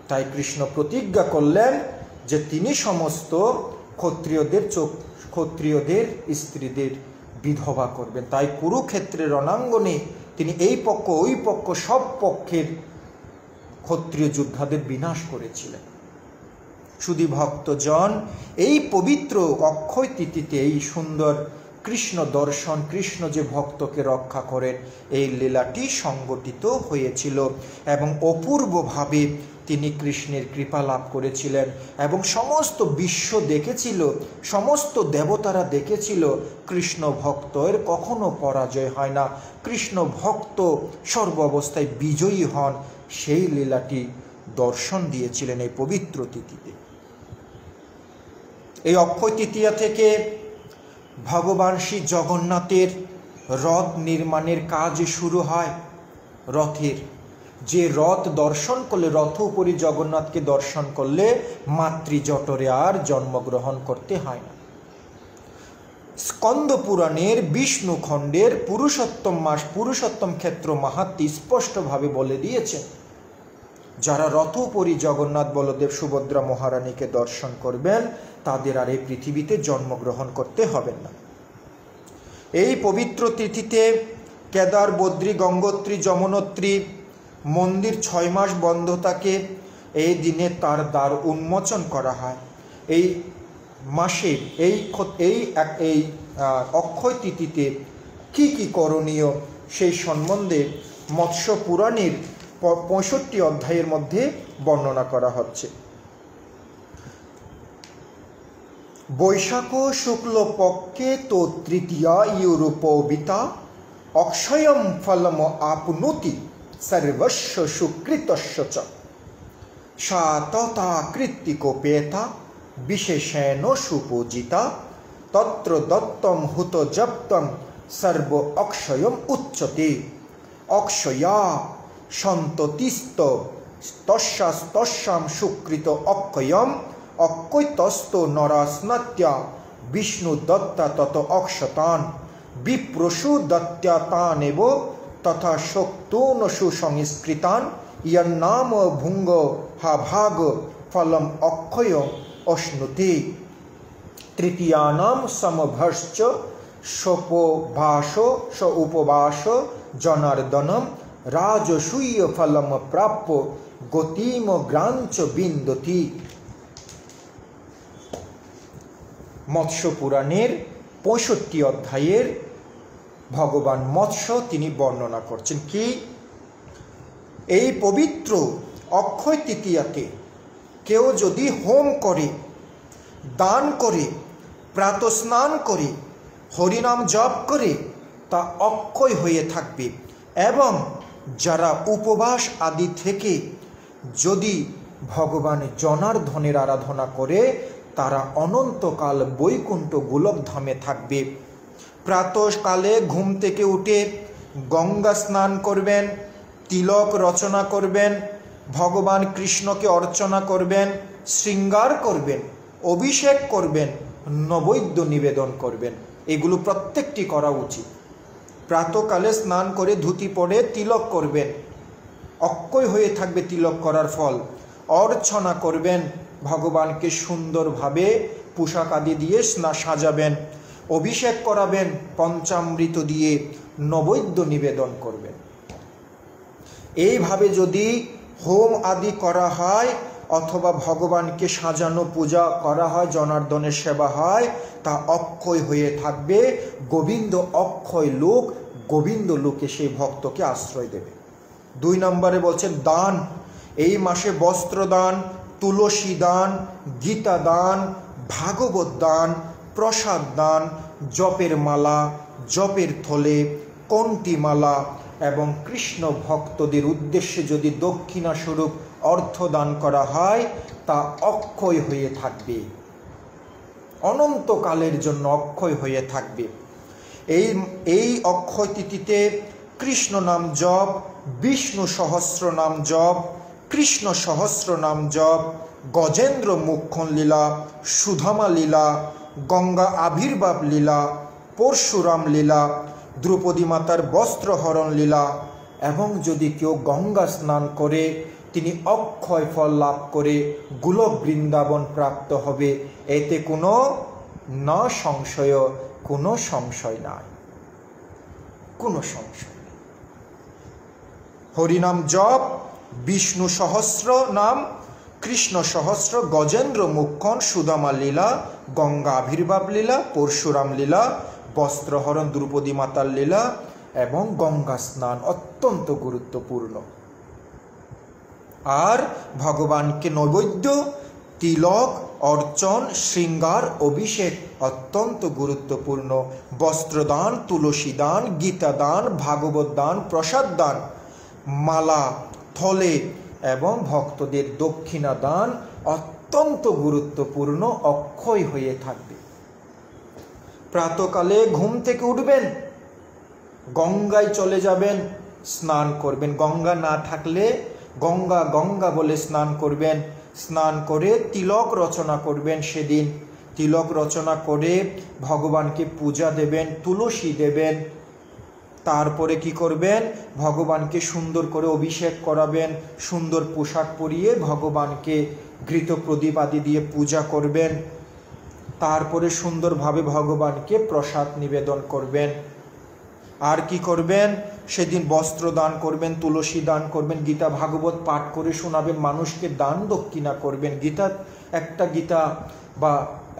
তাই কৃষ্ণ প্রতিজ্ঞা করলেন যে তিনি সমস্ত ক্ষত্রিয়দের স্ত্রীদের বিধবা করবেন। তাই কুরুক্ষেত্রের রণাঙ্গনে তিনি এই পক্ষ ওই পক্ষ সব পক্ষের ক্ষত্রিয় যোদ্ধাদের বিনাশ করেছিলেন। শুধু ভক্তজন এই পবিত্র অক্ষয় তিথিতে এই সুন্দর কৃষ্ণ দর্শন, কৃষ্ণ যে ভক্তকে রক্ষা করেন, এই লীলাটি সংগঠিত হয়েছিল এবং অপূর্বভাবে তিনি কৃষ্ণের কৃপা লাভ করেছিলেন এবং সমস্ত বিশ্ব দেখেছিল, সমস্ত দেবতারা দেখেছিল কৃষ্ণ ভক্তের কখনো পরাজয় হয় না, কৃষ্ণ ভক্ত সর্ব অবস্থায় বিজয়ী হন। সেই লীলাটি দর্শন দিয়েছিলেন এই পবিত্র তিথিতে। এই অক্ষয় তৃতীয়া থেকে ভগবান শ্রী জগন্নাথের রথ নির্মাণের কাজ শুরু হয়। রথের যে রথ দর্শন করলে, রথ উপরি জগন্নাথকে দর্শন করলে মাতৃজঠরে আর জন্মগ্রহণ করতে হয় না। স্কন্দ পুরাণের বিষ্ণু খণ্ডের পুরুষোত্তম ক্ষেত্র মাহাত্ম্য স্পষ্টভাবে বলে দিয়েছেন, যারা রথ উপরি জগন্নাথ বলদেব সুভদ্রা মহারানীকে দর্শন করবেন তাদের আর এই পৃথিবীতে জন্মগ্রহণ করতে হবে না। এই পবিত্র তিথিতে কেদার, বদ্রী, গঙ্গোত্রী, যমনোত্রী মন্দির 6 মাস বন্ধ থাকে। এই দিনে তার দ্বার উন্মোচন করা হয়। এই মাসে এই অক্ষয় তিথিতে কি কি করণীয় সেই সম্বন্ধে মৎস্য পুরাণের 65 অধ্যায়ের মধ্যে বর্ণনা করা হচ্ছে। বৈশাখ শুক্ল পক্ষে তো তৃতীয়া ইউরোপবিতা অক্ষয়ম ফলম আপনুতি সর্বস্ব সুকৃতস্য চ সা তথা কৃত্তিকোপেতা বিশেষেণ সুপূজিতা তত্র দত্তম হুত জপ্তম সর্ব অক্ষয়ম উচ্যতে অক্ষয়া সন্ততিস্ত তস্যাম সুকৃত অক্ষয়ম অক্ষয়তস্ত নরাস্নাত্যা বিষ্ণু দত্তা তত অক্ষতান বিপ্রসু দত্ত্যা তানেব তথা শক্তূন সুসংস্কৃতান ইয়ান্নাম ভুঙ্গ হা ভাগ ফলম অক্ষয় অশ্নুতে তৃতীয়ানাম সমভশ্চ সোপবাস স উপবাস জনার্দনম রাজসূয় ফলম প্রাপ্য গতিম গ্রাঞ্চ বিন্দতি। মৎস্য পুরাণের 65 অধ্যায়ের ভগবান মৎস্য তিনি বর্ণনা করছেন কি, এই পবিত্র অক্ষয় তৃতীয়াতে কেউ যদি হোম করে, দান করে, প্রাতঃস্নান করে, হরিনাম জপ করে তা অক্ষয় হয়ে থাকবে। এবং যারা উপবাস আদি থেকে যদি ভগবান জনার্দনের আরাধনা করে তারা অনন্তকাল বৈকুণ্ঠ গোলকধামে থাকবে। প্রাতঃকালে ঘুম থেকে উঠে গঙ্গা স্নান করবেন, তিলক রচনা করবেন, ভগবান কৃষ্ণকে অর্চনা করবেন, শৃঙ্গার করবেন, অভিষেক করবেন, নৈবেদ্য নিবেদন করবেন। এগুলো প্রত্যেকটি করা উচিত। প্রাতঃকালে স্নান করে ধুতি পরে তিলক করবেন, অক্ষয় হয়ে থাকবে তিলক করার ফল। অর্চনা করবেন, ভগবানকে সুন্দরভাবে পোশাক আদি দিয়ে সাজাবেন, অভিষেক করাবেন, পঞ্চামৃত দিয়ে নৈবেদ্য নিবেদন করবেন। এইভাবে যদি হোম আদি করা হয় অথবা ভগবানকে সাজানো পূজা করা হয়, জনার্দনের সেবা হয়, তা অক্ষয় হয়ে থাকবে। গোবিন্দ অক্ষয় লোক, গোবিন্দ লোকে সেই ভক্তকে আশ্রয় দেবে। 2 নম্বরে বলছেন দান। এই মাসে বস্ত্র দান, তুলসী দান, গীতা দান, ভাগবত দান, প্রসাদ দান, জপের মালা, জপের থলে, কণ্ঠিমালা এবং কৃষ্ণ ভক্তদের উদ্দেশ্যে যদি দক্ষিণা স্বরূপ অর্থ দান করা হয় তা অক্ষয় হয়ে থাকবে, অনন্তকালের জন্য অক্ষয় হয়ে থাকবে। এই অক্ষয় তিথিতে কৃষ্ণ নাম জপ, বিষ্ণু সহস্র নাম জপ, কৃষ্ণ সহস্র নাম জপ, গজেন্দ্র মুখ্যন লীলা, সুধামা লীলা, গঙ্গা আবির্ভাব লীলা, পরশুরাম লীলা, দ্রৌপদী মাতার বস্ত্রহরণ লীলা এবং যদি কেউ গঙ্গা স্নান করে তিনি অক্ষয় ফল লাভ করে গোলক বৃন্দাবন প্রাপ্ত হবে। এতে কোনো সংশয় নাই, কোনো সংশয় নেই। হরিনাম জপ বিষ্ণু সহস্র নাম, কৃষ্ণ সহস্র, গজেন্দ্র মুখ্যন, সুদামা লীলা, গঙ্গা আবির্ভাব লীলা, পরশুরাম লীলা, বস্ত্রহরণ দ্রৌপদী মাতার লীলা এবং গঙ্গা স্নান অত্যন্ত গুরুত্বপূর্ণ। আর ভগবানকে নৈবেদ্য, তিলক, অর্চন, শৃঙ্গার, অভিষেক অত্যন্ত গুরুত্বপূর্ণ। বস্ত্রদান, তুলসী দান, গীতা দান, ভাগবত দান, প্রসাদ দান, মালা, থলে এবং ভক্তদের দক্ষিণা দান অত্যন্ত গুরুত্বপূর্ণ, অক্ষয় হয়ে থাকবে। প্রাতকালে ঘুম থেকে উঠবেন, গঙ্গায় চলে যাবেন, স্নান করবেন। গঙ্গা না থাকলে গঙ্গা গঙ্গা বলে স্নান করবেন। স্নান করে তিলক রচনা করবেন। সেদিন তিলক রচনা করে ভগবানকে পূজা দেবেন, তুলসী দেবেন। তারপরে কি করবেন? ভগবানকে সুন্দর করে অভিষেক করাবেন, সুন্দর পোশাক পরিয়ে ভগবানকে ঘৃত প্রদীপ আদি দিয়ে পূজা করবেন। তারপরে সুন্দরভাবে ভগবানকে প্রসাদ নিবেদন করবেন। আর কি করবেন? সেদিন বস্ত্র দান করবেন, তুলসী দান করবেন, গীতা ভাগবত পাঠ করে শোনাবেন, মানুষকে দান দক্ষিণা করবেন।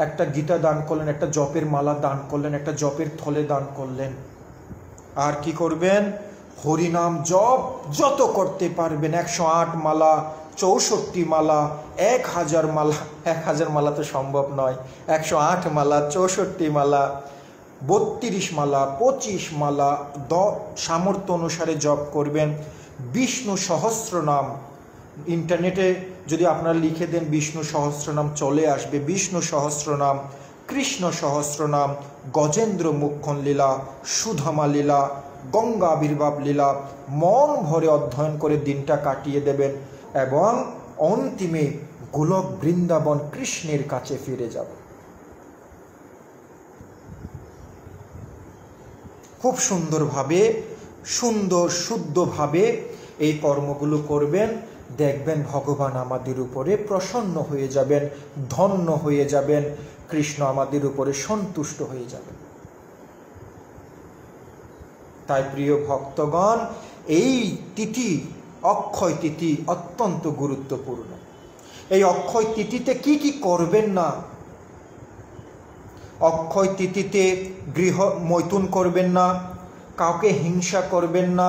একটা গীতা দান করলেন, একটা জপের মালা দান করলেন, একটা জপের থলে দান করলেন। আর কি করবেন? হরিনাম জপ যত করতে পারবেন, 108 মালা, 64 মালা, 1000 মালা, 1000 মালা তো সম্ভব নয়, 108 মালা, 64 মালা, 32 মালা, 25 মালা সামর্থ্য অনুসারে জপ করবেন। বিষ্ণু সহস্রনাম, ইন্টারনেটে যদি আপনারা লিখে দেন বিষ্ণু সহস্রনাম চলে আসবে। বিষ্ণু সহস্রনাম, কৃষ্ণ সহস্রনাম, গজেন্দ্র মুখ্যন লীলা, সুধামা লীলা, গঙ্গা আবির্ভাব লীলা মন ভরে অধ্যয়ন করে দিনটা কাটিয়ে দেবেন এবং অন্তিমে গোলক বৃন্দাবন কৃষ্ণের কাছে ফিরে যাব। খুব সুন্দরভাবে, শুদ্ধভাবে এই কর্মগুলো করবেন। দেখবেন ভগবান আমাদের উপরে প্রসন্ন হয়ে যাবেন, ধন্য হয়ে যাবেন, কৃষ্ণ আমাদের উপরে সন্তুষ্ট হয়ে যাবেন। তাই প্রিয় ভক্তগণ, এই তিথি, অক্ষয় তিথি অত্যন্ত গুরুত্বপূর্ণ। এই অক্ষয় তিথিতে কি কি করবেন না? অক্ষয় তিথিতে গৃহ মৈথুন করবেন না, কাউকে হিংসা করবেন না,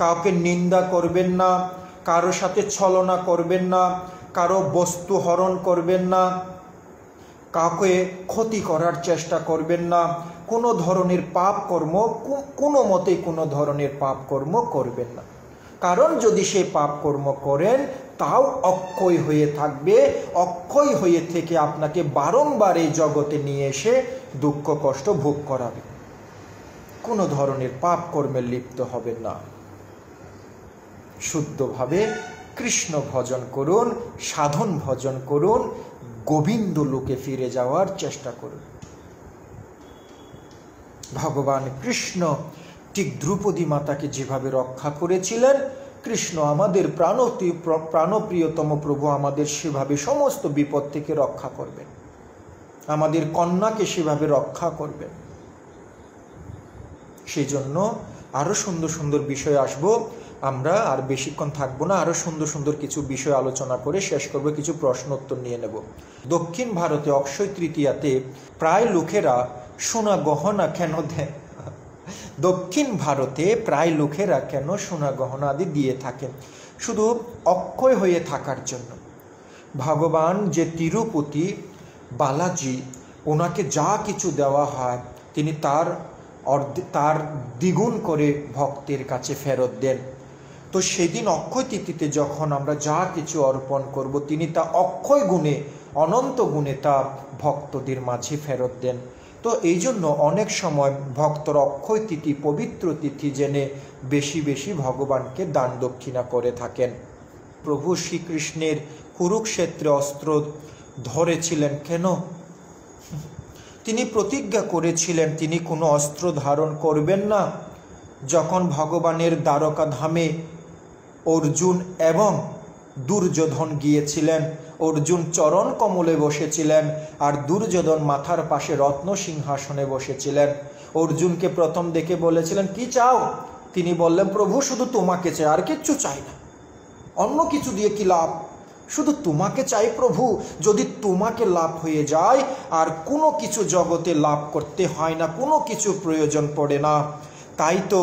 কাউকে নিন্দা করবেন না, কারো সাথে ছলনা করবেন না, কারো বস্তু হরণ করবেন না, কাউকে ক্ষতি করার চেষ্টা করবেন না, কোনো ধরনের পাপ কর্ম, কোনো মতে কোনো ধরনের পাপ কর্ম করবেন না। কারণ যদি সে পাপ কর্ম করেন তাও অক্ষয় হয়ে থাকবে। অক্ষয় হয়ে থেকে আপনাকে বারংবার এই জগতে নিয়ে এসে দুঃখ কষ্ট ভোগ করাবে। কোনো ধরনের পাপ কর্মে লিপ্ত হবেন না। শুদ্ধভাবে কৃষ্ণ ভজন করুন, সাধন ভজন করুন, গোবিন্দ লোকে ফিরে যাওয়ার চেষ্টা করুন। ভগবান কৃষ্ণ ঠিক দ্রৌপদী মাতাকে যেভাবে রক্ষা করেছিলেন, কৃষ্ণ আমাদের প্রাণপ্রিয়তম প্রভু আমাদের সেভাবে সমস্ত বিপদ থেকে রক্ষা করবেন, আমাদের কন্যাকে সেভাবে রক্ষা করবেন। সেই জন্য আরো সুন্দর সুন্দর বিষয় আসবো। আমরা আর বেশিক্ষণ থাকবো না, আরো সুন্দর সুন্দর কিছু বিষয় আলোচনা করে শেষ করব, কিছু প্রশ্ন উত্তর নিয়ে নেব। দক্ষিণ ভারতে অক্ষয় তৃতীয়াতে প্রায় লোকেরা সোনা গহনা কেন দেয়? দক্ষিণ ভারতে প্রায় লোকেরা কেন সোনা গহনা আদি দিয়ে থাকেন? শুধু অক্ষয় হয়ে থাকার জন্য। ভগবান যে তিরুপতি বালাজি, ওনাকে যা কিছু দেওয়া হয় তিনি তার দ্বিগুণ করে ভক্তের কাছে ফেরত দেন। তো সেদিন অক্ষয় তিথিতে যখন আমরা যা কিছু অর্পণ করব, তিনি তা অক্ষয় গুণে, অনন্ত গুণে তা ভক্তদের মাঝে ফেরত দেন। তো এই জন্য অনেক সময় ভক্তরা অক্ষয় তিথি, পবিত্র তিথি জেনে বেশি বেশি ভগবানকে দান দক্ষিণা করে থাকেন। প্রভু শ্রীকৃষ্ণের কুরুক্ষেত্রে অস্ত্র ধরেছিলেন কেন? তিনি প্রতিজ্ঞা করেছিলেন তিনি কোনো অস্ত্র ধারণ করবেন না। যখন ভগবানের দ্বারকা ধামে অর্জুন এবং দুর্যোধন গিয়েছিলেন, অর্জুন চরণ কমলে বসেছিলেন আর দুর্যোধন মাথার পাশে রত্ন সিংহাসনে বসেছিলেন। অর্জুনকে প্রথম দেখে বলেছিলেন, কি চাও? তিনি বললেন, প্রভু শুধু তোমাকে চাই, আর কিচ্ছু চাই না। অন্য কিছু দিয়ে কি লাভ? শুধু তোমাকে চাই প্রভু। যদি তোমাকে লাভ হয়ে যায় আর কোনো কিছু জগতে লাভ করতে হয় না, কোনো কিছু প্রয়োজন পড়ে না। তাই তো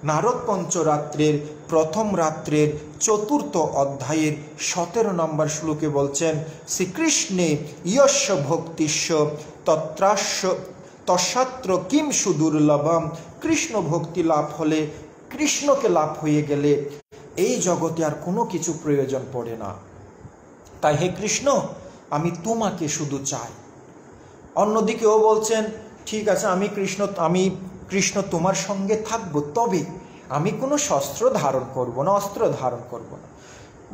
নারদ পঞ্চরাত্রের প্রথম রাত্রের ৪র্থ অধ্যায়ের ১৭ নম্বর শ্লোকে বলছেন, শ্রীকৃষ্ণে ইয়স্য ভক্তিস্য তত্রাস্য তৎসাত্র কিম সুদুর্লভম। কৃষ্ণ ভক্তি লাভ হলে, কৃষ্ণকে লাভ হয়ে গেলে এই জগতে আর কোনো কিছু প্রয়োজন পড়ে না। তাই হে কৃষ্ণ, আমি তোমাকে শুধু চাই। অন্যদিকেও বলছেন, ঠিক আছে আমি কৃষ্ণ তোমার সঙ্গে থাকবো, তবে আমি কোনো শস্ত্র ধারণ করব না, অস্ত্র ধারণ করব না।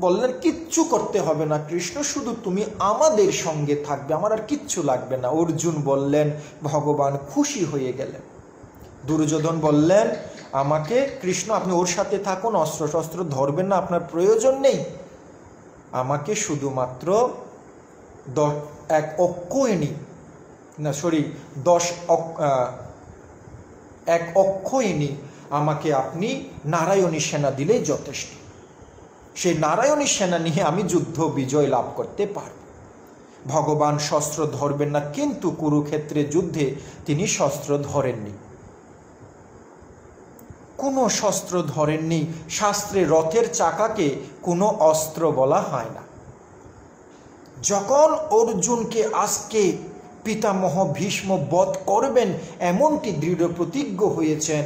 বললেন কিচ্ছু করতে হবে না কৃষ্ণ, শুধু তুমি আমাদের সঙ্গে থাকবে, আমার আর কিচ্ছু লাগবে না। অর্জুন বললেন, ভগবান খুশি হয়ে গেলেন। দুর্যোধন বললেন, আমাকে কৃষ্ণ আপনি ওর সাথে থাকুন, অস্ত্র শস্ত্র ধরবেন না, আপনার প্রয়োজন নেই। আমাকে শুধুমাত্র 1 অক্ষয়িনী আমাকে আপনি নারায়ণী সেনা দিলেই যথেষ্ট। সেই নারায়ণী সেনা নিয়ে আমি যুদ্ধ বিজয় লাভ করতে পারব। ভগবান শস্ত্র ধরবেন না, কিন্তু কুরুক্ষেত্রে যুদ্ধে তিনি শস্ত্র ধরেননি, কোনো শস্ত্র ধরেননি। শাস্ত্রে রথের চাকাকে কোনো অস্ত্র বলা হয় না। যখন অর্জুনকে আজকে পিতামহ ভীষ্ম বধ করবেন এমনটি দৃঢ় প্রতিজ্ঞ হয়েছেন,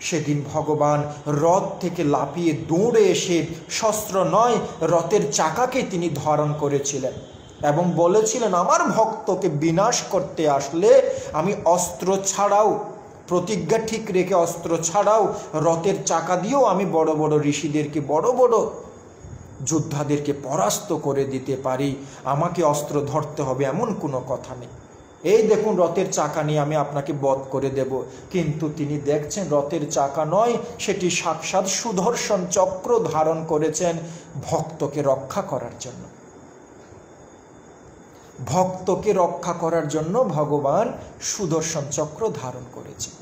সেদিন ভগবান রথ থেকে লাফিয়ে দৌড়ে এসে শস্ত্র নয় রথের চাকাকে তিনি ধারণ করেছিলেন এবং বলেছিলেন, আমার ভক্তকে বিনাশ করতে আসলে আমি অস্ত্র ছাড়াও, প্রতিজ্ঞা ঠিক রেখে অস্ত্র ছাড়াও রথের চাকা দিয়েও আমি বড় বড় ঋষিদেরকে, বড় বড় যোদ্ধাদেরকে পরাস্ত করে দিতে পারি। আমাকে অস্ত্র ধরতে হবে এমন কোনো কথা নেই। এই দেখুন রথের চাকা নিয়ে আমি আপনাকে বধ করে দেব। কিন্তু তিনি দেখছেন রথের চাকা নয়, সেটি সাক্ষাৎ সুদর্শন চক্র ধারণ করেছেন ভক্তকে রক্ষা করার জন্য। ভক্তকে রক্ষা করার জন্য ভগবান সুদর্শন চক্র ধারণ করেছেন।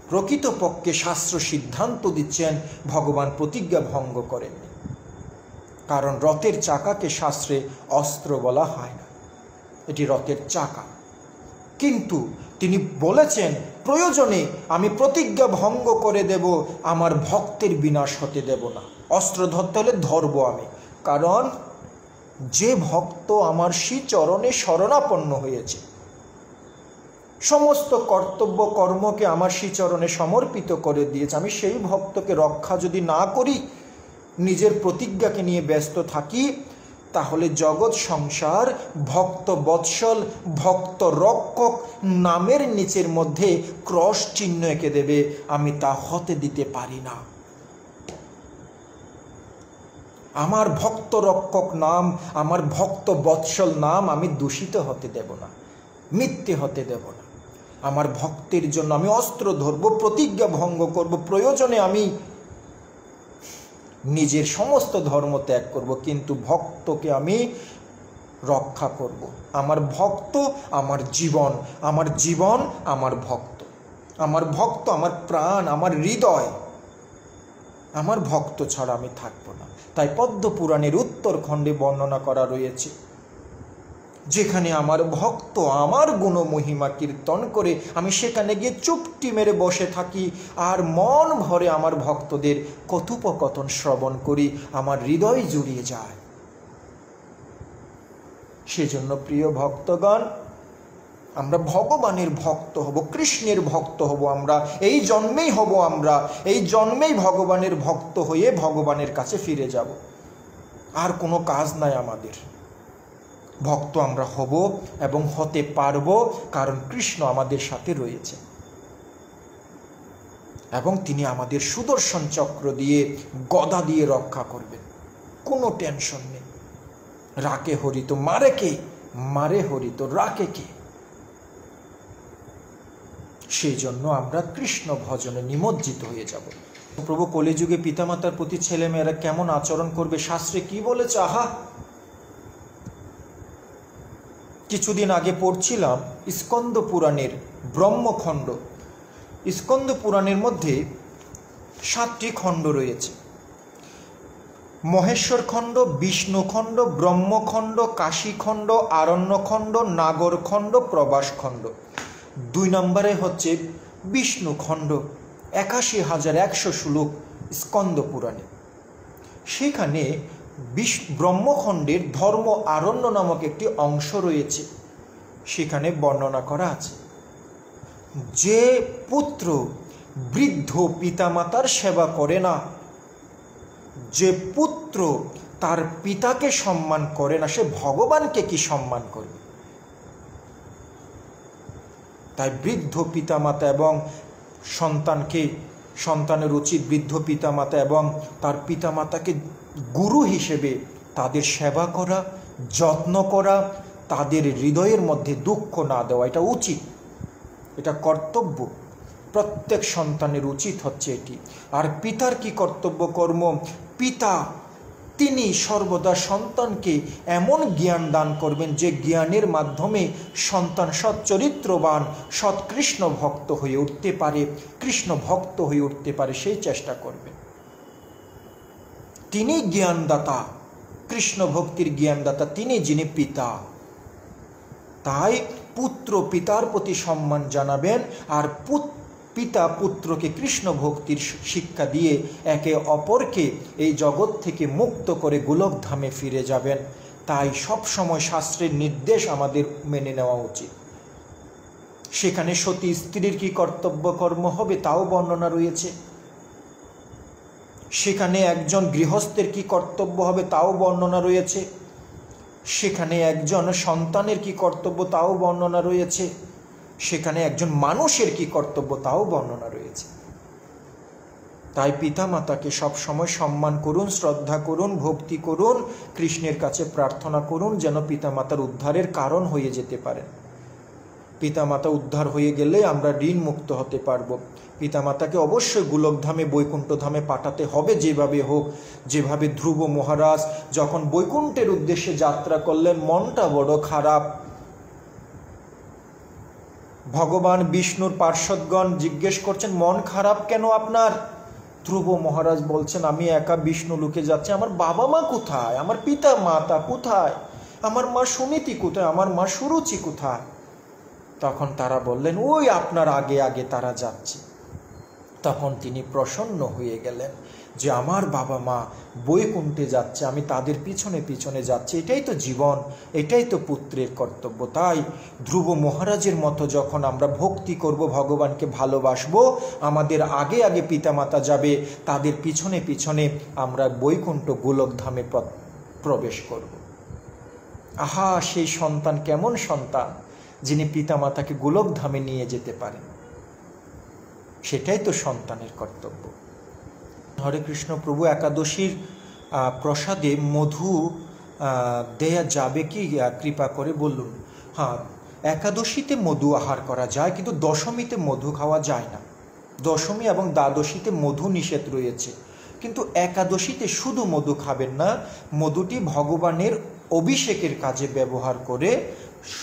প্রকৃতপক্ষে শাস্ত্র সিদ্ধান্ত দিচ্ছেন ভগবান প্রতিজ্ঞা ভঙ্গ করেননি, কারণ রথের চাকাকে শাস্ত্রে অস্ত্র বলা হয় না, এটি রথের চাকা। কিন্তু তিনি বলেছেন, প্রয়োজনে আমি প্রতিজ্ঞা ভঙ্গ করে দেব, আমার ভক্তের বিনাশ হতে দেব না। অস্ত্র ধরতে হলে ধরবো আমি, কারণ যে ভক্ত আমার শ্রীচরণে শরণাপন্ন হয়েছে, সমস্ত কর্তব্য কর্মকে আমার শ্রীচরণে সমর্পিত করে দিয়েছে, আমি সেই ভক্তকে রক্ষা যদি না করি, নিজের প্রতিজ্ঞাকে নিয়ে ব্যস্ত থাকি, তাহলে জগৎ সংসার ভক্ত বৎসল, ভক্ত রক্ষক নামের নিচের মধ্যে ক্রস চিহ্ন এঁকে দেবে, আমি তা হতে দিতে পারি না। আমার ভক্ত রক্ষক নাম, আমার ভক্ত বৎসল নাম আমি দূষিত হতে দেব না, মিথ্যে হতে দেব না। আমার ভক্তের জন্য আমি অস্ত্র ধরব, প্রতিজ্ঞা ভঙ্গ করব, প্রয়োজনে আমি নিজের সমস্ত ধর্ম ত্যাগ করব, কিন্তু ভক্তকে আমি রক্ষা করব। আমার ভক্ত আমার জীবন, আমার জীবন আমার ভক্ত, আমার ভক্ত আমার প্রাণ, আমার হৃদয়। আমার ভক্ত ছাড়া আমি থাকবো না। তাই পদ্ম পুরাণের উত্তরখণ্ডে বর্ণনা করা রয়েছে, যেখানে আমার ভক্ত আমার গুণ মহিমা কীর্তন করে, আমি সেখানে গিয়ে চুপটি মেরে বসে থাকি আর মন ভরে আমার ভক্তদের কথোপকথন শ্রবণ করি, আমার হৃদয় জুড়িয়ে যায়। সেজন্য প্রিয় ভক্তগণ, আমরা ভগবানের ভক্ত হব, কৃষ্ণের ভক্ত হব। আমরা এই জন্মেই হব, আমরা এই জন্মেই ভগবানের ভক্ত হয়ে ভগবানের কাছে ফিরে যাব। আর কোনো কাজ নাই আমাদের। ভক্ত আমরা হব এবং হতে পারব, কারণ কৃষ্ণ আমাদের সাথে রয়েছে এবং তিনি আমাদের সুদর্শন চক্র দিয়ে, গদা দিয়ে রক্ষা করবেন। কোনো টেনশন নেই। রাকে হরি তো মারে কে, মারে হরি তো রাকে কে। সেই জন্য আমরা কৃষ্ণ ভজনে নিমজ্জিত হয়ে যাব। প্রভু কলিযুগে পিতামাতার প্রতি ছেলেমেয়েরা কেমন আচরণ করবে, শাস্ত্রে কি বলেছে? আহা, কিছুদিন আগে পড়ছিলাম স্কন্দ পুরাণের ব্রহ্মখণ্ড। স্কন্দ পুরাণের মধ্যে 7টি খণ্ড রয়েছে। মহেশ্বরখণ্ড, বিষ্ণুখণ্ড, ব্রহ্মখণ্ড, কাশীখণ্ড, আরণ্যখণ্ড, নাগরখণ্ড, প্রবাসখণ্ড। 2 নম্বরে হচ্ছে বিষ্ণুখণ্ড, ৮১,১০০ শ্লোক স্কন্দ পুরাণে। সেখানে ব্রহ্মখণ্ডের ধর্ম আরণ্য নামক একটি অংশ রয়েছে। সেখানে বর্ণনা করা আছে যে পুত্র বৃদ্ধ পিতামাতার সেবা করে না, যে পুত্র তার পিতাকে সম্মান করে না, সে ভগবানকে কি সম্মান করবে? তাই বৃদ্ধ পিতামাতা এবং সন্তানের উচিত বৃদ্ধ পিতামাতা এবং তার পিতামাতাকে গুরু হিসেবে তাদের সেবা করা, যত্ন করা, তাদের হৃদয়ের মধ্যে দুঃখ না দেওয়া, এটা উচিত, এটা কর্তব্য, প্রত্যেক সন্তানের উচিত হচ্ছে এটি। আর পিতার কি কর্তব্য কর্ম? পিতা তিনি সর্বদা সন্তানকে এমন জ্ঞান দান করবেন যে জ্ঞানের মাধ্যমে সন্তান সচ্চরিত্রবান, সৎকৃষ্ণ ভক্ত হয়ে উঠতে পারে, কৃষ্ণ ভক্ত হয়ে উঠতে পারে, সেই চেষ্টা করবেন। তিনি জ্ঞানদাতা, কৃষ্ণ ভক্তির জ্ঞানদাতা, তিনি যিনি পিতা। তাই পুত্র পিতার প্রতি সম্মান জানাবেন, আর পিতা পুত্রকে কৃষ্ণ ভক্তির শিক্ষা দিয়ে একে অপরকে এই জগৎ থেকে মুক্ত করে গোলকধামে ফিরে যাবেন। তাই সব সময় শাস্ত্রের নির্দেশ আমাদের মেনে নেওয়া উচিত। সেখানে সতী স্ত্রীর কি কর্তব্য কর্ম হবে তাও বর্ণনা রয়েছে। সেখানে একজন গৃহস্থের কি কর্তব্য হবে তাও বর্ণনা রয়েছে। সেখানে একজন সন্তানের কি কর্তব্য তাও বর্ণনা রয়েছে। সেখানে একজন মানুষের কি কর্তব্য তাও বর্ণনা রয়েছে। তাই পিতামাতাকে সবসময় সম্মান করুন, শ্রদ্ধা করুন, ভক্তি করুন, কৃষ্ণের কাছে প্রার্থনা করুন যেন পিতামাতার উদ্ধারের কারণ হয়ে যেতে পারেন। পিতামাতা উদ্ধার হয়ে গেলে আমরা ঋণ মুক্ত হতে পারব। পিতামাতাকে অবশ্যই গোলকধামে, বৈকুণ্ঠধামে পাঠাতে হবে যেভাবে হোক। যেভাবে ধ্রুব মহারাজ যখন বৈকুণ্ঠের উদ্দেশ্যে যাত্রা করলেন, মনটা বড় খারাপ। ভগবান বিষ্ণুর পার্ষদগণ জিজ্ঞেস করছেন, মন খারাপ কেন আপনার? ধ্রুব মহারাজ বলছেন, আমি একা বিষ্ণু লোকে যাচ্ছি, আমার বাবা মা কোথায়, আমার পিতা মাতা কোথায়, আমার মা সুনীতি কোথায়, আমার মা সুরুচি কোথায়? তখন তারা বললেন, ওই আপনার আগে আগে তারা যাচ্ছে। তখন তিনি প্রসন্ন হয়ে গেলেন যে আমার বাবা মা বৈকুণ্ঠে যাচ্ছে, আমি তাদের পিছনে পিছনে যাচ্ছি, এটাই তো জীবন, এটাই তো পুত্রের কর্তব্য। তাই ধ্রুব মহারাজের মতো যখন আমরা ভক্তি করব, ভগবানকে ভালোবাসবো, আমাদের আগে আগে পিতামাতা যাবে, তাদের পিছনে পিছনে আমরা বৈকুণ্ঠ গোলকধামে প্রবেশ করব। আহা, সেই সন্তান কেমন সন্তান যিনি পিতামাতাকে গোলকধামে নিয়ে যেতে পারেন। সেটাই তো সন্তানের কর্তব্য। হরে কৃষ্ণ। প্রভু একাদশীর প্রসাদে মধু দেয়া যাবে কি? কৃপা করে বলুন। হ্যাঁ, একাদশীতে মধু আহার করা যায়, কিন্তু দশমীতে মধু খাওয়া যায় না। দশমী এবং দ্বাদশীতে মধু নিষেধ রয়েছে, কিন্তু একাদশীতে শুধু মধু খাবেন না। মধুটি ভগবানের অভিষেকের কাজে ব্যবহার করে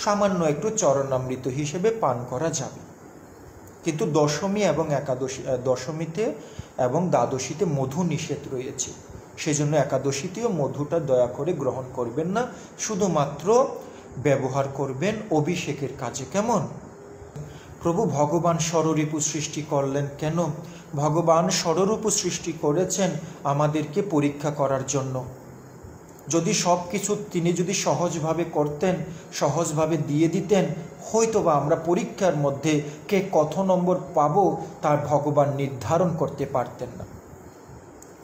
সামান্য একটু চরণামৃত হিসেবে পান করা যাবে। কিন্তু দশমী এবং দশমীতে এবং দ্বাদশীতে মধু নিষেধ রয়েছে। সেজন্য একাদশীতেও মধুটা দয়া করে গ্রহণ করবেন না, শুধুমাত্র ব্যবহার করবেন অভিষেকের কাজে। কেমন? প্রভু ভগবান ষড়রিপু সৃষ্টি করলেন কেন? ভগবান ষড়রূপ সৃষ্টি করেছেন আমাদেরকে পরীক্ষা করার জন্য। যদি সব কিছু তিনি যদি সহজভাবে করতেন, সহজভাবে দিয়ে দিতেন, হয়তোবা আমরা পরীক্ষার মধ্যে কে কত নম্বর পাবো তার ভগবান নির্ধারণ করতে পারতেন না।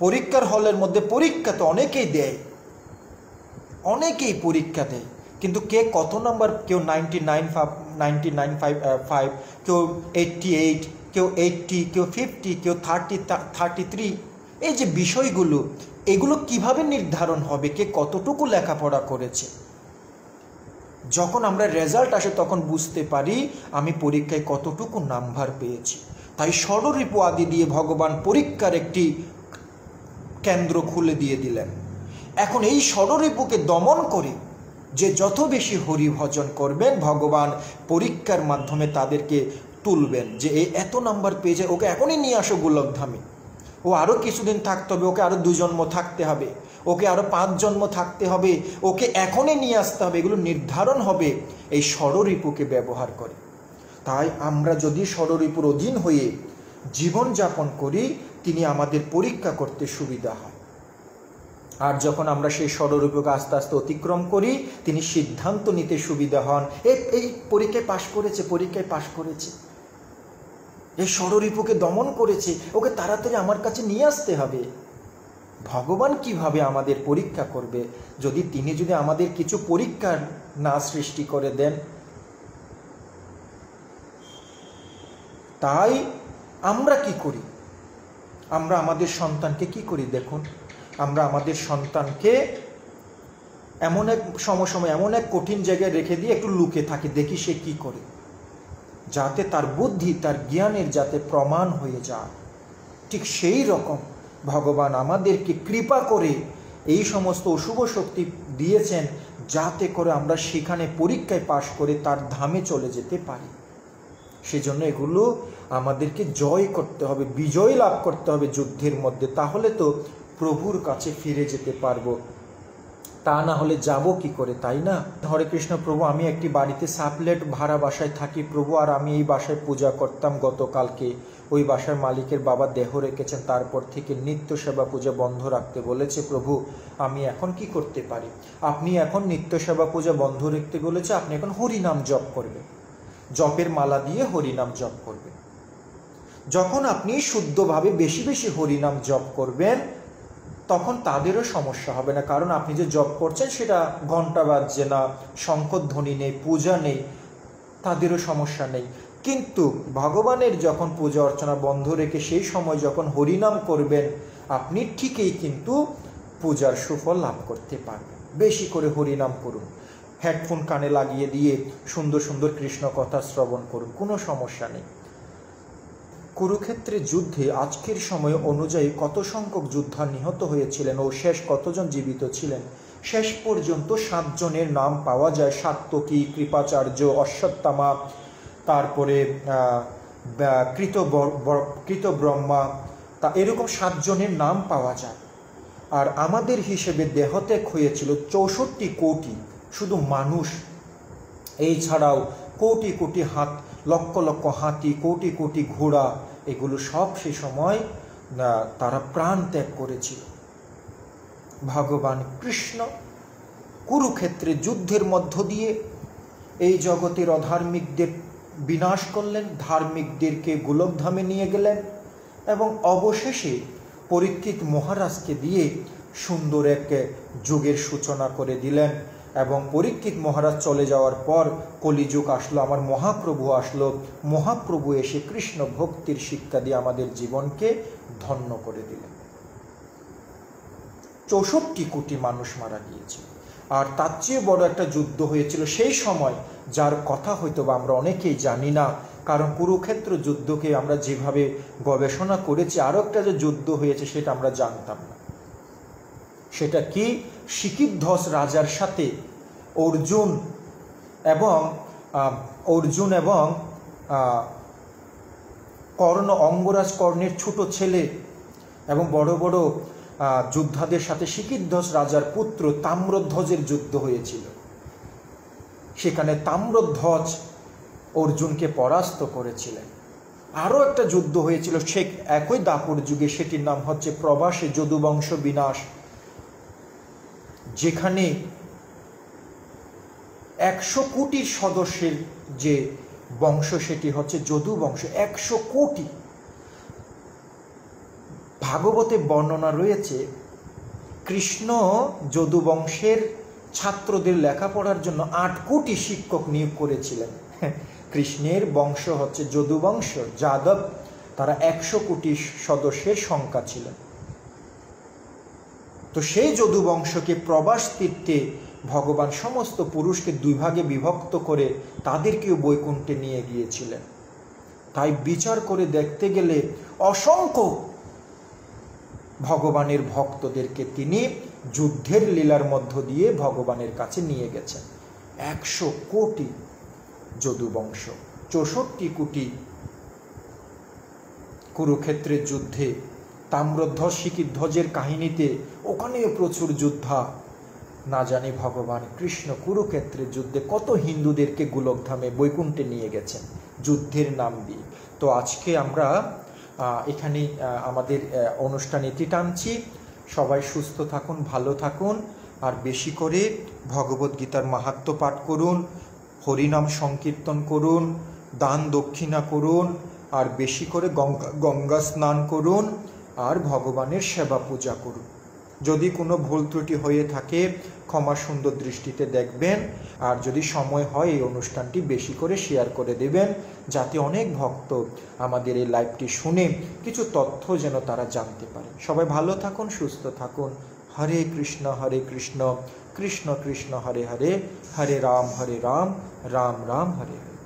পরীক্ষার হলের মধ্যে পরীক্ষা তো অনেকেই দেয়, অনেকেই পরীক্ষা দেয়, কিন্তু কে কত নম্বর, কেউ 99.5, কেউ 88, কেউ 80, কেউ 50, কেউ 33। এই যে বিষয়গুলো, এগুলো কিভাবে নির্ধারণ হবে কে কতটুকু লেখাপড়া করেছে? যখন আমরা রেজাল্ট আসে তখন বুঝতে পারি আমি পরীক্ষায় কতটুকু নাম্বার পেয়েছি। তাই ষড়রিপু আদি দিয়ে ভগবান পরীক্ষার একটি কেন্দ্র খুলে দিয়ে দিলেন। এখন এই ষড়রিপুকে দমন করে যে যত বেশি হরি ভজন করবেন, ভগবান পরীক্ষার মাধ্যমে তাদেরকে তুলবেন যে এত নাম্বার পেয়েছে, ওকে এখনই নিয়ে আসো গোলকধামে। ও আরও কিছুদিন থাকতে হবে, ওকে আরও 2 জন্ম থাকতে হবে, ওকে আরও 5 জন্ম থাকতে হবে, ওকে এখনই নিয়ে আসতে হবে, এগুলো নির্ধারণ হবে এই ষড়রিপুকে ব্যবহার করে। তাই আমরা যদি ষড়রিপুর অধীন হয়ে জীবনযাপন করি, তিনি আমাদের পরীক্ষা করতে সুবিধা হয়। আর যখন আমরা সেই ষড়রিপুকে আস্তে আস্তে অতিক্রম করি, তিনি সিদ্ধান্ত নিতে সুবিধা হন। এই পরীক্ষায় পাশ করেছে, এই ষড়রিপুকে দমন করেছে, ওকে তাড়াতাড়ি আমার কাছে নিয়ে আসতে হবে। ভগবান কিভাবে আমাদের পরীক্ষা করবে তিনি যদি আমাদের কিছু পরীক্ষা না সৃষ্টি করে দেন? তাই আমরা কি করি? আমরা আমাদের সন্তানকে কি করি দেখুন, আমরা আমাদের সন্তানকে এমন এক সময় এমন এক কঠিন জায়গায় রেখে দিয়ে একটু লুকে থাকি, দেখি সে কি করে, যাতে তার বুদ্ধি, তার জ্ঞানের যাতে প্রমাণ হয়ে যায়। ঠিক সেই রকম ভগবান আমাদেরকে কৃপা করে এই সমস্ত অশুভ শক্তি দিয়েছেন, যাতে করে আমরা সেখানে পরীক্ষায় পাশ করে তার ধামে চলে যেতে পারি। সেজন্য এগুলো আমাদেরকে জয় করতে হবে, বিজয় লাভ করতে হবে যুদ্ধের মধ্যে, তাহলে তো প্রভুর কাছে ফিরে যেতে পারবো। তা না হলে যাব কি করে, তাই না? হরে কৃষ্ণ প্রভু, আমি একটি বাড়িতে সাবলেট ভাড়া বাসায় থাকি প্রভু, আর আমি এই বাসায় পূজা করতাম। গতকালকে ওই বাসার মালিকের বাবা দেহ রেখেছেন, তারপর থেকে নিত্য সেবা পূজা বন্ধ রাখতে বলেছে প্রভু, আমি এখন কি করতে পারি? আপনি এখন নিত্য সেবা পূজা বন্ধ রাখতে বলেছে, আপনি এখন হরিনাম জপ করবেন, জপের মালা দিয়ে হরিনাম জপ করবেন। যখন আপনি শুদ্ধভাবে বেশি বেশি হরিনাম জপ করবেন, তখন তাদেরও সমস্যা হবে না, কারণ আপনি যে জপ করছেন সেটা ঘণ্টা বাজছে না, শঙ্খধ্বনি নেই, পূজা নেই, তাদেরও সমস্যা নেই। কিন্তু ভগবানের যখন পূজা অর্চনা বন্ধ রেখে সেই সময় যখন হরিনাম করবেন, আপনি ঠিকই কিন্তু পূজার সুফল লাভ করতে পারবেন। বেশি করে হরিনাম করুন, হেডফোন কানে লাগিয়ে দিয়ে সুন্দর সুন্দর কৃষ্ণ কথা শ্রবণ করুন, কোনো সমস্যা নেই। কুরুক্ষেত্রের যুদ্ধে আজকের সময় অনুযায়ী কত সংখ্যক যোদ্ধা নিহত হয়েছিলেন ও শেষ কতজন জীবিত ছিলেন? শেষ পর্যন্ত 7 জনের নাম পাওয়া যায়। সাত্যকী, কৃপাচার্য, অশ্বত্থামা, তারপরে কৃতব্রহ্মা, তা এরকম 7 জনের নাম পাওয়া যায়। আর আমাদের হিসেবে দেহত্যাগ হয়েছিল 64 কোটি শুধু মানুষ। এই ছাড়াও কোটি কোটি লক্ষ লক্ষ হাতি, কোটি কোটি ঘোড়া, এগুলো সব সে সময় তারা প্রাণ ত্যাগ করেছিল। ভগবান কৃষ্ণ কুরুক্ষেত্রে যুদ্ধের মধ্য দিয়ে এই জগতের অধার্মিকদের বিনাশ করলেন, ধার্মিকদেরকে গোলকধামে নিয়ে গেলেন, এবং অবশেষে পরীক্ষিত মহারাজকে দিয়ে সুন্দর এক যুগের সূচনা করে দিলেন। এবং পরীক্ষিত মহারাজ চলে যাওয়ার পর কলিযুগ আসলো, আমার মহাপ্রভু আসলো। মহাপ্রভু এসে কৃষ্ণ ভক্তির শিক্ষা দিয়ে আমাদের জীবনকে ধন্য করে দিলেন। 64 কোটি মানুষ মারা গিয়েছে। আর তার চেয়ে বড় একটা যুদ্ধ হয়েছিল সেই সময়, যার কথা হয়তো বা আমরা অনেকেই জানি না, কারণ কুরুক্ষেত্র যুদ্ধকে আমরা যেভাবে গবেষণা করেছি, আরও একটা যে যুদ্ধ হয়েছে সেটা আমরা জানতাম না। সেটা কি? শিকিধ্বজ রাজার সাথে অর্জুন এবং কর্ণ, অঙ্গরাজ কর্ণের ছোট ছেলে এবং বড় বড় যোদ্ধাদের সাথে শিকিধ্বজ রাজার পুত্র তাম্রধ্বজের যুদ্ধ হয়েছিল। সেখানে তাম্রধ্বজ অর্জুনকে পরাস্ত করেছিলেন। আরও একটা যুদ্ধ হয়েছিল সে একই দাপর যুগে, সেটির নাম হচ্ছে প্রবাসে যদুবংশ বিনাশ, যেখানে 100 কোটির সদস্যের যে বংশ সেটি হচ্ছে যদু বংশ। 100 কোটি। ভাগবতে বর্ণনা রয়েছে, কৃষ্ণ যদু বংশের ছাত্রদের লেখাপড়ার জন্য 8 কোটি শিক্ষক নিয়োগ করেছিলেন। কৃষ্ণের বংশ হচ্ছে যদু বংশ, যাদব, তারা 100 কোটি সদস্যের সংখ্যা ছিলেন। তো সেই যদু বংশকে প্রবাস তীর্থে ভগবান সমস্ত পুরুষকে 2 ভাগে বিভক্ত করে তাদেরকেও বৈকুণ্ঠে নিয়ে গিয়েছিলেন। তাই বিচার করে দেখতে গেলে অসংখ্য ভগবানের ভক্তদেরকে তিনি যুদ্ধের লীলার মধ্য দিয়ে ভগবানের কাছে নিয়ে গেছেন। 100 কোটি যদু বংশ, 64 কোটি কুরুক্ষেত্রের যুদ্ধে তাম্রধ্বজ শিখিধ্বজের কাহিনীতে ওখানেও প্রচুর যোদ্ধা। না জানি ভগবান কৃষ্ণ কুরুক্ষেত্রের যুদ্ধে কত হিন্দুদেরকে গোলকধামে বৈকুণ্ঠে নিয়ে গেছেন যুদ্ধের নাম দিয়ে। তো আজকে আমরা এখানে আমাদের অনুষ্ঠান এটি টানছি। সবাই সুস্থ থাকুন, ভালো থাকুন, আর বেশি করে ভগবদ্গীতার মাহাত্ম্য পাঠ করুন, হরিনাম সংকীর্তন করুন, দান দক্ষিণা করুন, আর বেশি করে গঙ্গা স্নান করুন, আর ভগবানের সেবা পূজা করুন। যদি কোনো ভুল ত্রুটি হয়ে থাকে ক্ষমা সুন্দর দৃষ্টিতে দেখবেন, আর যদি সময় হয় এই অনুষ্ঠানটি বেশি করে শেয়ার করে দেবেন, যাতে অনেক ভক্ত আমাদের এই লাইভটি শুনে কিছু তথ্য যেন তারা জানতে পারে। সবাই ভালো থাকুন, সুস্থ থাকুন। হরে কৃষ্ণ কৃষ্ণ কৃষ্ণ হরে হরে, হরে রাম রাম রাম হরে হরে।